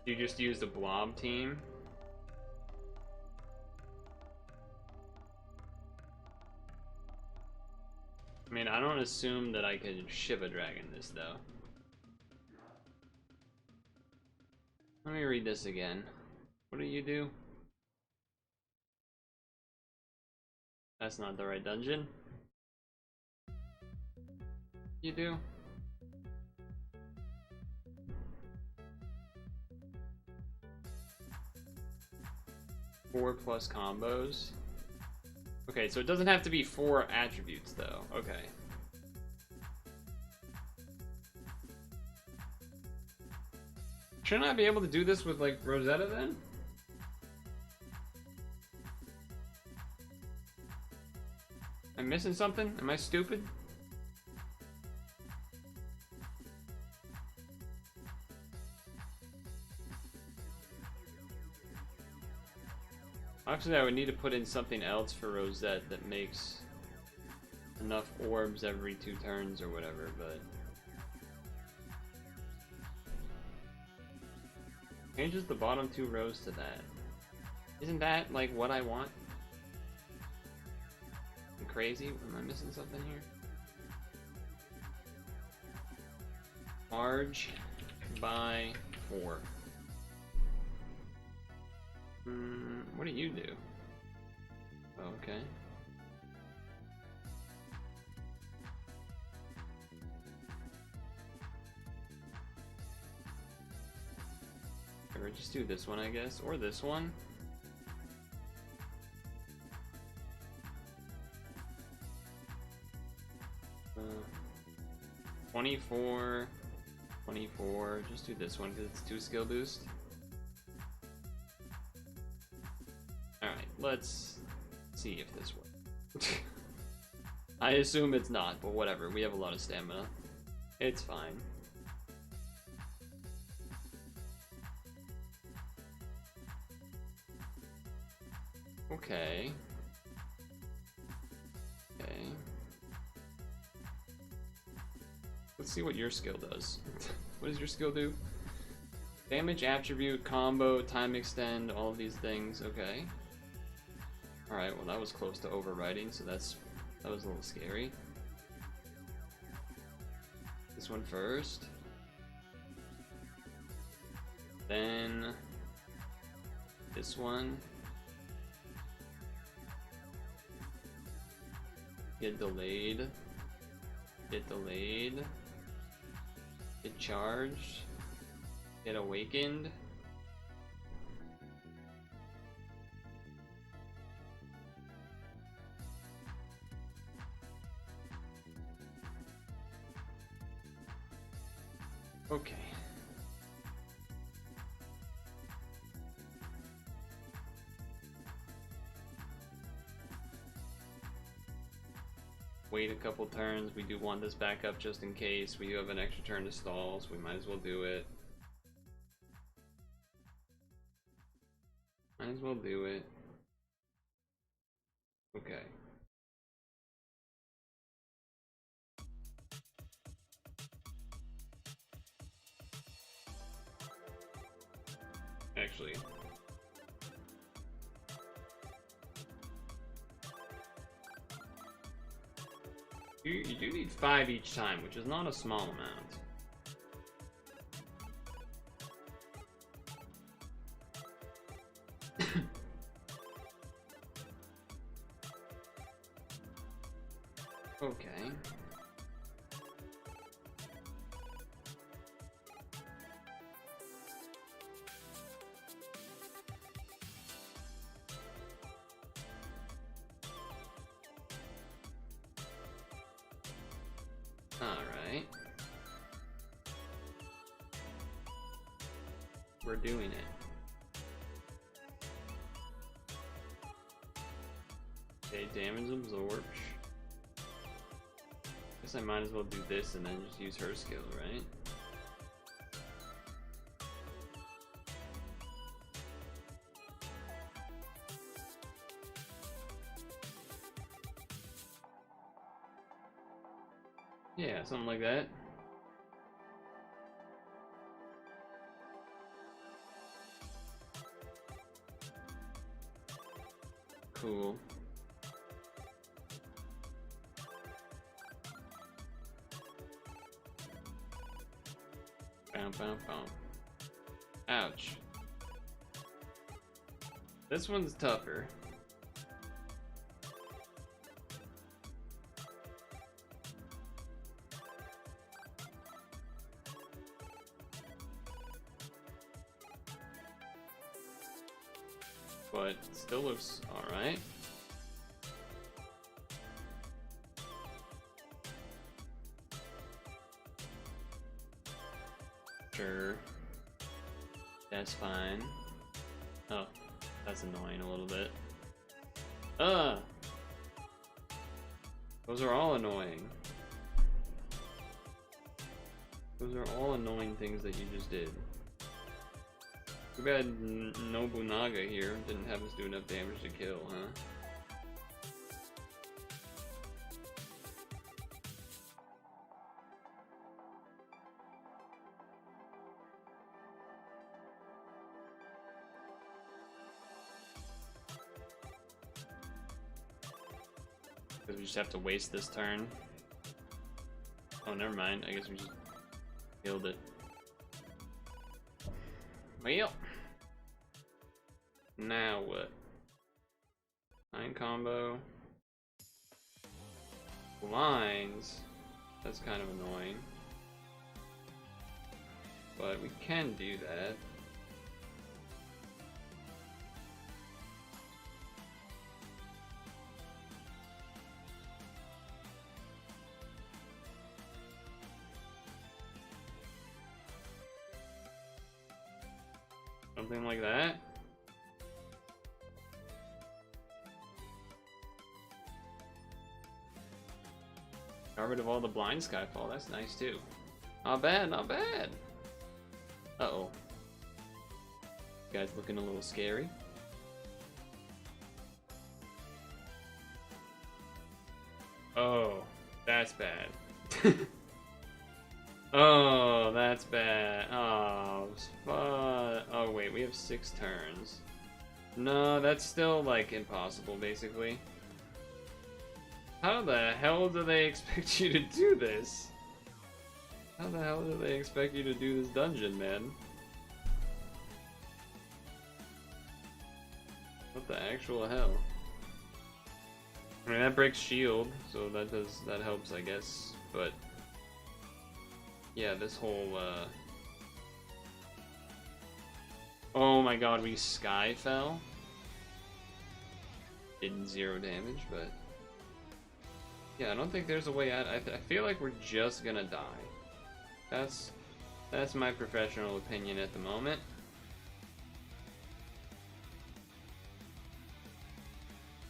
You just use the blob team. I mean, I don't assume that I could Shiva Dragon this, though. Let me read this again. What do you do? That's not the right dungeon. You do? Four plus combos. Okay, so it doesn't have to be 4 attributes, though. Okay. Shouldn't I be able to do this with, like, Rosetta, then? Am I missing something? Am I stupid? Actually, I would need to put in something else for Rosette that makes enough orbs every 2 turns or whatever, but... changes the bottom 2 rows to that. Isn't that, like, what I want? I'm crazy? Am I missing something here? Large by 4. What do you do? Oh, okay. Or just do this one, I guess, or this one. 24, 24. Just do this one because it's 2 skill boost. Alright, let's see if this works. I assume it's not, but whatever. We have a lot of stamina. It's fine. Okay. Okay. Let's see what your skill does. What does your skill do? Damage, attribute, combo, time extend, all of these things. Okay. Alright, well that was close to overriding, so that was a little scary. This one first. Then this one. Get delayed. Get delayed. Get charged. Get awakened. Okay. Wait a couple turns. We do want this back up just in case. We do have an extra turn to stall, so we might as well do it. Might as well do it. Okay. Actually. You do need 5 each time, which is not a small amount. Okay. Alright. We're doing it. Okay, damage absorption. Guess I might as well do this and then just use her skill, right? Yeah, something like that. Cool. Bam, bam, bam. Ouch. This one's tougher. But still looks alright. Sure. That's fine. Oh, that's annoying a little bit. Those are all annoying. Those are all annoying things that you just did. Too bad Nobunaga here didn't have us do enough damage to kill, huh? Because we just have to waste this turn. Oh, never mind. I guess we just killed it. Well, now what? 9 combo. Lines. That's kind of annoying. But we can do that. Something like that. Got rid of all the blind Skyfall. That's nice too. Not bad, not bad. Uh-oh. Guy's looking a little scary. Oh, that's bad. Oh, that's bad. Oh, fuck. Oh, wait, we have 6 turns. No, that's still, like, impossible, basically. How the hell do they expect you to do this? How the hell do they expect you to do this dungeon, man? What the actual hell? I mean, that breaks shield, so that helps, I guess, but... Yeah, this whole, Oh my god, we sky fell. Did 0 damage, but... Yeah, I don't think there's a way out. I feel like we're just gonna die. That's my professional opinion at the moment.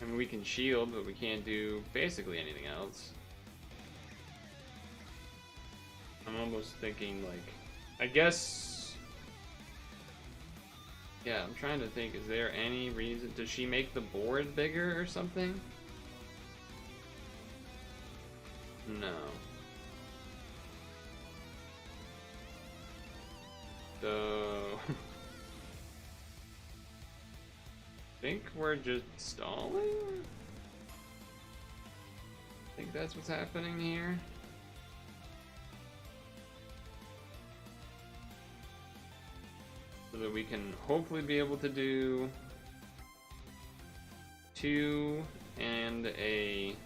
I mean, we can shield, but we can't do basically anything else. I'm almost thinking, like, I guess... Yeah, I'm trying to think, is there any reason... Does she make the board bigger or something? No. So... I think we're just stalling? I think that's what's happening here. So that we can hopefully be able to do 2 and a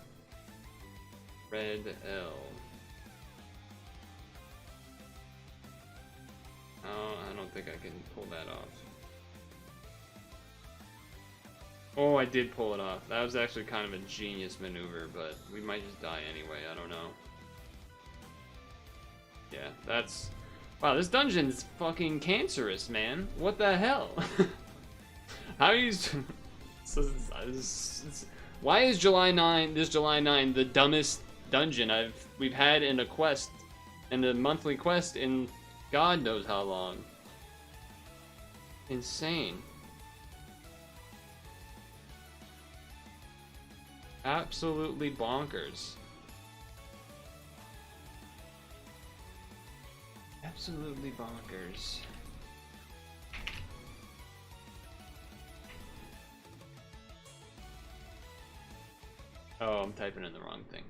red L. Oh, I don't think I can pull that off. Oh, I did pull it off. That was actually kind of a genius maneuver, but we might just die anyway. I don't know. Yeah, that's... Wow, this dungeon's fucking cancerous, man. What the hell? How are you... Why is July 9, this July 9, the dumbest dungeon we've had in a quest, in a monthly quest in God knows how long. Insane. Absolutely bonkers. Absolutely bonkers. Oh, I'm typing in the wrong thing.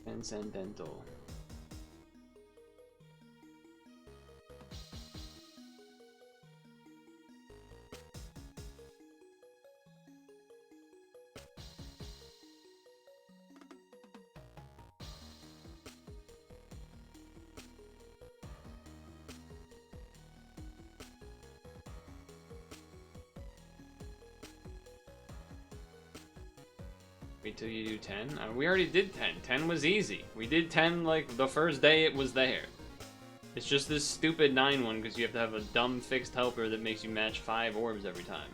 Transcendental. Wait till you do 10? We already did 10. 10 was easy. We did 10 like the first day it was there. It's just this stupid 9 one because you have to have a dumb fixed helper that makes you match 5 orbs every time.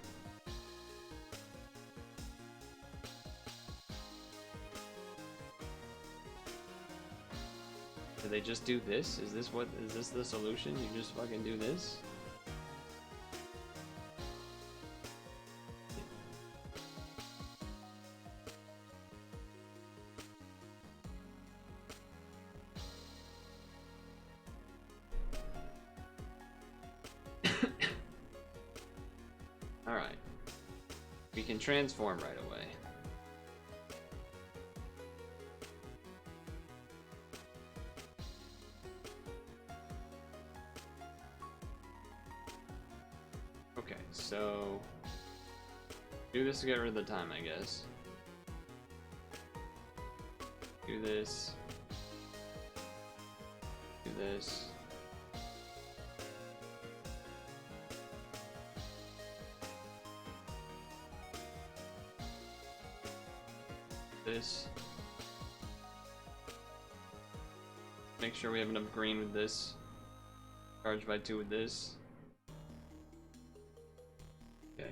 Did they just do this? Is this the solution? You just fucking do this? Alright. We can transform right away. Okay, so... do this to get rid of the time, I guess. Do this. Do this. This. Make sure we have enough green with this. Charge by 2 with this. Okay.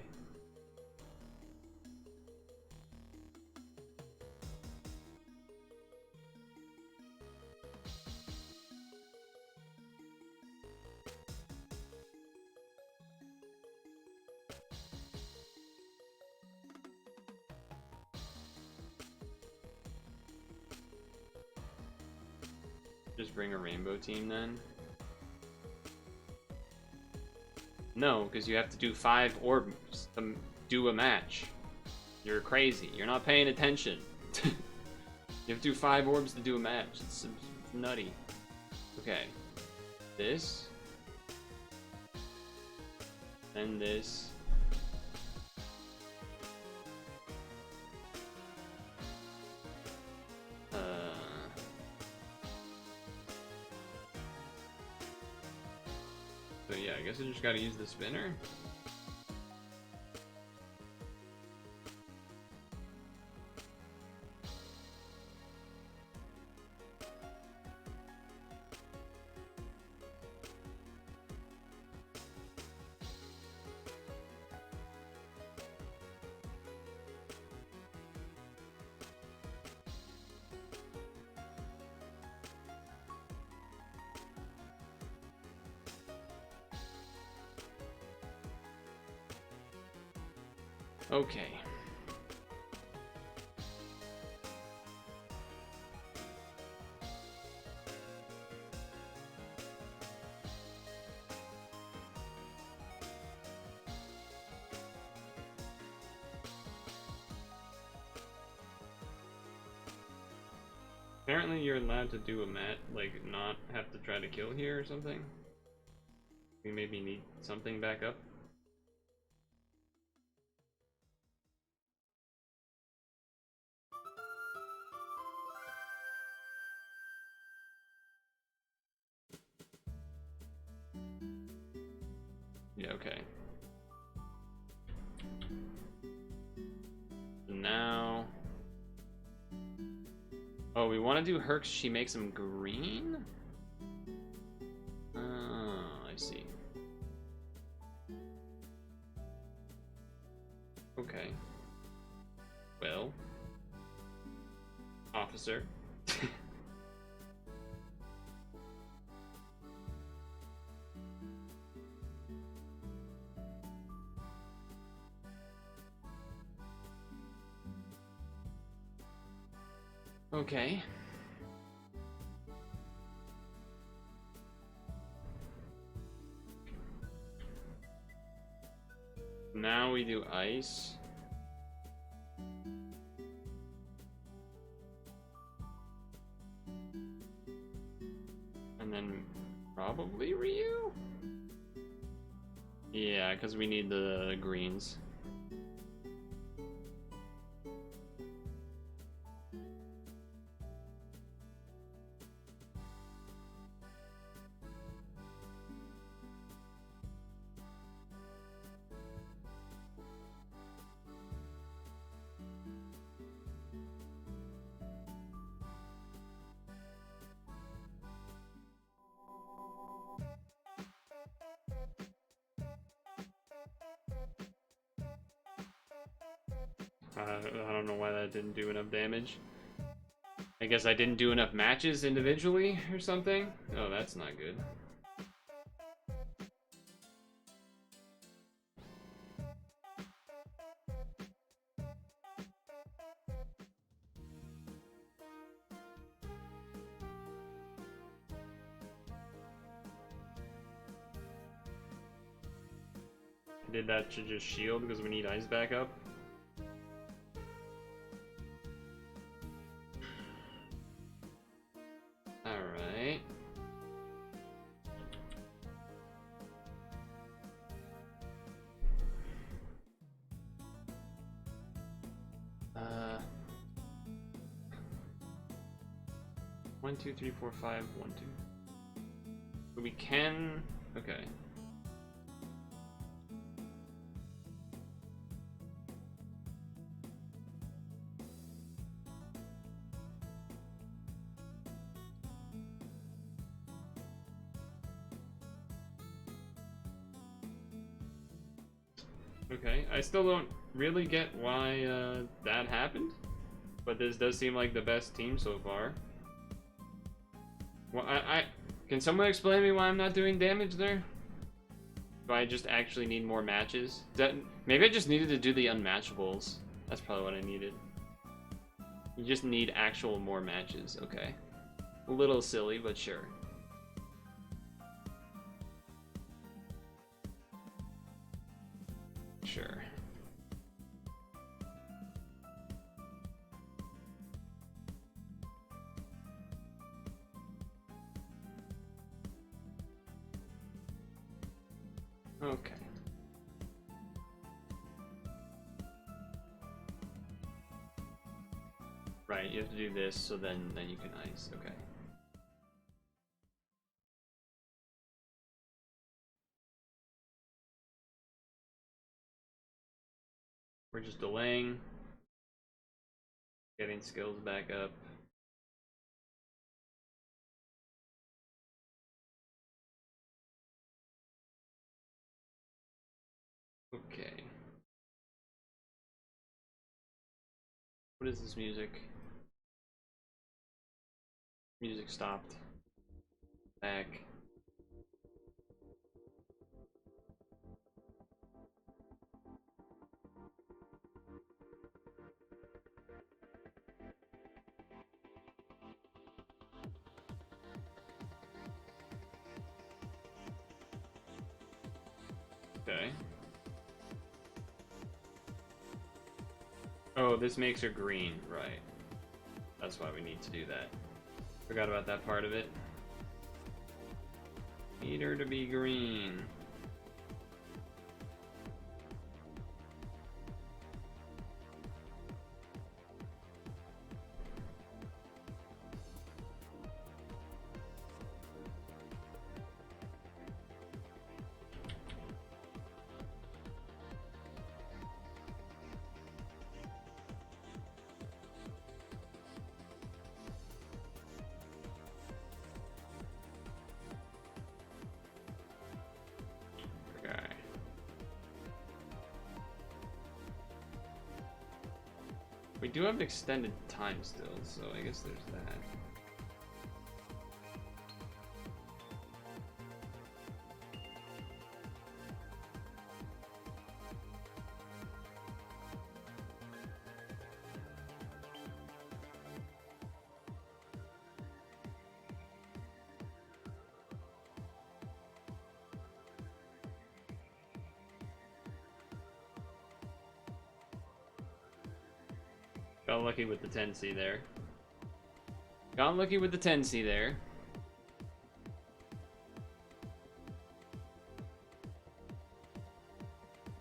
Just bring a rainbow team then? No, because you have to do 5 orbs to do a match. You're crazy. You're not paying attention. You have to do 5 orbs to do a match. It's nutty. Okay. This. Then this. So yeah, I guess I just gotta use the spinner. Okay. Apparently you're allowed to do a mat, like, not have to try to kill here or something. We maybe need something back up. Yeah, okay. So now... Oh, we want to do her 'cause she makes them green? Oh, I see. Okay. Well. Officer. Okay. Now we do ice. And then probably Ryu? Yeah, because we need the greens. I don't know why that didn't do enough damage. I guess I didn't do enough matches individually or something? Oh, that's not good. I did that to just shield because we need ice backup. Alright. One, two, three, four, five, 1, 2. But we can... Okay. Okay, I still don't really get why that happened, but this does seem like the best team so far. Well, can someone explain me why I'm not doing damage there? Do I just actually need more matches? Maybe I just needed to do the unmatchables. That's probably what I needed. You just need actual more matches, okay. A little silly, but sure. Sure. Okay. Right, you have to do this, so then you can ice. Okay. We're just delaying, getting skills back up. Okay. What is this music? Music stopped. Back. Okay. Oh, this makes her green, right. That's why we need to do that. Forgot about that part of it. Need her to be green. We do have extended time still, so I guess there's that. Got lucky with the 10C there. Got lucky with the 10C there.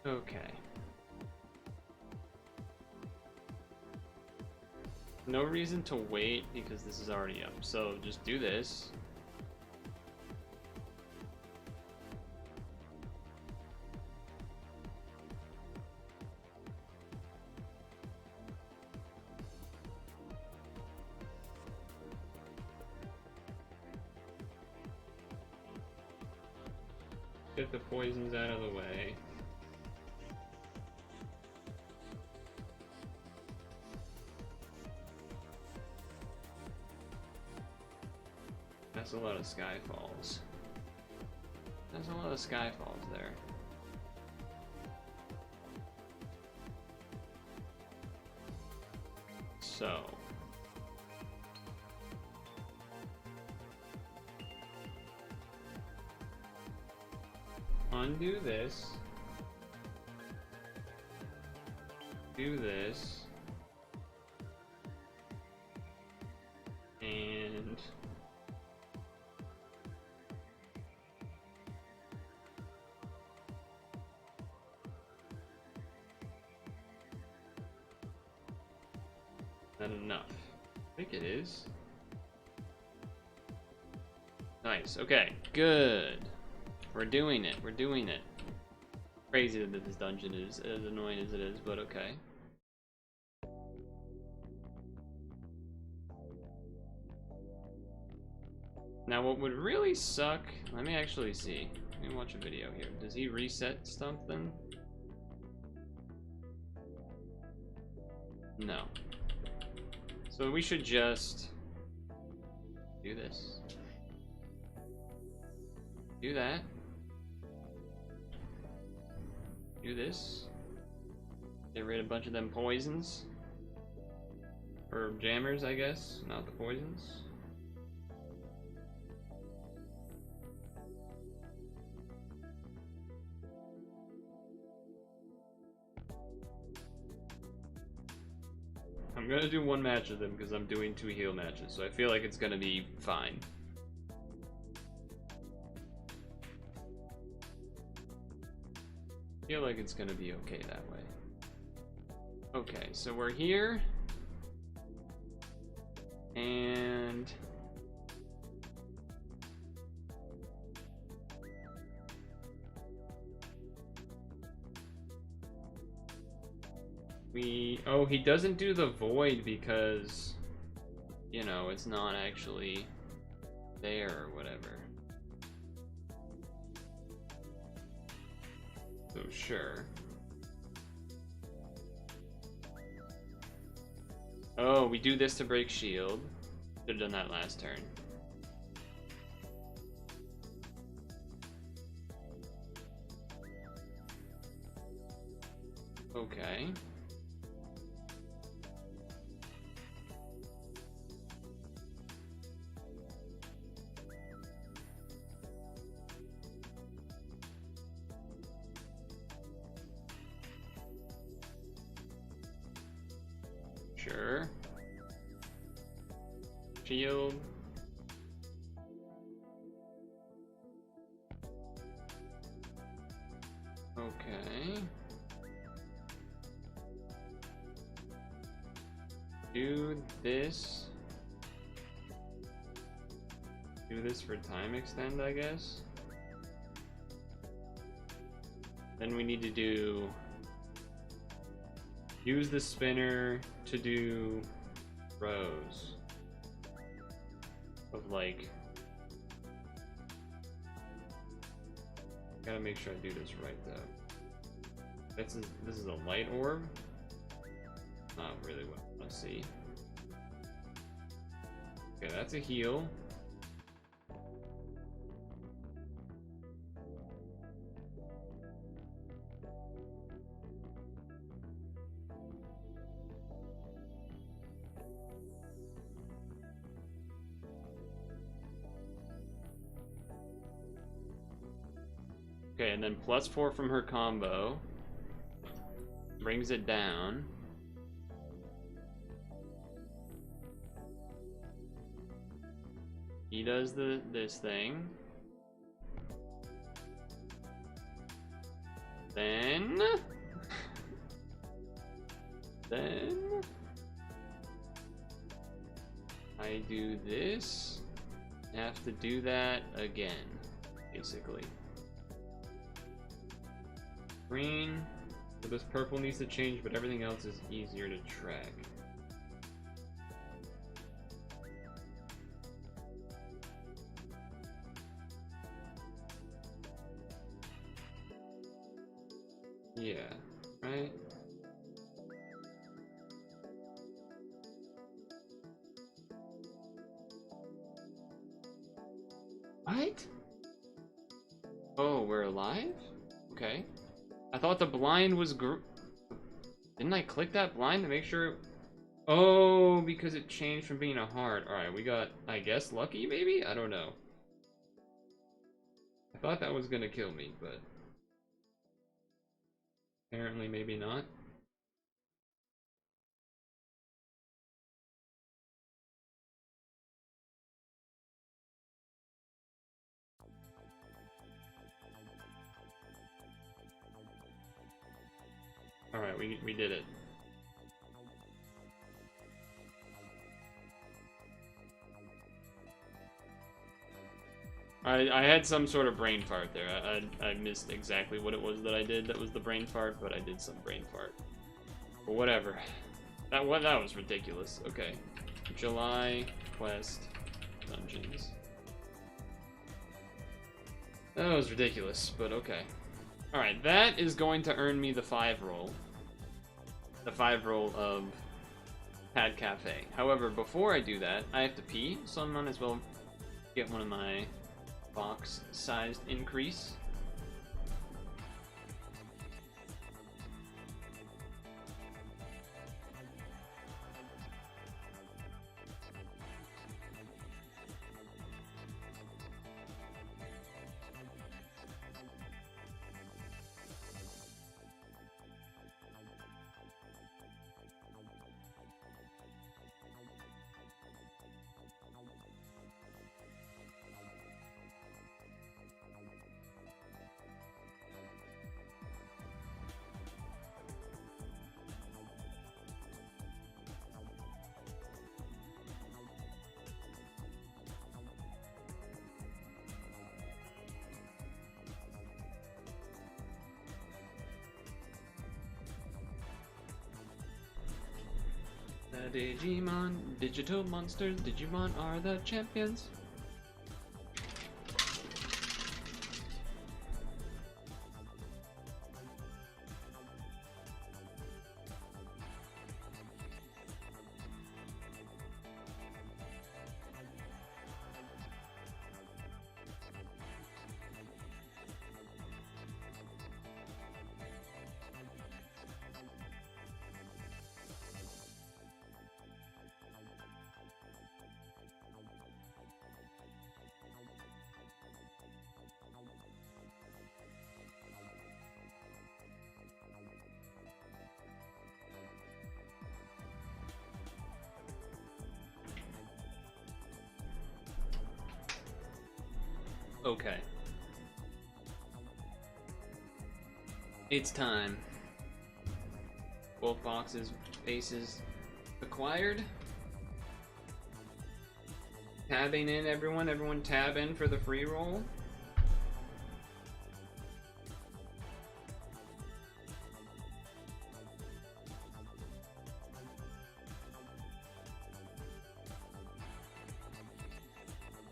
Okay. No reason to wait because this is already up. So just do this. Get the poisons out of the way. That's a lot of Skyfalls. That's a lot of Skyfalls there. So. Undo this. Do this. And that enough? I think it is. Nice. Okay, good. We're doing it. We're doing it. Crazy that this dungeon is as annoying as it is, but okay. Now what would really suck, let me actually see. Let me watch a video here. Does he reset something? No. So we should just do this. Do that. Do this. Get rid of a bunch of them poisons. Or jammers, I guess, not the poisons. I'm gonna do one match of them because I'm doing 2 heal matches, so I feel like it's gonna be fine. I feel like it's gonna be okay that way. Okay, so we're here. And oh, he doesn't do the void because, you know, it's not actually there or whatever. So sure. Oh, we do this to break shield. Should have done that last turn. Okay. Sure. Shield. do this. Do this for time extend, I guess. Then we need to use the spinner to do rows of like. Gotta make sure I do this right though. This is a light orb. Not really what I want to see. Okay, that's a heal. Okay, and then +4 from her combo brings it down. He does this thing. Then I do this. Have to do that again, basically. Green. So this purple needs to change, but everything else is easier to track. Yeah, right? What? Oh, we're alive? Okay. I thought the blind was Didn't I click that blind to make sure? Oh, because it changed from being a heart. Alright, we got, I guess, lucky maybe? I don't know. I thought that was gonna kill me, but apparently maybe not. Alright, we did it. I had some sort of brain fart there. I missed exactly what it was that I did that was the brain fart, but I did some brain fart. But whatever. That was ridiculous. Okay. July quest dungeons. That was ridiculous, but okay. Alright, that is going to earn me the 5 roll. The 5 roll of Pad Cafe. However, before I do that, I have to pee, so I might as well get one of my box-sized increase. Digimon, digital monsters, Digimon are the champions. Okay. It's time. Both boxes, faces, Acquired. Tabbing in, everyone. Everyone tab in for the free roll.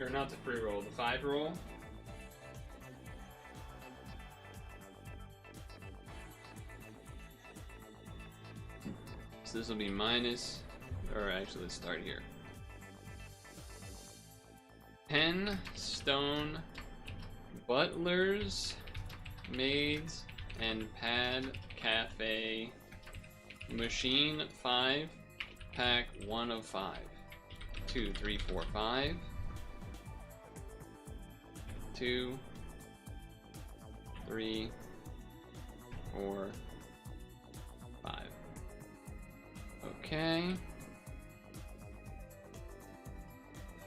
Or not the free roll, the 5 roll. So this will be minus, or actually let's start here. 10 stone, butlers, maids, and pad cafe machine 5, pack 1 of 5. 2, 3, 4, 5. 2, 3, 4, 5. Okay.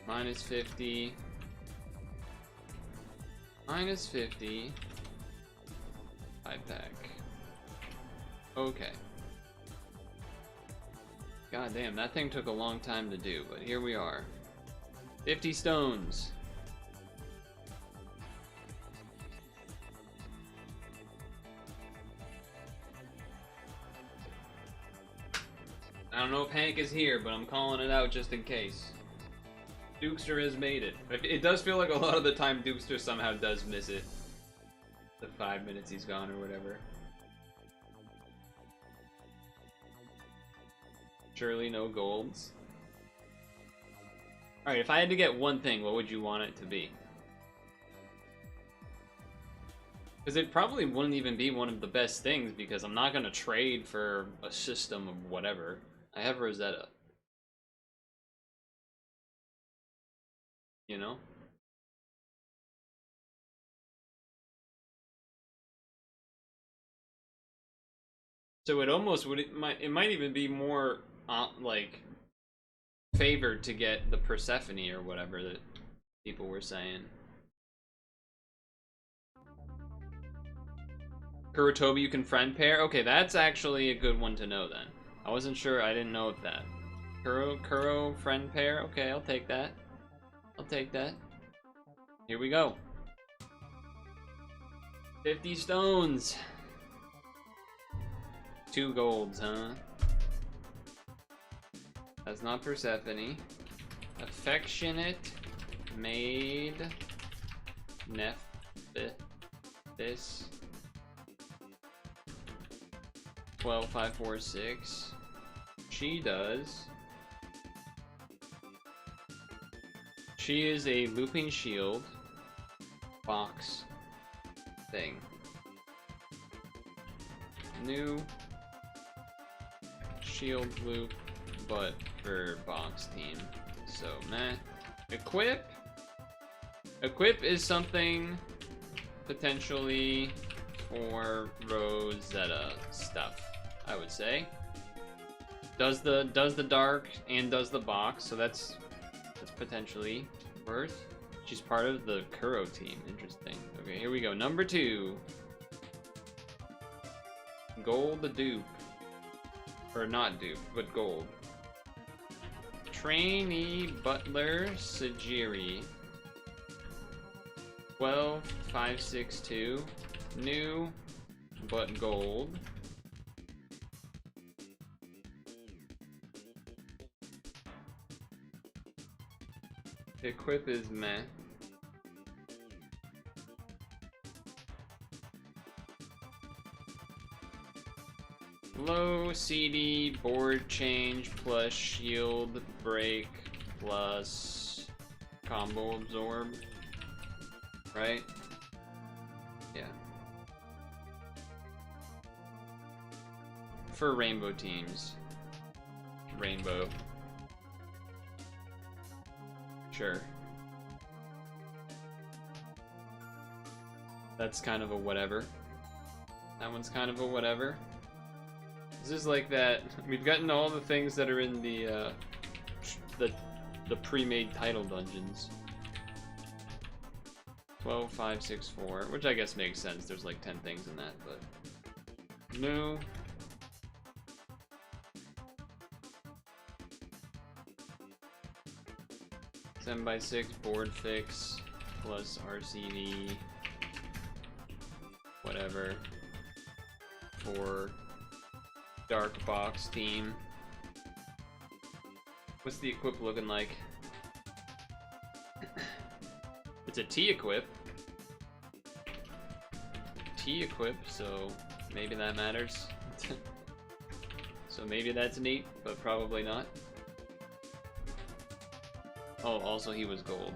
Minus 50. Minus 50. 5 pack. Okay. God damn, that thing took a long time to do, but here we are. 50 stones. I don't know if Hank is here, but I'm calling it out just in case. Dukester has made it. It does feel like a lot of the time Dukester somehow does miss it. The 5 minutes he's gone or whatever. Surely no golds. Alright, if I had to get one thing, what would you want it to be? Because it probably wouldn't even be one of the best things, because I'm not going to trade for a system of whatever. I have Rosetta. You know? So it almost would, it might even be more like favored to get the Persephone or whatever that people were saying. Kurotobi you can friend pair? Okay, that's actually a good one to know then. I wasn't sure, I didn't know of that. Kuro friend pair? Okay, I'll take that. I'll take that. Here we go. 50 stones. 2 golds, huh? That's not Persephone. Affectionate Maid Nephthys 12546. She does. She is a looping shield box thing. New shield loop, but for box team. So meh. Equip. Equip is something potentially for Rosetta stuff, I would say. Does the dark and does the box, so that's potentially worth. She's part of the Kuro team. Interesting. Okay, here we go. Number 2. Gold dupe. Or not dupe, but gold. Trainee Butler Sajiri. 12562. New, but gold. Equip is meh. Low CD board change plus shield break plus combo absorb. Right? Yeah. For rainbow teams. Rainbow. Sure. That's kind of a whatever. That one's kind of a whatever. This is like that. We've gotten all the things that are in the pre-made title dungeons. 12564, which I guess makes sense. There's like 10 things in that, but no. 7x6 board fix plus RCV, whatever, for dark box team. What's the equip looking like? It's a T equip. T equip, so maybe that matters. So maybe that's neat, but probably not. Oh, also he was gold.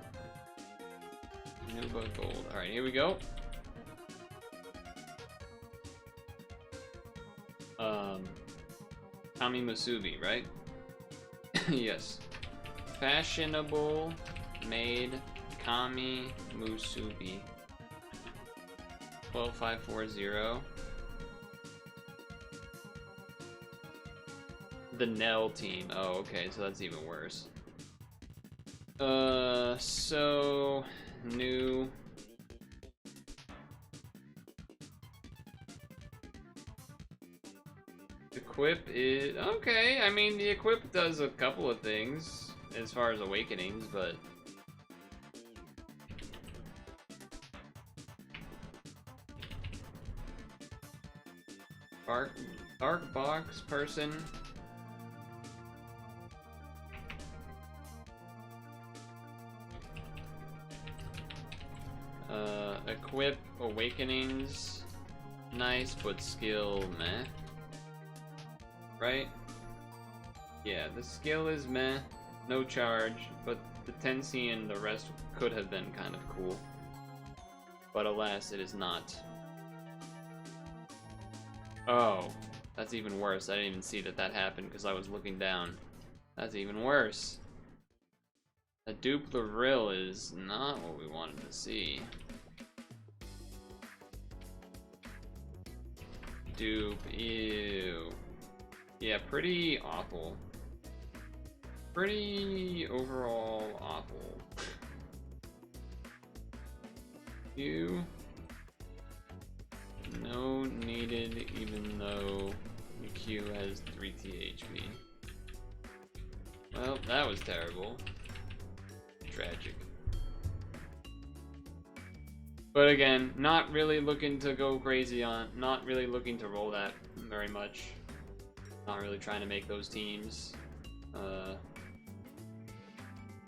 New but gold. Alright, here we go. Kami Musubi, right? Yes. Fashionable Maid Kami Musubi. 12540. The Nell team. Oh, okay, so that's even worse. So new. Equip is okay. I mean, the equip does a couple of things as far as awakenings, but dark box person. Equip awakenings, nice, but skill meh. Right? Yeah, the skill is meh, no charge, but the Tensi and the rest could have been kind of cool. But alas, it is not. Oh, that's even worse. I didn't even see that happened because I was looking down. That's even worse. A Butlers is not what we wanted to see. Dupe, ew. Yeah, pretty awful. Pretty overall awful. You. No needed, even though the Q has 3 THP. Well, that was terrible. Tragic. But again, not really looking to go crazy on, not really looking to roll that very much. Not really trying to make those teams.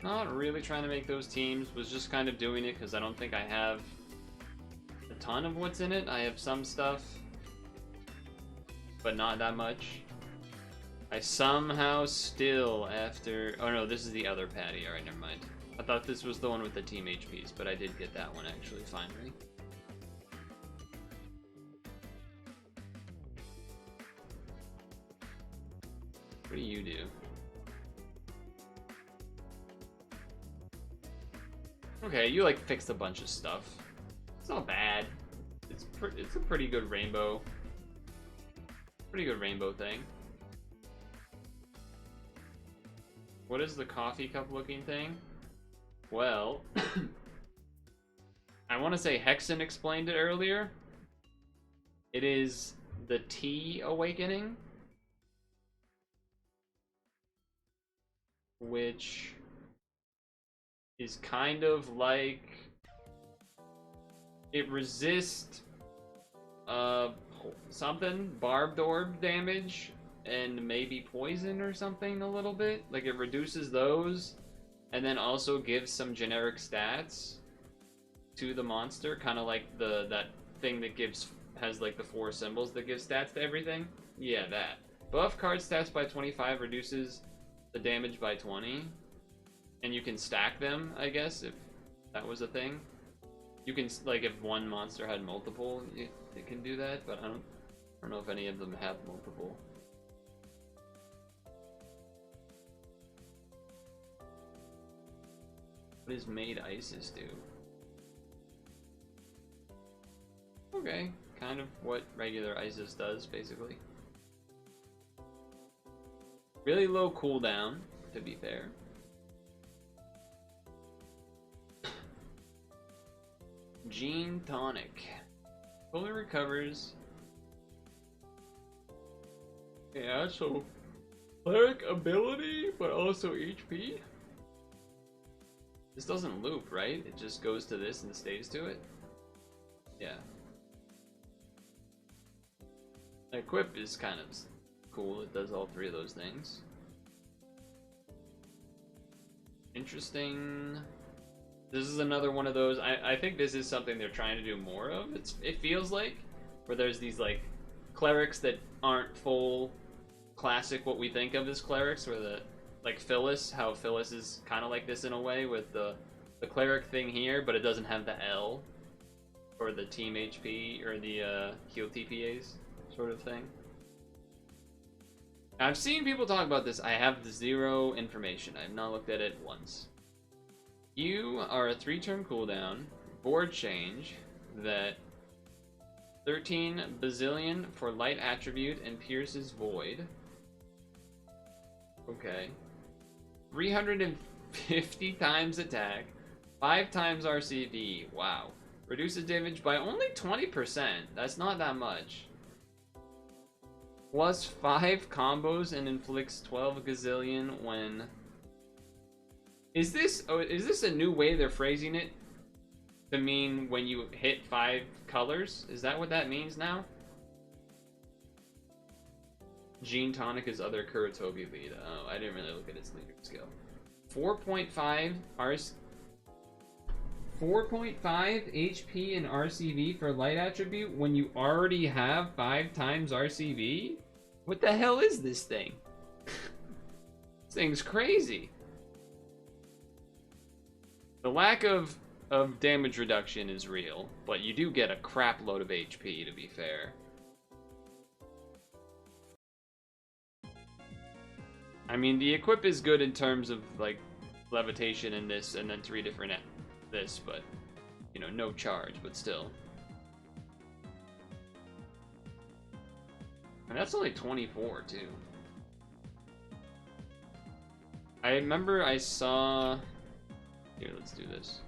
Not really trying to make those teams, was just kind of doing it because I don't think I have a ton of what's in it. I have some stuff, but not that much. I somehow still, after... Oh no, this is the other patty. Alright, never mind. I thought this was the one with the team HPs, but I did get that one actually, finally. What do you do? Okay, you like fixed a bunch of stuff. It's not bad. It's a pretty good rainbow. Pretty good rainbow thing. What is the coffee cup looking thing? Well, I want to say Hexen explained it earlier. It is the tea awakening, which is kind of like it resists something, barbed orb damage and maybe poison or something a little bit. Like it reduces those and then also gives some generic stats to the monster, kind of like that thing that has like the 4 symbols that give stats to everything. Yeah, that. Buff card stats by 25 reduces the damage by 20. And you can stack them, I guess, if that was a thing. You can, like, if one monster had multiple, it can do that, but I don't know if any of them have multiple. What does Maid Isis do? Okay, kind of what regular Isis does, basically. Really low cooldown, to be fair. Gene Tonic. Fully recovers. Yeah, so cleric ability, but also HP. This doesn't loop, right? It just goes to this and stays to it? Yeah. Equip is kind of cool. It does all three of those things. Interesting. This is another one of those. I think this is something they're trying to do more of. It feels like, where there's these like clerics that aren't full classic what we think of as clerics, where the like Phyllis, how Phyllis is kind of like this in a way with the cleric thing here, but it doesn't have the L or the team HP or the heal TPAs sort of thing. I've seen people talk about this. I have zero information. I have not looked at it once. You are a 3-turn cooldown, board change that 13 bazillion for light attribute and pierces void. Okay. 350 times attack, 5 times RCV. Wow. Reduces damage by only 20%. That's not that much. Plus 5 combos and inflicts 12 gazillion when... Is this a new way they're phrasing it? To mean when you hit 5 colors? Is that what that means now? Gene Tonic is other Kuratobi lead. Oh, I didn't really look at its leader skill. 4.5 HP and RCV for light attribute when you already have 5 times RCV? What the hell is this thing? This thing's crazy. The lack of damage reduction is real, but you do get a crap load of HP, to be fair. I mean, the equip is good in terms of, like, levitation in this, and then 3 different this, but, you know, no charge, but still. And that's only 24, too. I remember I saw... Here, let's do this.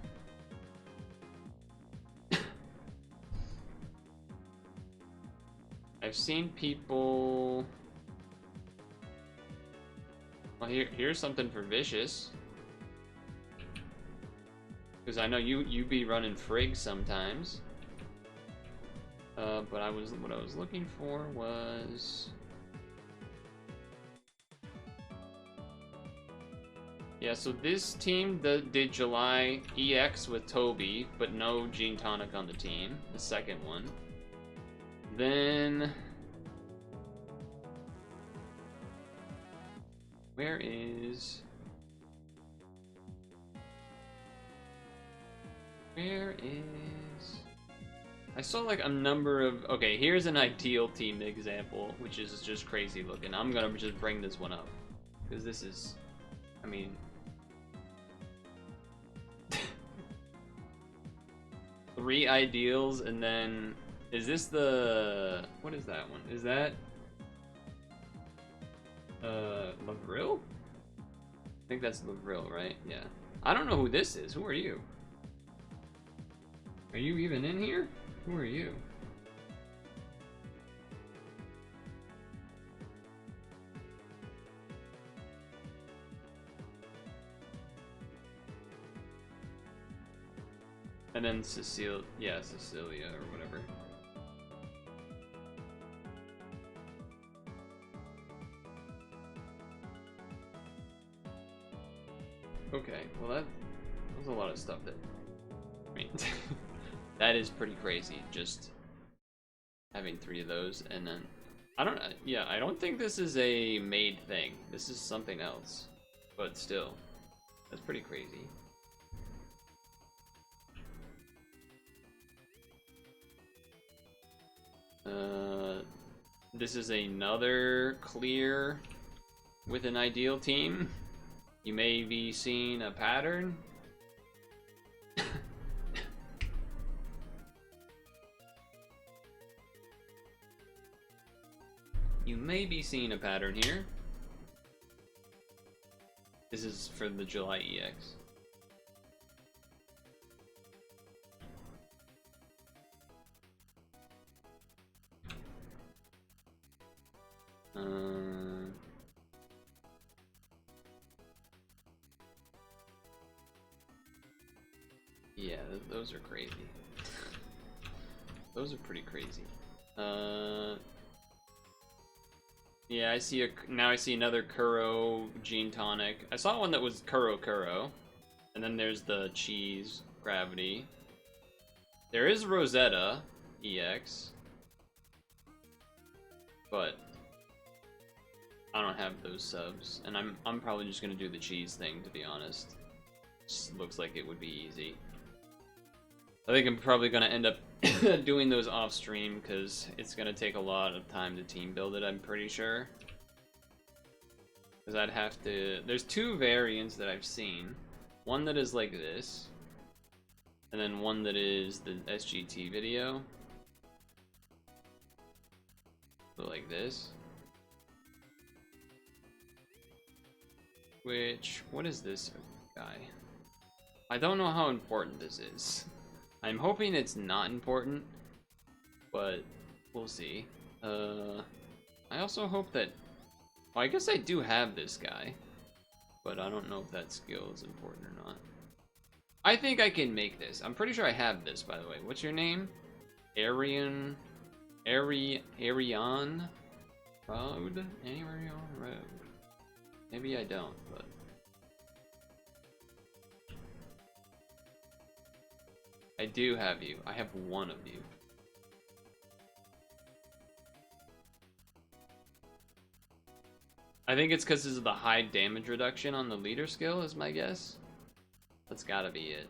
I've seen people... Well, here's something for Vicious. Because I know you be running Frigg sometimes. But what I was looking for was... Yeah, so this team did July EX with Toby, but no Gene Tonic on the team. The second one. Then... Where is... I saw like a number of... Okay, here's an ideal team example, which is just crazy looking. I'm gonna just bring this one up. Because this is... I mean... 3 ideals, and then... Is this the... What is that one? Is that... Lavril? I think that's Lavril, right? Yeah. I don't know who this is. Who are you? Are you even in here? Who are you? And then Cecilia or whatever. Okay, well that was a lot of stuff that, I mean, that is pretty crazy, just having 3 of those, and then, I don't think this is a Maid thing. This is something else, but still, that's pretty crazy. This is another clear with an ideal team. You may be seeing a pattern. You may be seeing a pattern here. This is for the July EX. Yeah, those are crazy. Those are pretty crazy. Yeah, now I see another Kuro Gene Tonic. I saw one that was Kuro, and then there's the cheese gravity. There is Rosetta EX, but I don't have those subs, and I'm probably just gonna do the cheese thing, to be honest. Just looks like it would be easy. I think I'm probably gonna end up doing those off stream because it's gonna take a lot of time to team build it, I'm pretty sure. Because I'd have to. There's two variants that I've seen. One that is like this, and then one that is the SGT video. So like this. What is this guy? I don't know how important this is. I'm hoping it's not important, but we'll see. I also hope that... Well, I guess I do have this guy, but I don't know if that skill is important or not. I think I can make this. I'm pretty sure I have this, by the way. What's your name? Arian Road? Arian Road? Maybe I don't, but... I do have you. I have one of you. I think it's because of the high damage reduction on the leader skill, is my guess. That's gotta be it.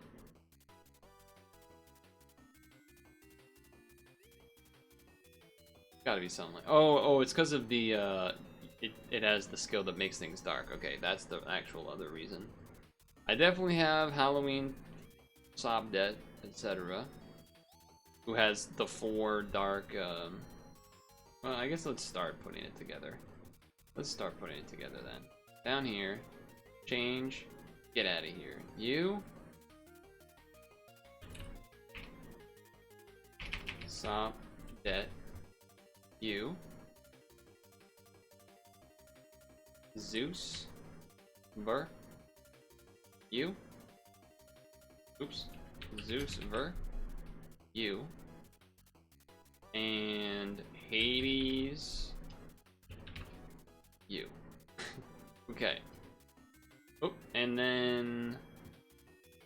Gotta be something like... Oh, it's because of the, it has the skill that makes things dark. Okay, that's the actual other reason. I definitely have Halloween, Sobdet, etc. Who has the 4 dark, well, I guess let's start putting it together. Let's start putting it together then. Down here, change, get out of here. You, Sobdet, you, Zeus, Ver, you, oops, Zeus, Ver, you, and Hades, you. Okay. Oh, and then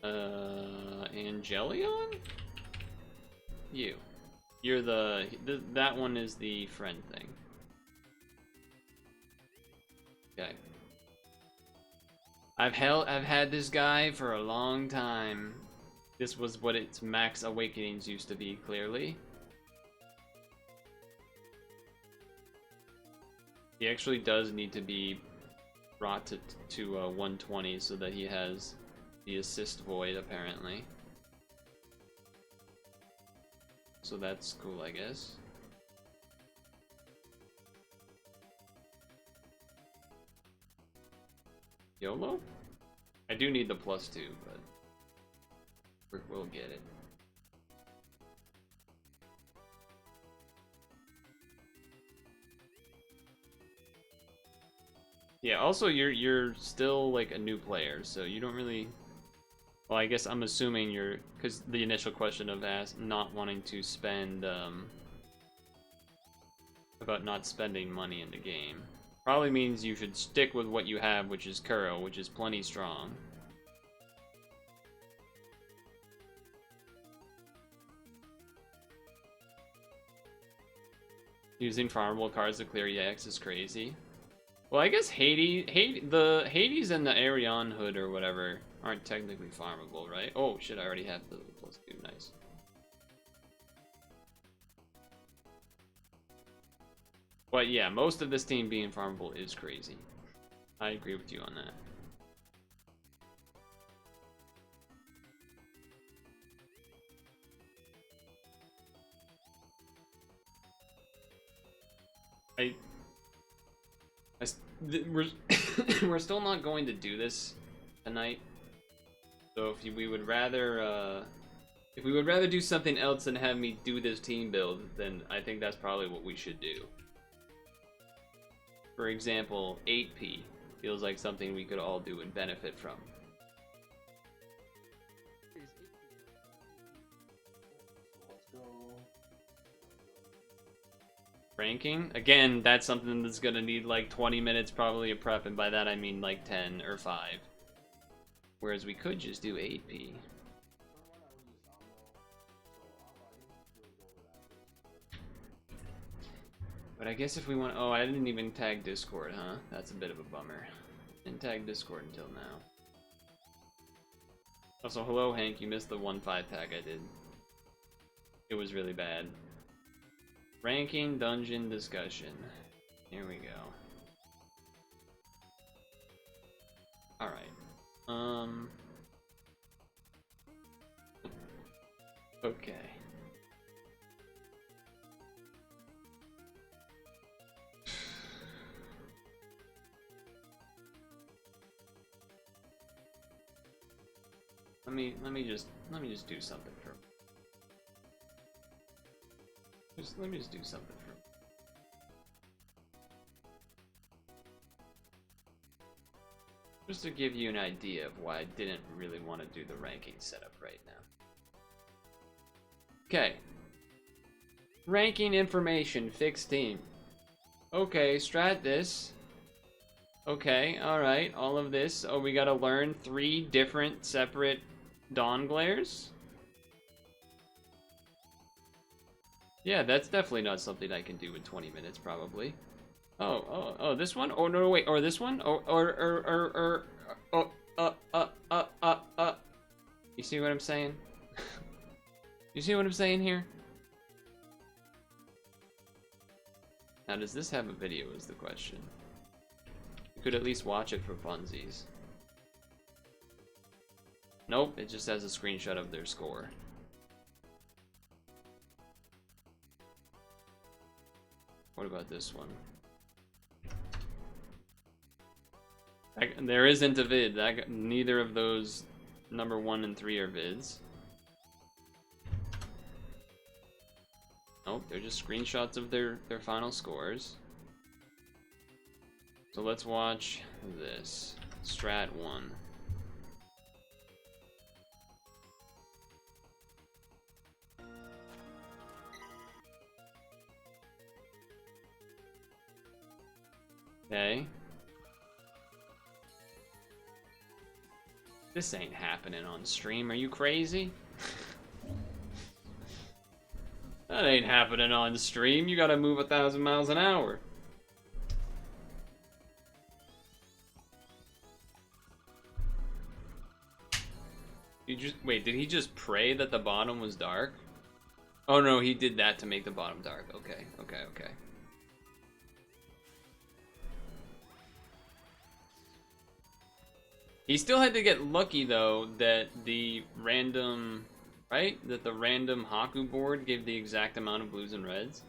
Angelion? You. You're that one is the friend thing. Okay. I've had this guy for a long time. This was what its max awakenings used to be, clearly. He actually does need to be brought to 120 so that he has the assist void, apparently. So that's cool, I guess. YOLO? I do need the +2, but we'll get it. Yeah, also you're still like a new player, so you don't really... Well, I guess I'm assuming you're... Because the initial question of not wanting to spend... about not spending money in the game. Probably means you should stick with what you have, which is Kuro, which is plenty strong. Using farmable cards to clear EX is crazy. Well, I guess the Hades and the Arion Hood or whatever aren't technically farmable, right? Oh shit, I already have the +2, nice. But yeah, most of this team being farmable is crazy. I agree with you on that. We're still not going to do this tonight. So if we would rather do something else than have me do this team build, then I think that's probably what we should do. For example, 8P feels like something we could all do and benefit from. Ranking? Again, that's something that's gonna need like 20 minutes probably of prep, and by that I mean like 10 or 5. Whereas we could just do 8P. But I guess if we want... Oh, I didn't even tag Discord, huh? That's a bit of a bummer. Didn't tag Discord until now. Also, hello Hank, you missed the 1-5 tag I did. It was really bad. Ranking dungeon discussion. Here we go. Alright. Okay. Let me just do something for let me just do something for just to give you an idea of why I didn't really want to do the ranking setup right now. Okay. Ranking information, fixed team. Okay, strat this. Okay, alright, all of this. Oh, we gotta learn 3 different separate dawn glares? Yeah, that's definitely not something I can do in 20 minutes, probably. Oh, this one? Oh, no, wait, or this one? You see what I'm saying? You see what I'm saying here? Now, does this have a video is the question. You could at least watch it for funsies. Nope, it just has a screenshot of their score. What about this one? There isn't a vid. Neither of those number 1 and 3 are vids. Nope, they're just screenshots of their final scores. So let's watch this. Strat 1. Okay. This ain't happening on stream. Are you crazy? That ain't happening on stream. You gotta move 1,000 miles an hour. Wait, did he just pray that the bottom was dark? Oh no, he did that to make the bottom dark. Okay. He still had to get lucky though that the random, right? That the random Haku board gave the exact amount of blues and reds.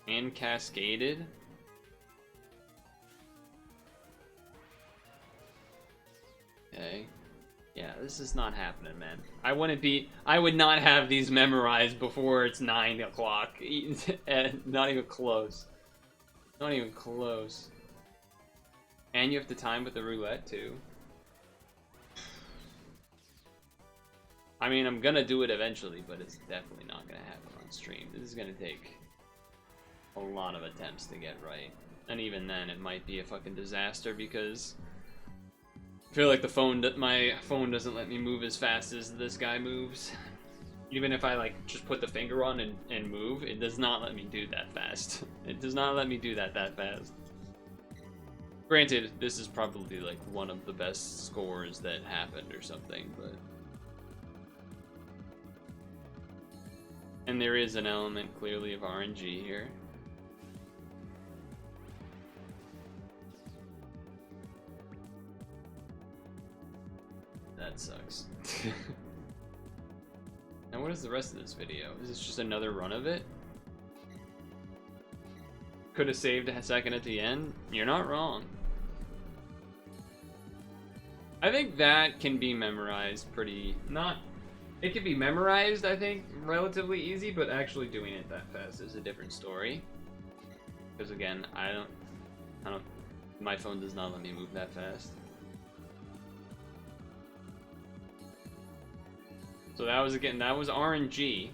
And cascaded. Okay. Yeah, this is not happening, man. I would not have these memorized before it's 9 o'clock. Not even close. Not even close. And you have to time with the roulette, too. I mean, I'm gonna do it eventually, but it's definitely not gonna happen on stream. This is gonna take a lot of attempts to get right. And even then, it might be a fucking disaster because I feel like my phone doesn't let me move as fast as this guy moves. Even if I like just put the finger on and move, it does not let me do that fast. It does not let me do that fast. Granted, this is probably like one of the best scores that happened or something, but and there is an element clearly of RNG here. That sucks. Now what is the rest of this video? Is this just another run of it? Could have saved a second at the end? You're not wrong. I think that can be memorized pretty... It can be memorized, I think, relatively easy, but actually doing it that fast is a different story. Because again, I don't... My phone does not let me move that fast. So that was, again, that was RNG.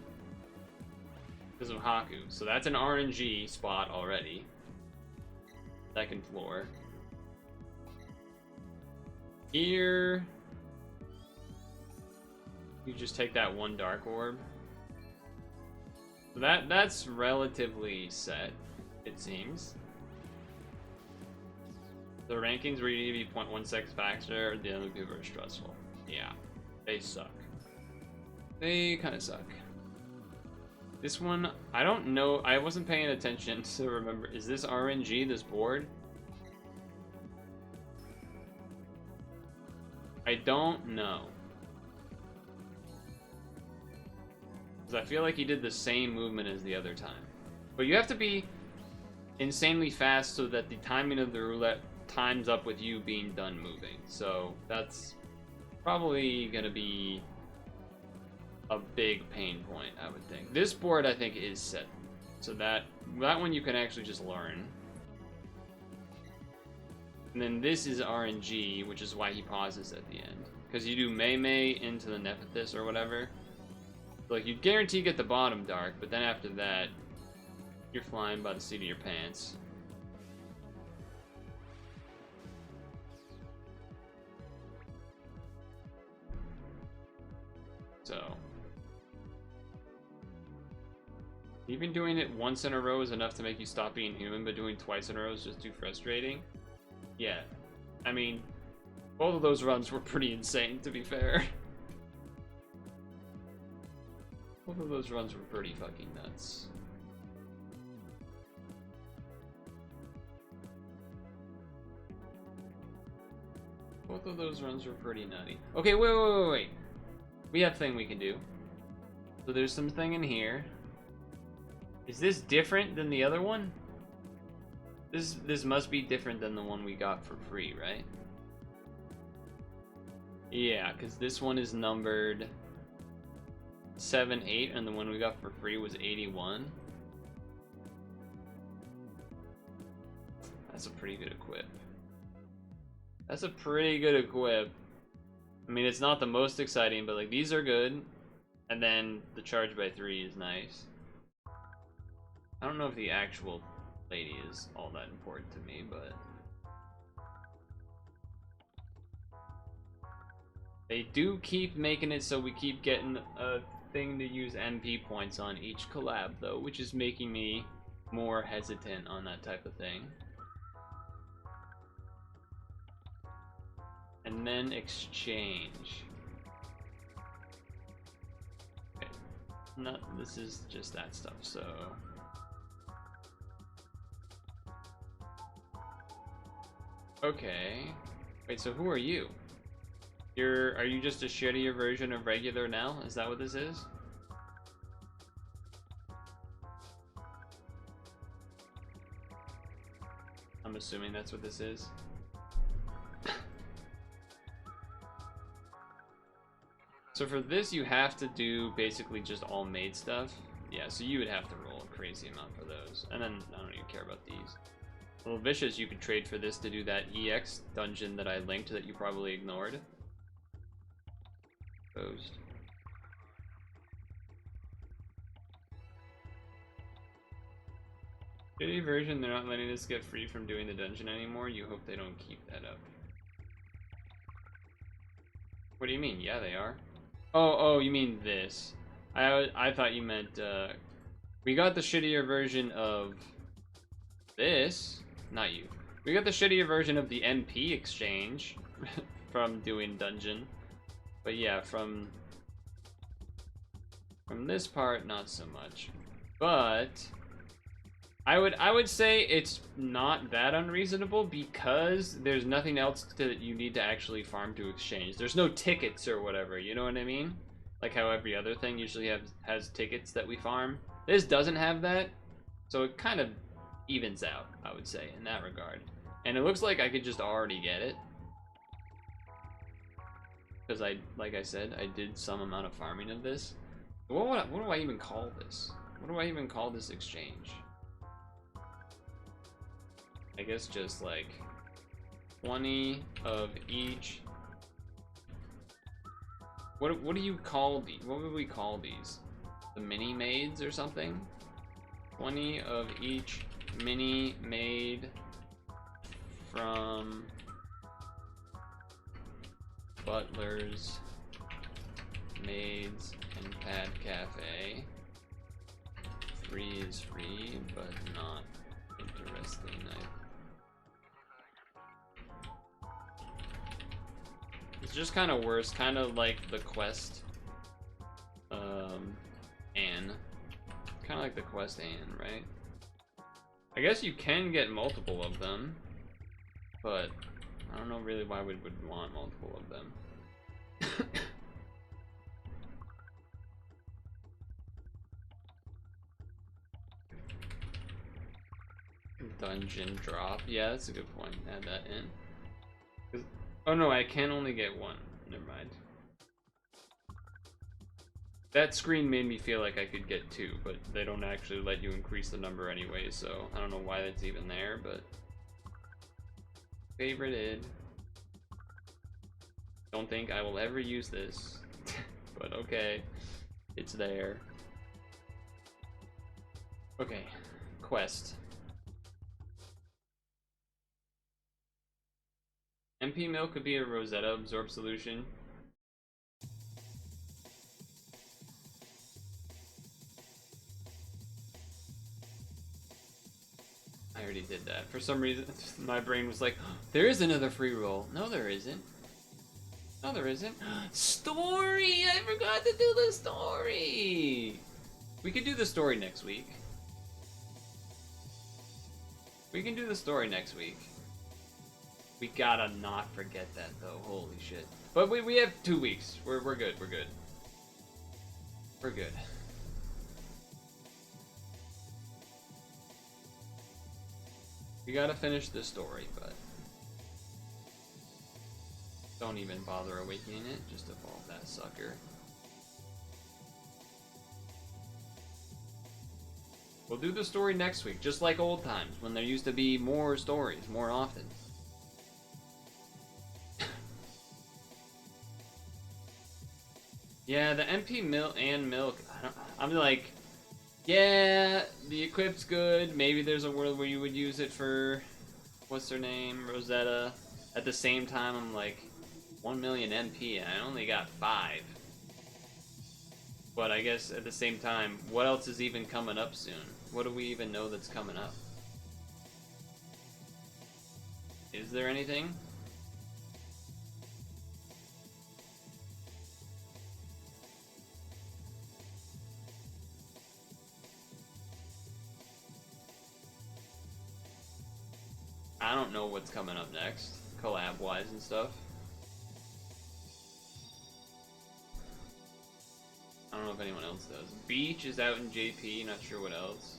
Because of Haku. So that's an RNG spot already. Second floor. Here... you just take that one Dark Orb. So that's relatively set, it seems. The rankings where you need to be 0.16 faster, the other people are stressful. Yeah, they suck. They kind of suck. This one, I don't know. I wasn't paying attention to remember. Is this RNG, this board? I don't know. Because I feel like he did the same movement as the other time. But you have to be insanely fast so that the timing of the roulette times up with you being done moving. So that's probably going to be a big pain point, I would think. This board, I think, is set. So that one you can actually just learn. And then this is RNG, which is why he pauses at the end. Because you do Mei into the Nephthys or whatever. Like, you guarantee get the bottom dark, but then after that, you're flying by the seat of your pants. So, even doing it once in a row is enough to make you stop being human, but doing twice in a row is just too frustrating. Yeah, I mean, both of those runs were pretty insane, to be fair. Both of those runs were pretty fucking nuts. Both of those runs were pretty nutty. Okay, wait. We have a thing we can do. So there's some thing in here. Is this different than the other one? This must be different than the one we got for free, right? Yeah, because this one is numbered 78, and the one we got for free was 81. That's a pretty good equip. That's a pretty good equip. I mean, it's not the most exciting, but like these are good. And then the charge by 3 is nice. I don't know if the actual lady is all that important to me, but they do keep making it so we keep getting a thing to use MP points on each collab though, which is making me more hesitant on that type of thing. And then exchange. Okay. No, this is just that stuff, so okay. Wait, so who are you? Are you just a shittier version of regular now? Is that what this is? I'm assuming that's what this is. So for this, you have to do basically just all Maid stuff. Yeah, so you would have to roll a crazy amount for those. And then I don't even care about these. A little vicious, you could trade for this to do that EX dungeon that I linked that you probably ignored. Opposed. Shitty version, they're not letting us get free from doing the dungeon anymore. You hope they don't keep that up. What do you mean? Yeah, they are. Oh, you mean this. I thought you meant, we got the shittier version of this. Not you. We got the shittier version of the MP exchange from doing dungeon. But yeah, from this part, not so much. But I would say it's not that unreasonable because there's nothing else that you need to actually farm to exchange. There's no tickets or whatever, you know what I mean? Like how every other thing usually has tickets that we farm. This doesn't have that, so it kind of evens out, I would say, in that regard. And it looks like I could just already get it. Because like I said, I did some amount of farming of this. What do I even call this? What do I even call this exchange? I guess just like 20 of each What do you call these? What would we call these? The mini maids or something? 20 of each mini maid from Butlers, Maids, and Pad Cafe. Free is free, but not interesting. It's just kind of worse, kind of like the quest, Anne. Kind of like the quest Anne, right? I guess you can get multiple of them, but I don't know really why we would want multiple of them. Dungeon drop. Yeah, that's a good point. Add that in. Oh no, I can only get one. Never mind. That screen made me feel like I could get two, but they don't actually let you increase the number anyway, so I don't know why that's even there, but... Favorited. Don't think I will ever use this, but okay. It's there. Okay. Quest. MP milk could be a Rosetta absorb solution. I already did that. For some reason, my brain was like, there is another free roll. No, there isn't. No, there isn't. Story! I forgot to do the story! We could do the story next week. We can do the story next week. We gotta not forget that though. Holy shit. But we have 2 weeks. We're good. We're good. We're good. We gotta finish the story, but don't even bother awakening it. Just evolve that sucker. We'll do the story next week, just like old times when there used to be more stories more often. Yeah, the MP milk and milk. I'm like, yeah, the equip's good. Maybe there's a world where you would use it for, what's her name, Rosetta. At the same time, I'm like, 1 million MP, and I only got 5. But I guess at the same time, what else is even coming up soon? What do we even know that's coming up? Is there anything? I don't know what's coming up next, collab-wise and stuff. I don't know if anyone else does. Beach is out in JP, not sure what else.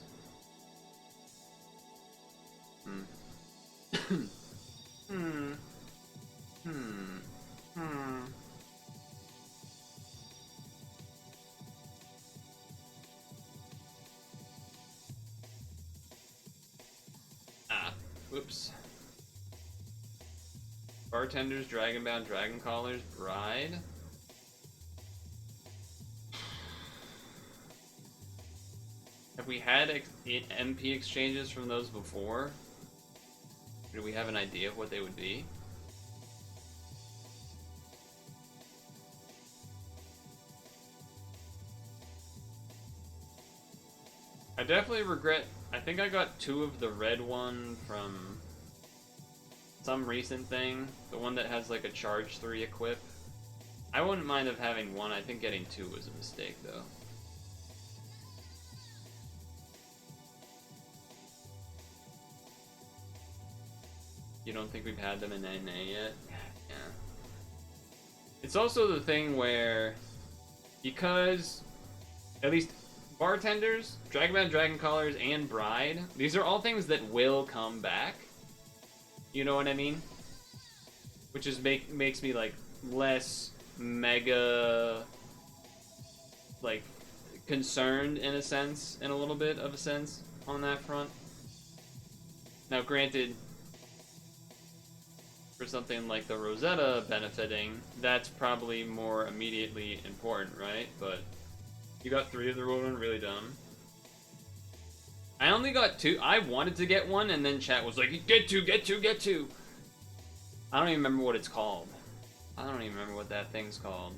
Ah, whoops. Bartenders, Dragonbound, Dragon Callers, Bride. Have we had MP exchanges from those before? Do we have an idea of what they would be? I definitely regret, I think I got 2 of the red one from some recent thing. The one that has like a charge 3 equip. I wouldn't mind of having 1, I think getting 2 was a mistake though. You don't think we've had them in NA yet? Yeah. It's also the thing where, because, at least bartenders, Dragonbound, Dragon Callers, and Bride, these are all things that will come back. You know what I mean? Which is makes me like less mega like concerned in a sense, in a little bit of a sense on that front. Now granted, for something like the Rosetta benefiting, that's probably more immediately important, right? But you got 3 of the road one, really dumb. I only got 2. I wanted to get 1, and then chat was like, get 2, get 2, get 2. I don't even remember what it's called. I don't even remember what that thing's called.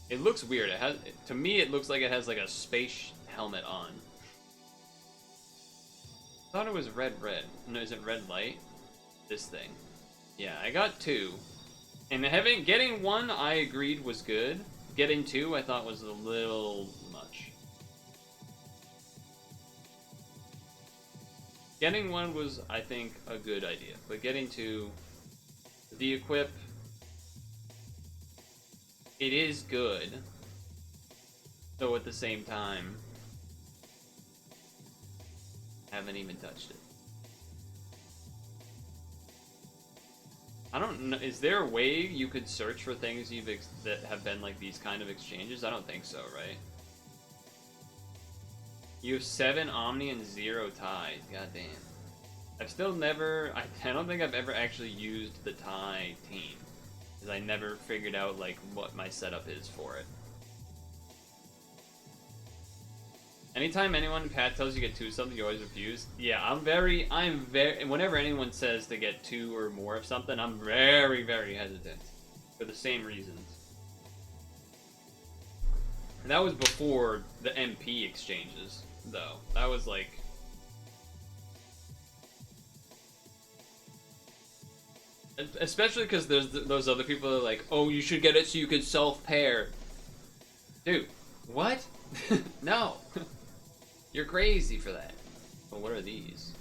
It looks weird. It has, to me, it looks like it has like a space helmet on. I thought it was red. No, is it red light? This thing. Yeah, I got 2. And getting 1, I agreed was good. Getting 2, I thought was a little much. Getting 1 was, I think, a good idea. But getting 2, the equip, it is good. Though at the same time, haven't even touched it. I don't know. Is there a way you could search for things that have been like these kind of exchanges? I don't think so, right? You have 7 Omni and 0 Tide. God damn. I've still never. I don't think I've ever actually used the Tie team, because I never figured out like what my setup is for it. Anytime anyone in Pat tells you get 2 something, you always refuse. Yeah, I'm very, whenever anyone says to get 2 or more of something, I'm very, very hesitant. For the same reasons. And that was before the MP exchanges, though. That was like... Especially because there's those other people that are like, oh, you should get it so you could self-pair. Dude, what? No. You're crazy for that. But what are these?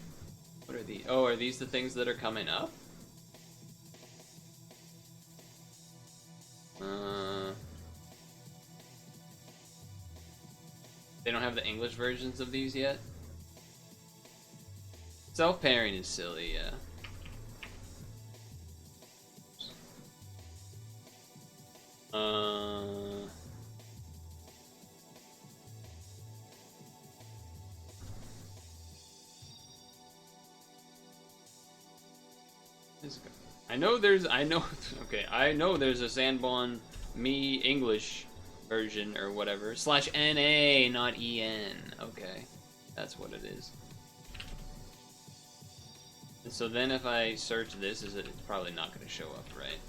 What are these? Oh, are these the things that are coming up? They don't have the English versions of these yet? Self-pairing is silly, yeah. I know there's a Sanbon Me English version or whatever. /NA, not EN. Okay. That's what it is. And so then if I search this, it's probably not going to show up, right?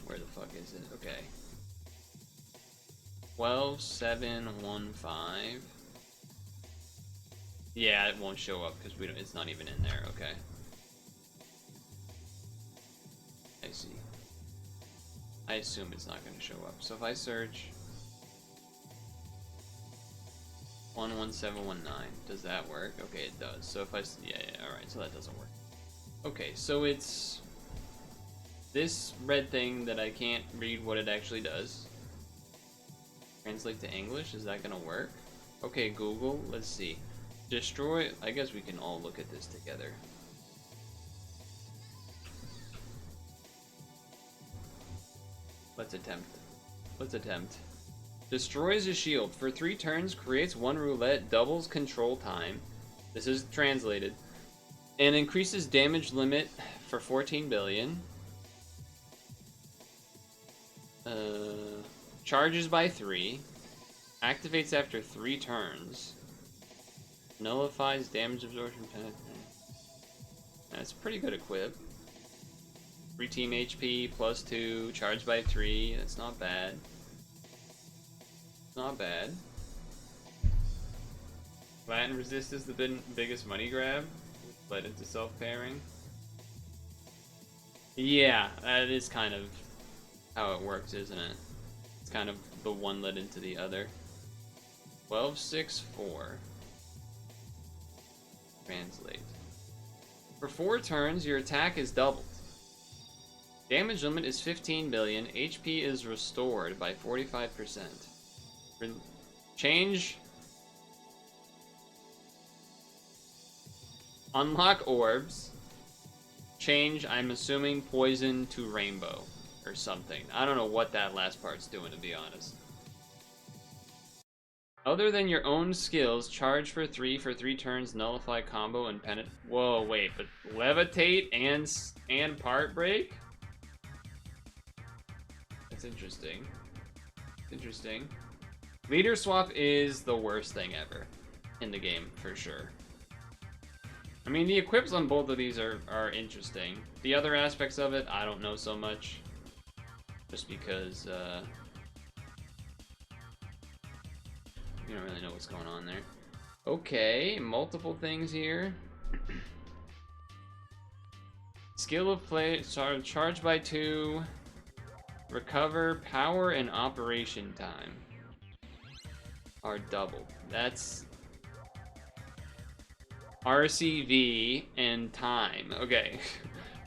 Where the fuck is it? Okay. 12715. Yeah, it won't show up because it's not even in there. Okay. I see. I assume it's not going to show up. So if I search 11719, does that work? Okay, it does. So if I, yeah, alright, so that doesn't work. Okay, so it's this red thing that I can't read what it actually does. Translate to English, is that going to work? Okay, Google, let's see. Destroy, I guess we can all look at this together. Let's attempt. Let's attempt. Destroys a shield. For 3 turns, creates 1 roulette, doubles control time. This is translated. And increases damage limit for 14 billion. Charges by 3. Activates after 3 turns. Nullifies damage absorption penalty. That's a pretty good equip. 3 team HP, +2, charged by 3. That's not bad. Not bad. Latin resist is the biggest money grab, which led into self-pairing. Yeah, that is kind of how it works, isn't it? It's kind of the one led into the other. 1264. Translate. For 4 turns, your attack is doubled. Damage limit is 15 billion. HP is restored by 45%. Change. Unlock orbs. Change, I'm assuming, poison to rainbow or something. I don't know what that last part's doing, to be honest. Other than your own skills, charge for 3 turns, nullify combo, and penetrate. Whoa, wait, but levitate and part break? That's interesting. Interesting. Leader swap is the worst thing ever in the game, for sure. I mean, the equips on both of these are interesting. The other aspects of it, I don't know so much. Just because, you don't really know what's going on there. Okay, multiple things here. Skill of play, charge by 2. Recover power and operation time are doubled. That's RCV and time. Okay.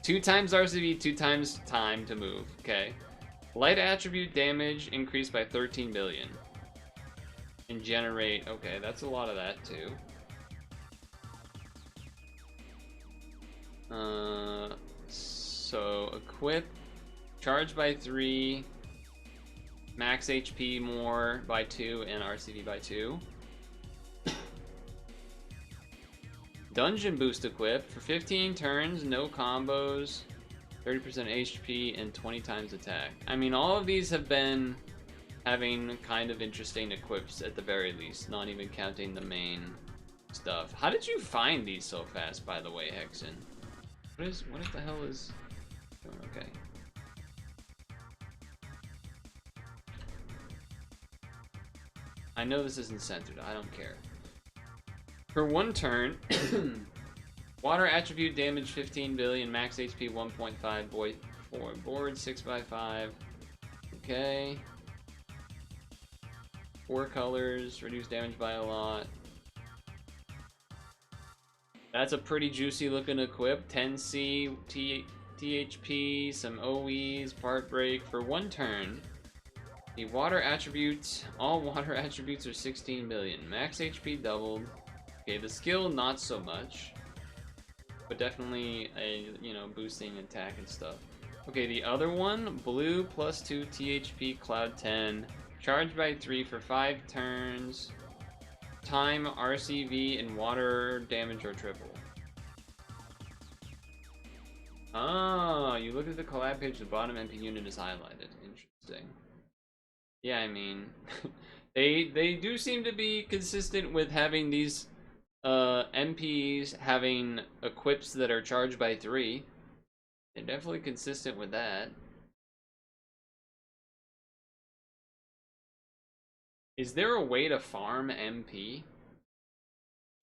2 times RCV, 2 times time to move. Okay. Light attribute damage increased by 13 billion. And generate. Okay, that's a lot of that too. So equip. Charge by 3. Max HP more by 2 and RCV by 2. Dungeon boost equip for 15 turns, no combos, 30% HP, and 20 times attack. I mean, all of these have been having kind of interesting equips at the very least, not even counting the main stuff. How did you find these so fast, by the way, Hexen? What the hell is... Oh, okay. I know this isn't centered, I don't care. For 1 turn, water attribute damage 15 billion, max HP 1.5, board 6x5. Okay. 4 colors, reduce damage by a lot. That's a pretty juicy looking equip. 10C, THP, some OEs, part break for 1 turn. The water attributes, all water attributes are 16 billion. Max HP doubled. Okay, the skill not so much, but definitely a, you know, boosting attack and stuff. Okay, the other one, blue plus 2 THP, cloud 10, charge by 3 for 5 turns, time, RCV, and water damage are triple. Oh, you look at the collab page, the bottom MP unit is highlighted. Interesting. Yeah, I mean, they do seem to be consistent with having these MPs having equips that are charged by 3. They're definitely consistent with that. Is there a way to farm MP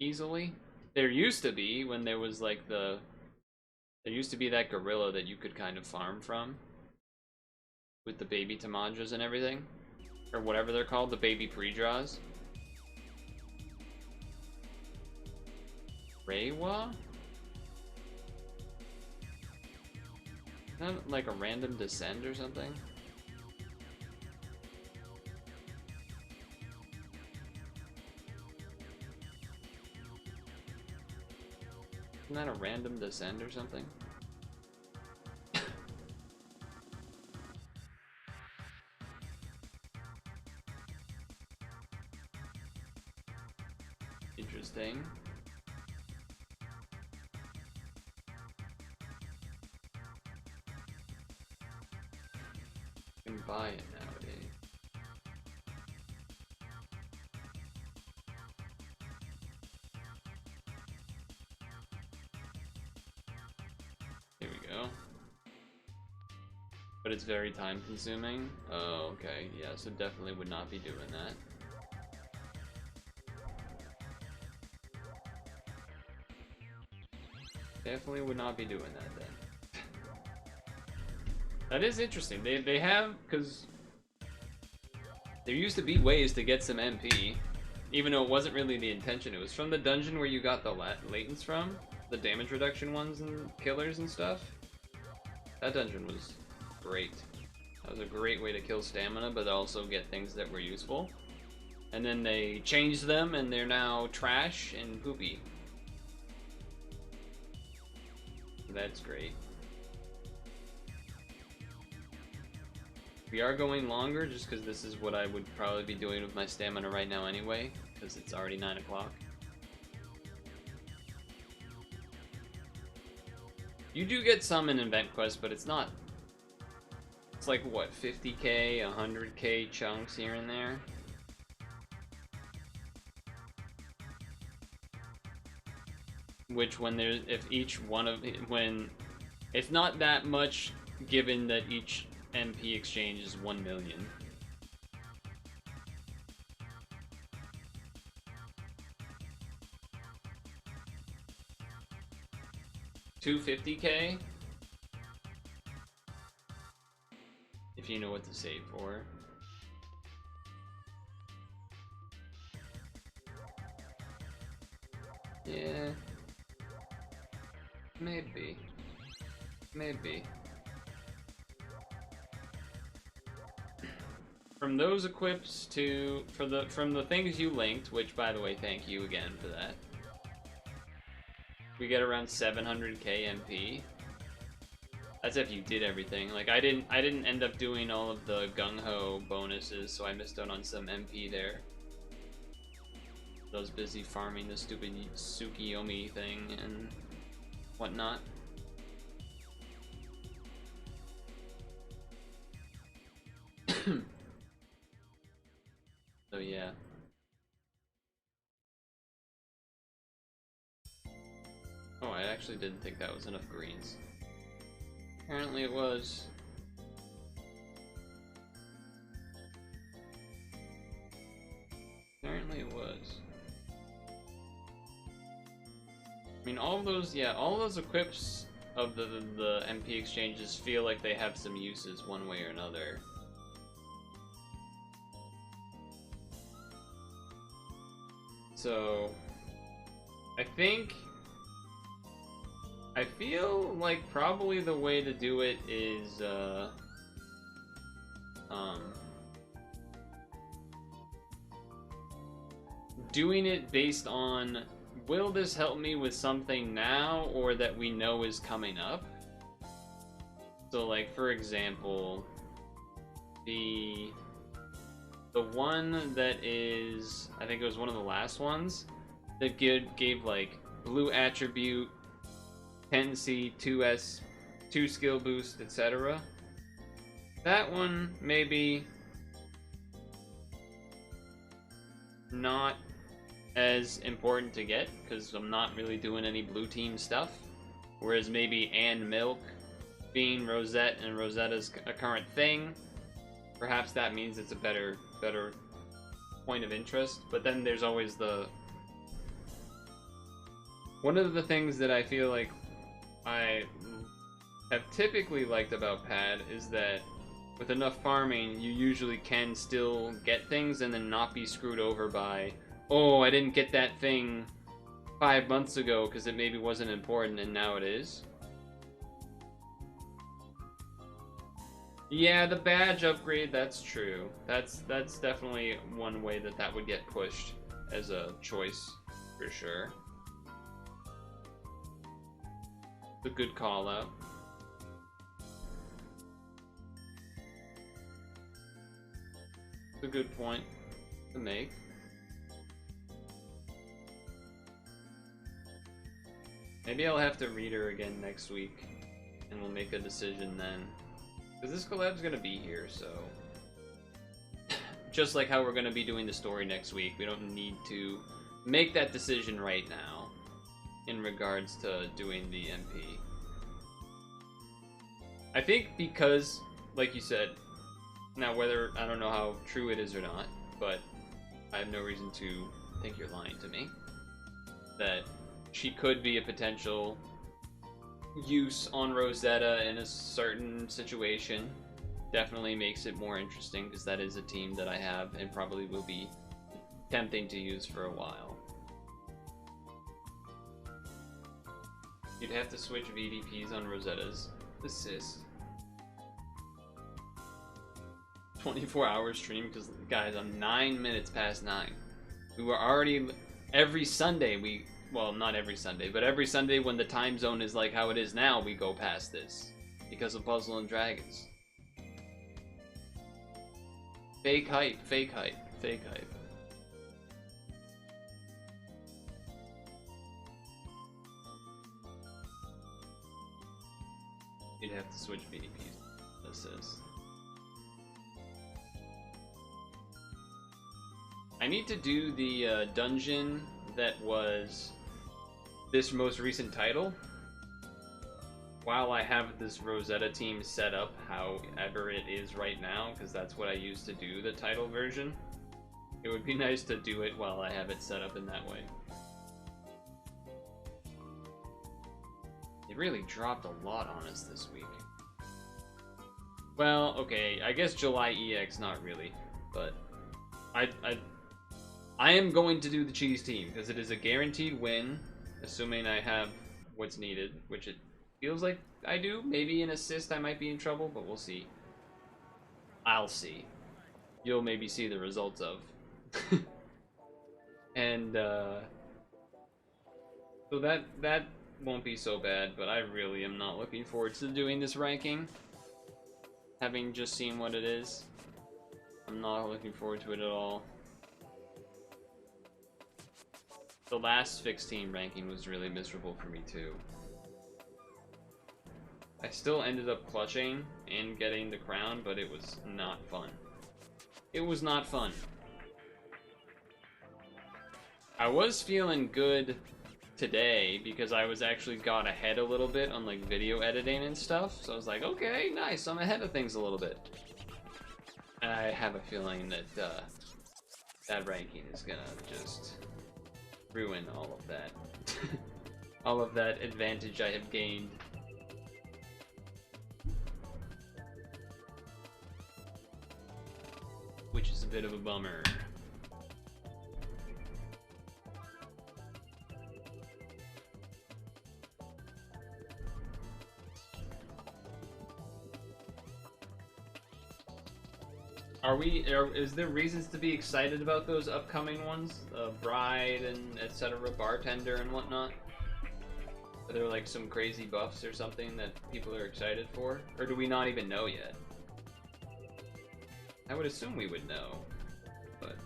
easily? There used to be when there was like there used to be that gorilla that you could kind of farm from with the baby Tamajas and everything. Or whatever they're called, the baby pre-draws. Reiwa? Is that like a random descent or something? Isn't that a random descent or something? Interesting. You can buy it nowadays. Here we go. But it's very time consuming. Oh, okay. Yeah, so definitely would not be doing that. Definitely would not be doing that then. That is interesting. They have, because there used to be ways to get some MP, even though it wasn't really the intention. It was from the dungeon where you got the latents from, the damage reduction ones and killers and stuff. That dungeon was great. That was a great way to kill stamina, but also get things that were useful. And then they changed them, and they're now trash and poopy. That's great. We are going longer just because this is what I would probably be doing with my stamina right now anyway, because it's already 9 o'clock. You do get some in event quests, but it's not... It's like, what, 50k, 100k chunks here and there? Which when there's... If each one of... When... It's not that much, given that each MP exchange is 1 million. $250k? If you know what to save for. Yeah. Maybe. Maybe. From those equips to from the things you linked, which by the way, thank you again for that. We get around 700k MP. That's if you did everything. Like I didn't end up doing all of the gung-ho bonuses, so I missed out on some MP there. I was busy farming the stupid Tsukiyomi thing and whatnot. So yeah. Oh, I actually didn't think that was enough greens. Apparently it was. Apparently it was. I mean, all those equips of the MP exchanges feel like they have some uses one way or another. So, I feel like probably the way to do it is, doing it based on, will this help me with something now or that we know is coming up? So like, for example, the one that is, I think it was one of the last ones, that gave like blue attribute, tendency, 2S, 2 skill boost, etc. That one maybe not as important to get because I'm not really doing any blue team stuff. Whereas maybe and milk being Rosette and Rosetta's a current thing, perhaps that means it's a better point of interest. But then there's always one of the things that I feel like I have typically liked about Pad is that with enough farming, you usually can still get things and then not be screwed over by, oh, I didn't get that thing 5 months ago because it maybe wasn't important and now it is. Yeah, the badge upgrade, that's true. That's definitely one way that would get pushed as a choice, for sure. A good call out. It's a good point to make. Maybe I'll have to read her again next week, and we'll make a decision then. Because this collab's gonna be here, so... Just like how we're gonna be doing the story next week, we don't need to make that decision right now in regards to doing the MP. I think because, like you said, now whether, I don't know how true it is or not, but I have no reason to think you're lying to me, that she could be a potential use on Rosetta in a certain situation. Definitely makes it more interesting because that is a team that I have and probably will be tempting to use for a while. You'd have to switch VDPs on Rosetta's assist. 24-hour stream because, guys, I'm 9 minutes past 9. We were already, every Sunday, well, not every Sunday, but every Sunday when the time zone is like how it is now, we go past this because of Puzzle and Dragons. Fake hype, fake hype, fake hype. You'd have to switch BDPs. This is. I need to do the dungeon that was this most recent title while I have this Rosetta team set up however it is right now, because that's what I used to do the title version. It would be nice to do it while I have it set up in that way. It really dropped a lot on us this week. Well, okay, I guess July EX not really, but I am going to do the cheese team because it is a guaranteed win, assuming I have what's needed, which it feels like I do. Maybe an assist I might be in trouble, but we'll see. I'll see. You'll maybe see the results of. And so that won't be so bad, but I really am not looking forward to doing this ranking. Having just seen what it is, I'm not looking forward to it at all. The last fixed team ranking was really miserable for me too. I still ended up clutching and getting the crown, but it was not fun. It was not fun. I was feeling good today because I was actually got ahead a little bit on like video editing and stuff. So I was like, okay, nice, I'm ahead of things a little bit. And I have a feeling that that ranking is gonna just ruin all of that. All of that advantage I have gained. Which is a bit of a bummer. Is there reasons to be excited about those upcoming ones? Bride and etc., bartender and whatnot? Are there like some crazy buffs or something that people are excited for? Or do we not even know yet? I would assume we would know, but...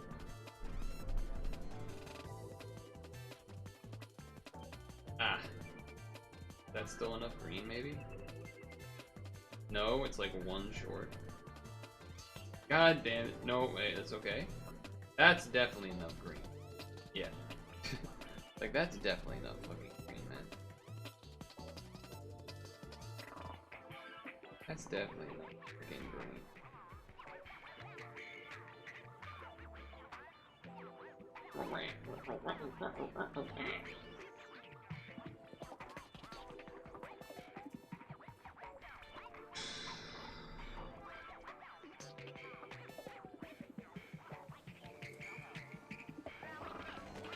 Ah. That's still enough green, maybe? No, it's like one short. God damn it. No, wait, that's okay. That's definitely enough green. Yeah. Like, that's definitely enough fucking green, man. That's definitely enough freaking green.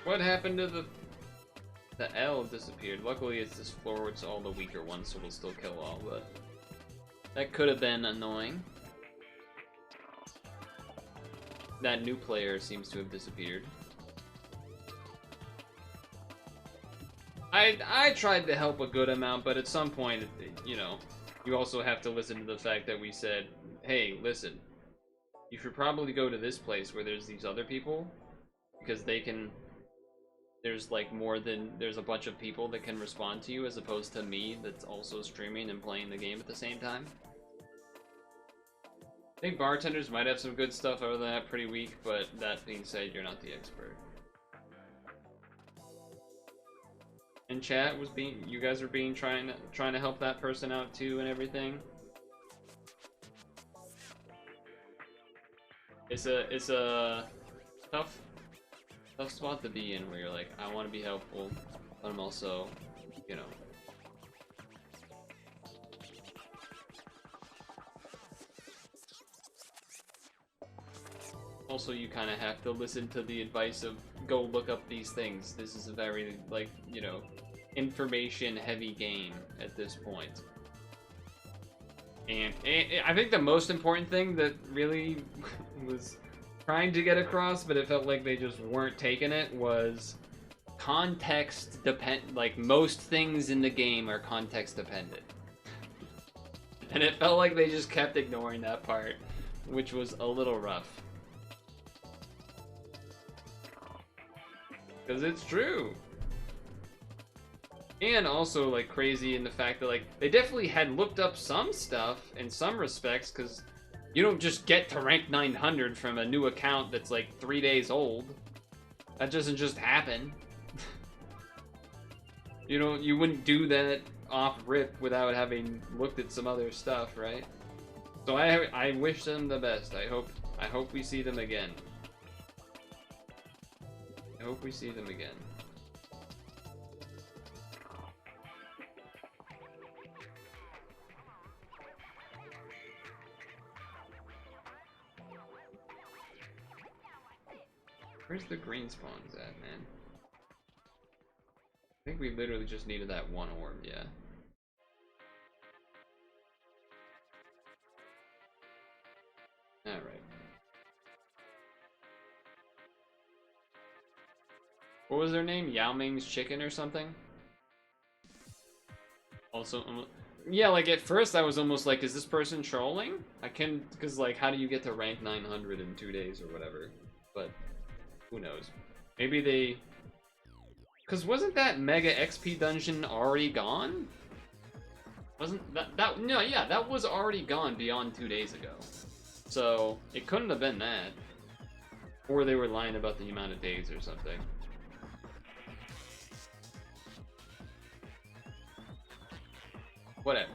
What happened to the L disappeared? Luckily it's this floor which is all the weaker ones, so we'll still kill all, but that could have been annoying. That new player seems to have disappeared. I tried to help a good amount, but at some point, you know, you also have to listen to the fact that we said, hey, listen, you should probably go to this place where there's these other people, because they can, there's like there's a bunch of people that can respond to you as opposed to me that's also streaming and playing the game at the same time. I think bartenders might have some good stuff, other than that pretty weak, but that being said, you're not the expert. And chat was you guys were trying to help that person out too and everything. It's a tough spot to be in where you're like, I want to be helpful, but I'm also, you know. Also, you kind of have to listen to the advice of go look up these things. This is a very, like, you know, information-heavy game at this point. And I think the most important thing that really was trying to get across, but it felt like they just weren't taking it, was context dependent. Like, most things in the game are context dependent. And it felt like they just kept ignoring that part. which was a little rough. Because it's true. And also, like, crazy in the fact that, like, they definitely had looked up some stuff in some respects, because you don't just get to rank 900 from a new account that's, like, 3 days old. That doesn't just happen. You wouldn't do that off rip without having looked at some other stuff, right? So I wish them the best. I hope we see them again. I hope we see them again. Where's the green spawns at, man? I think we literally just needed that one orb, yeah. Alright. What was their name? Yao Ming's Chicken or something? Also, yeah, like at first I was almost like, is this person trolling? Because like, how do you get to rank 900 in 2 days or whatever? But, who knows? Maybe they... Because wasn't that Mega XP dungeon already gone? Wasn't that no, yeah, that was already gone beyond 2 days ago. So, it couldn't have been that. Or they were lying about the amount of days or something. Whatever.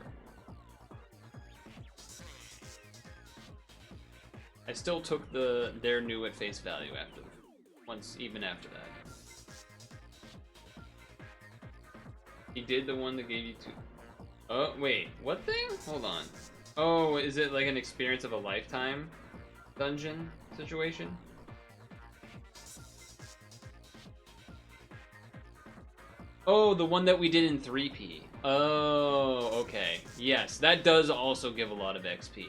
I still took their new at face value even after that. He did the one that gave you 2. Oh, wait, what thing? Hold on. Oh, is it like an experience of a lifetime dungeon situation? Oh, the one that we did in 3P. Oh, okay. Yes, that does also give a lot of XP.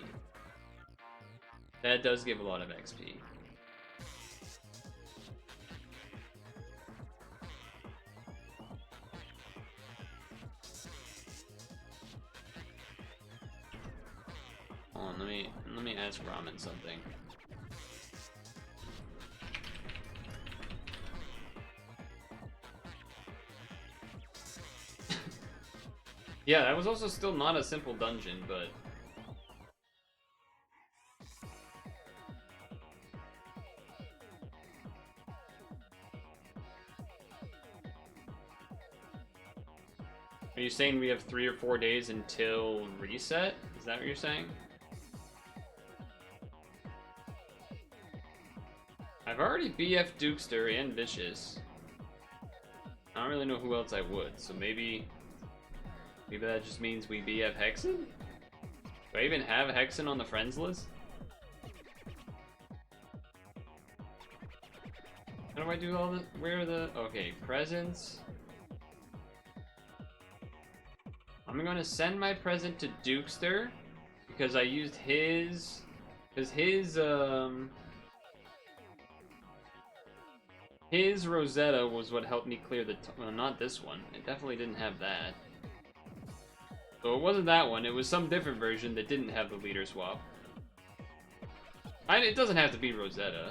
That does give a lot of XP. Hold on, let me ask Ramen something. Yeah, that was also still not a simple dungeon, but... Are you saying we have 3 or 4 days until reset? Is that what you're saying? I've already BF Dukester and Vicious. I don't really know who else I would, so maybe that just means we BF Hexen? Do I even have Hexen on the friends list? How do I do all this? Where are the... Okay, presents. I'm gonna send my present to Dukester because I used his... Because his Rosetta was what helped me clear the... Well, not this one. It definitely didn't have that. So it wasn't that one. It was some different version that didn't have the leader swap. It doesn't have to be Rosetta.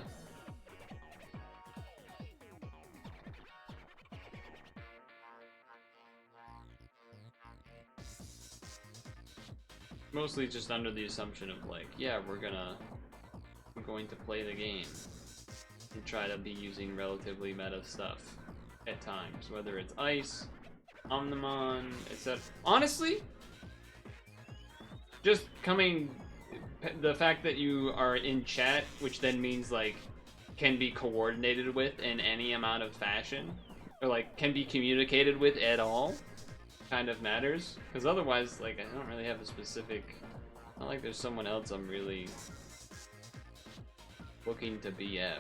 Mostly just under the assumption of like, yeah, we're going to play the game and try to be using relatively meta stuff at times, whether it's Ice, Omnimon, etc. Honestly, just the fact that you are in chat, which then means like can be coordinated with in any amount of fashion, or like can be communicated with at all, kind of matters. Because otherwise, like, I don't really have a specific, not like there's someone else I'm really looking to BF.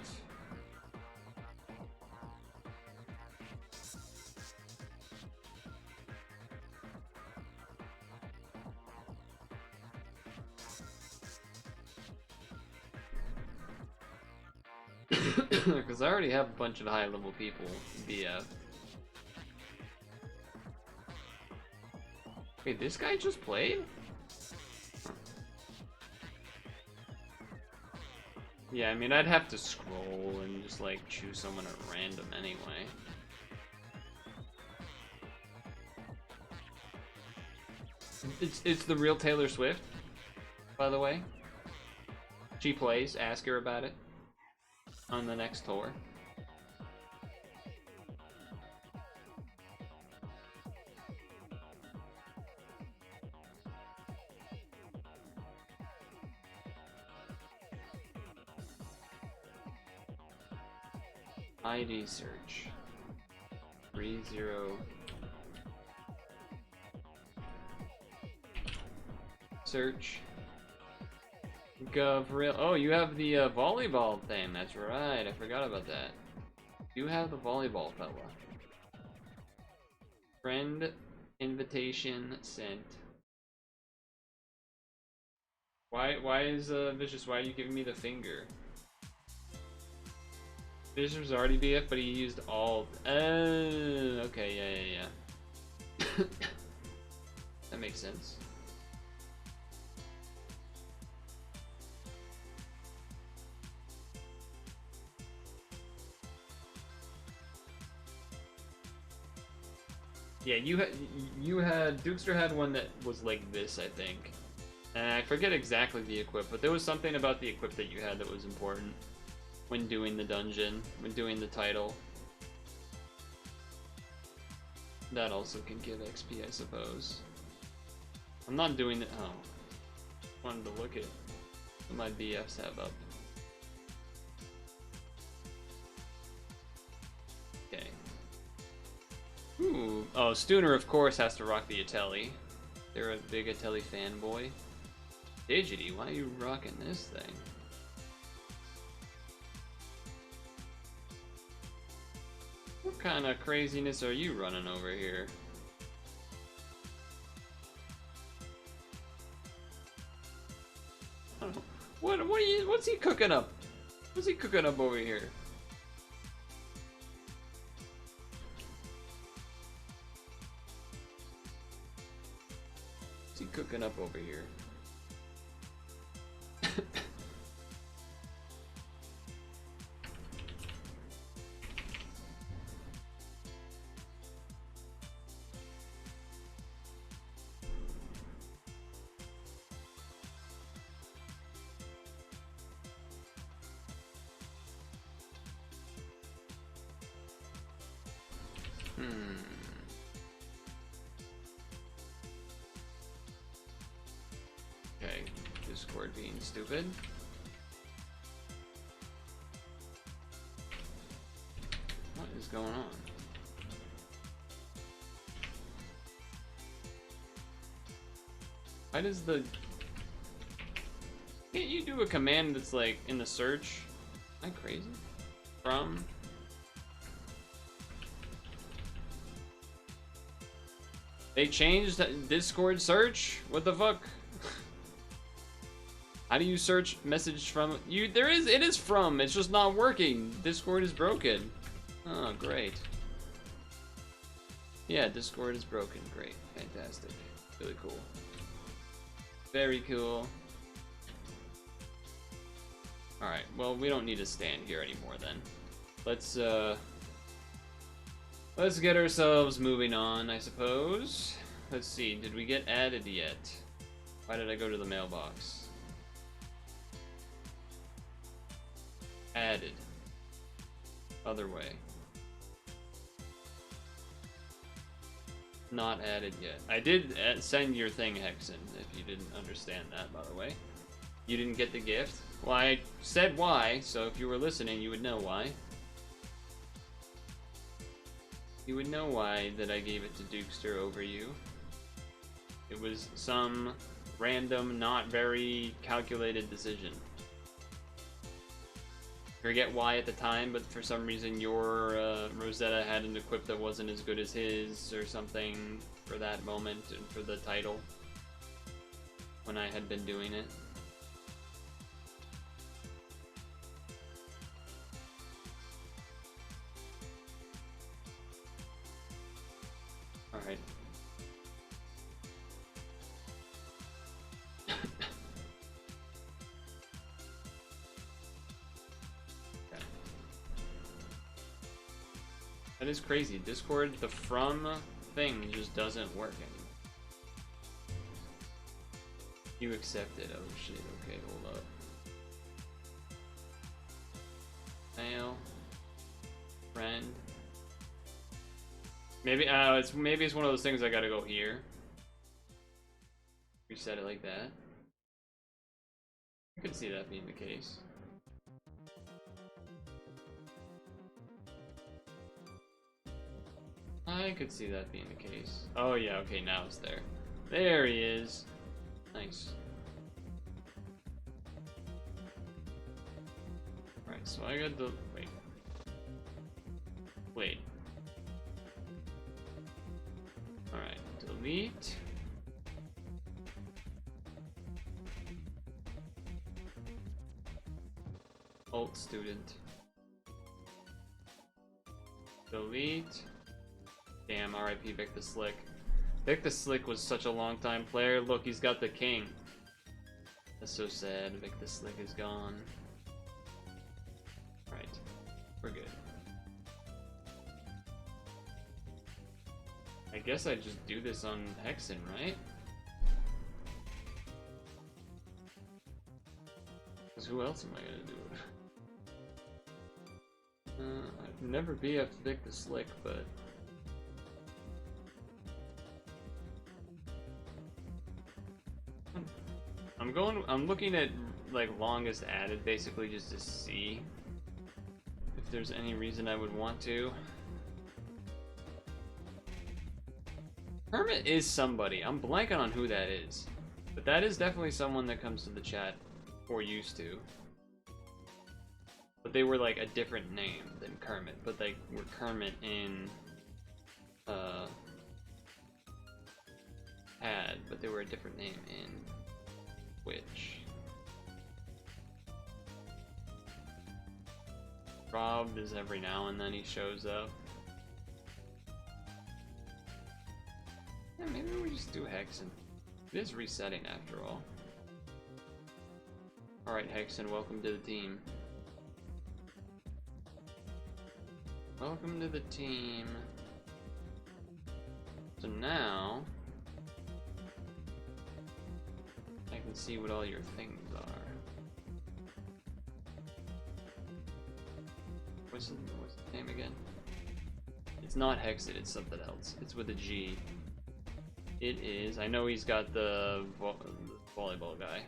Because I already have a bunch of high-level people BF. Wait, this guy just played? Yeah, I mean, I'd have to scroll and just, like, choose someone at random anyway. It's the real Taylor Swift, by the way. She plays. Ask her about it on the next tour. ID search 30 search Gavril. Oh, you have the volleyball thing. That's right. I forgot about that. You have the volleyball fella. Friend invitation sent. Why is Vicious? Why are you giving me the finger? Vicious was already BF, but he used all. Oh, okay, yeah. That makes sense. Yeah, you had Dukester had one that was like this, I think. And I forget exactly the equip, but there was something about the equip that you had that was important when doing the dungeon, when doing the title. That also can give XP, I suppose. I'm not doing it. Oh, wanted to look at what my BFs have up. Okay. Ooh. Oh, Stooner, of course, has to rock the Atelli. They're a big Atelli fanboy. Digity, why are you rocking this thing? What kind of craziness are you running over here? I don't know. What's he cooking up? What's he cooking up over here? What's he cooking up over here? Okay, Discord being stupid. What is going on? Why does the... Can't you do a command that's like in the search? Am I crazy? From... They changed Discord search? What the fuck? How do you search message from you? It is from, it's just not working. Discord is broken. Oh, great. Yeah, Discord is broken. Great. Fantastic. Really cool. Very cool. Alright, well, we don't need to stand here anymore then. Let's get ourselves moving on, I suppose. Let's see, did we get added yet? Why did I go to the mailbox? Added. Other way. Not added yet. I did send your thing, Hexen, if you didn't understand that, by the way. You didn't get the gift? Well, I said why, so if you were listening, you would know why. You would know why that I gave it to Dukester over you. It was some random, not very calculated decision. Forget why at the time, but for some reason your Rosetta had an equip that wasn't as good as his or something for that moment and for the title when I had been doing it. Alright. That is crazy. Discord, the from thing just doesn't work anymore. You accepted. Oh shit, okay, hold up. Mail. Friend. Maybe it's one of those things I gotta go here. Reset it like that. I could see that being the case. I could see that being the case. Oh yeah, okay, now it's there. There he is. Nice. Alright, so I got the... Wait. Alright, delete. Alt student. Delete. Damn, RIP Vic the Slick. Vic the Slick was such a long time player. Look, he's got the king. That's so sad. Vic the Slick is gone. Right. We're good. I guess I just do this on Hexen, right? Because who else am I gonna do it? I'd never BF Vic the Slick, but... I'm looking at, like, longest added, basically, just to see if there's any reason I would want to. Hermit is somebody. I'm blanking on who that is. But that is definitely someone that comes to the chat, or used to. But they were, like, a different name than Kermit. But they were Kermit in, Ad, but they were a different name in Twitch. Rob is every now and then he shows up. Yeah, maybe we just do Hexen. It is resetting after all. Alright, Hexen, welcome to the team. Welcome to the team. So now... I can see what all your things are. What's the name again? It's not Hexed, it's something else. It's with a G. It is, I know he's got the volleyball guy.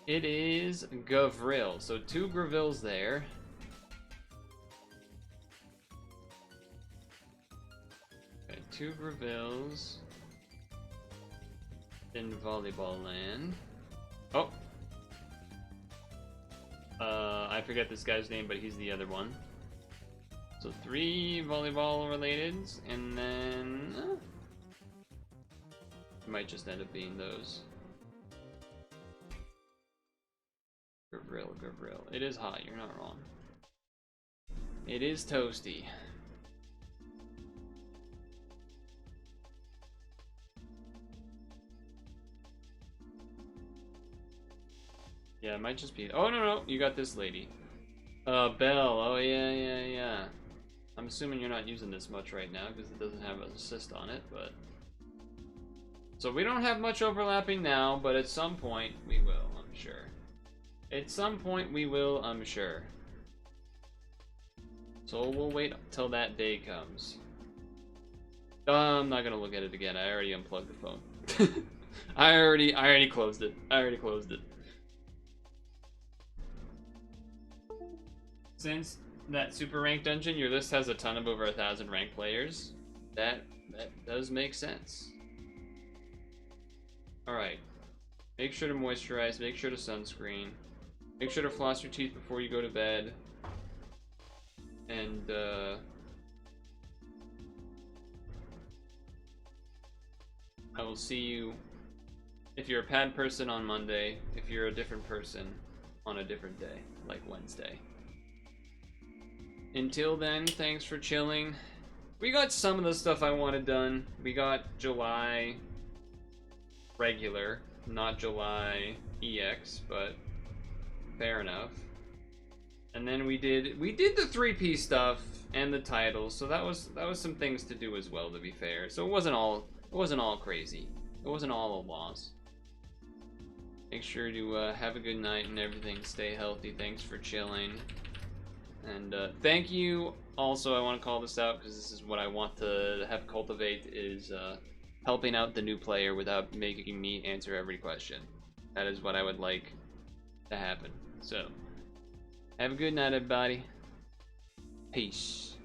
It is Gavril. So 2 Gavrils there. Okay, 2 Gavrils in volleyball land. Oh! I forget this guy's name, but he's the other one. So 3 volleyball related, and then... it might just end up being those. Gavril. It is hot, you're not wrong. It is toasty. Yeah, it might just be... oh, no, you got this lady. Belle. Oh, yeah. I'm assuming you're not using this much right now, because it doesn't have an assist on it, but... so we don't have much overlapping now, but at some point we will, I'm sure. At some point we will, I'm sure. So we'll wait till that day comes. I'm not gonna look at it again. I already unplugged the phone. I already closed it. Since that super ranked dungeon, your list has a ton of over 1,000 ranked players. That does make sense. Alright. Make sure to moisturize, make sure to sunscreen. Make sure to floss your teeth before you go to bed. And, I will see you, if you're a pad person, on Monday. If you're a different person, on a different day, like Wednesday. Until then, thanks for chilling. We got some of the stuff I wanted done. We got July regular, not July EX, but fair enough. And then we did the 3P stuff and the titles, so that was some things to do as well, to be fair. So it wasn't all crazy. It wasn't all a loss. Make sure to have a good night and everything. Stay healthy. Thanks for chilling. And thank you. Also, I want to call this out because this is what I want to have cultivate, is helping out the new player without making me answer every question. That is what I would like to happen. So, have a good night, everybody. Peace.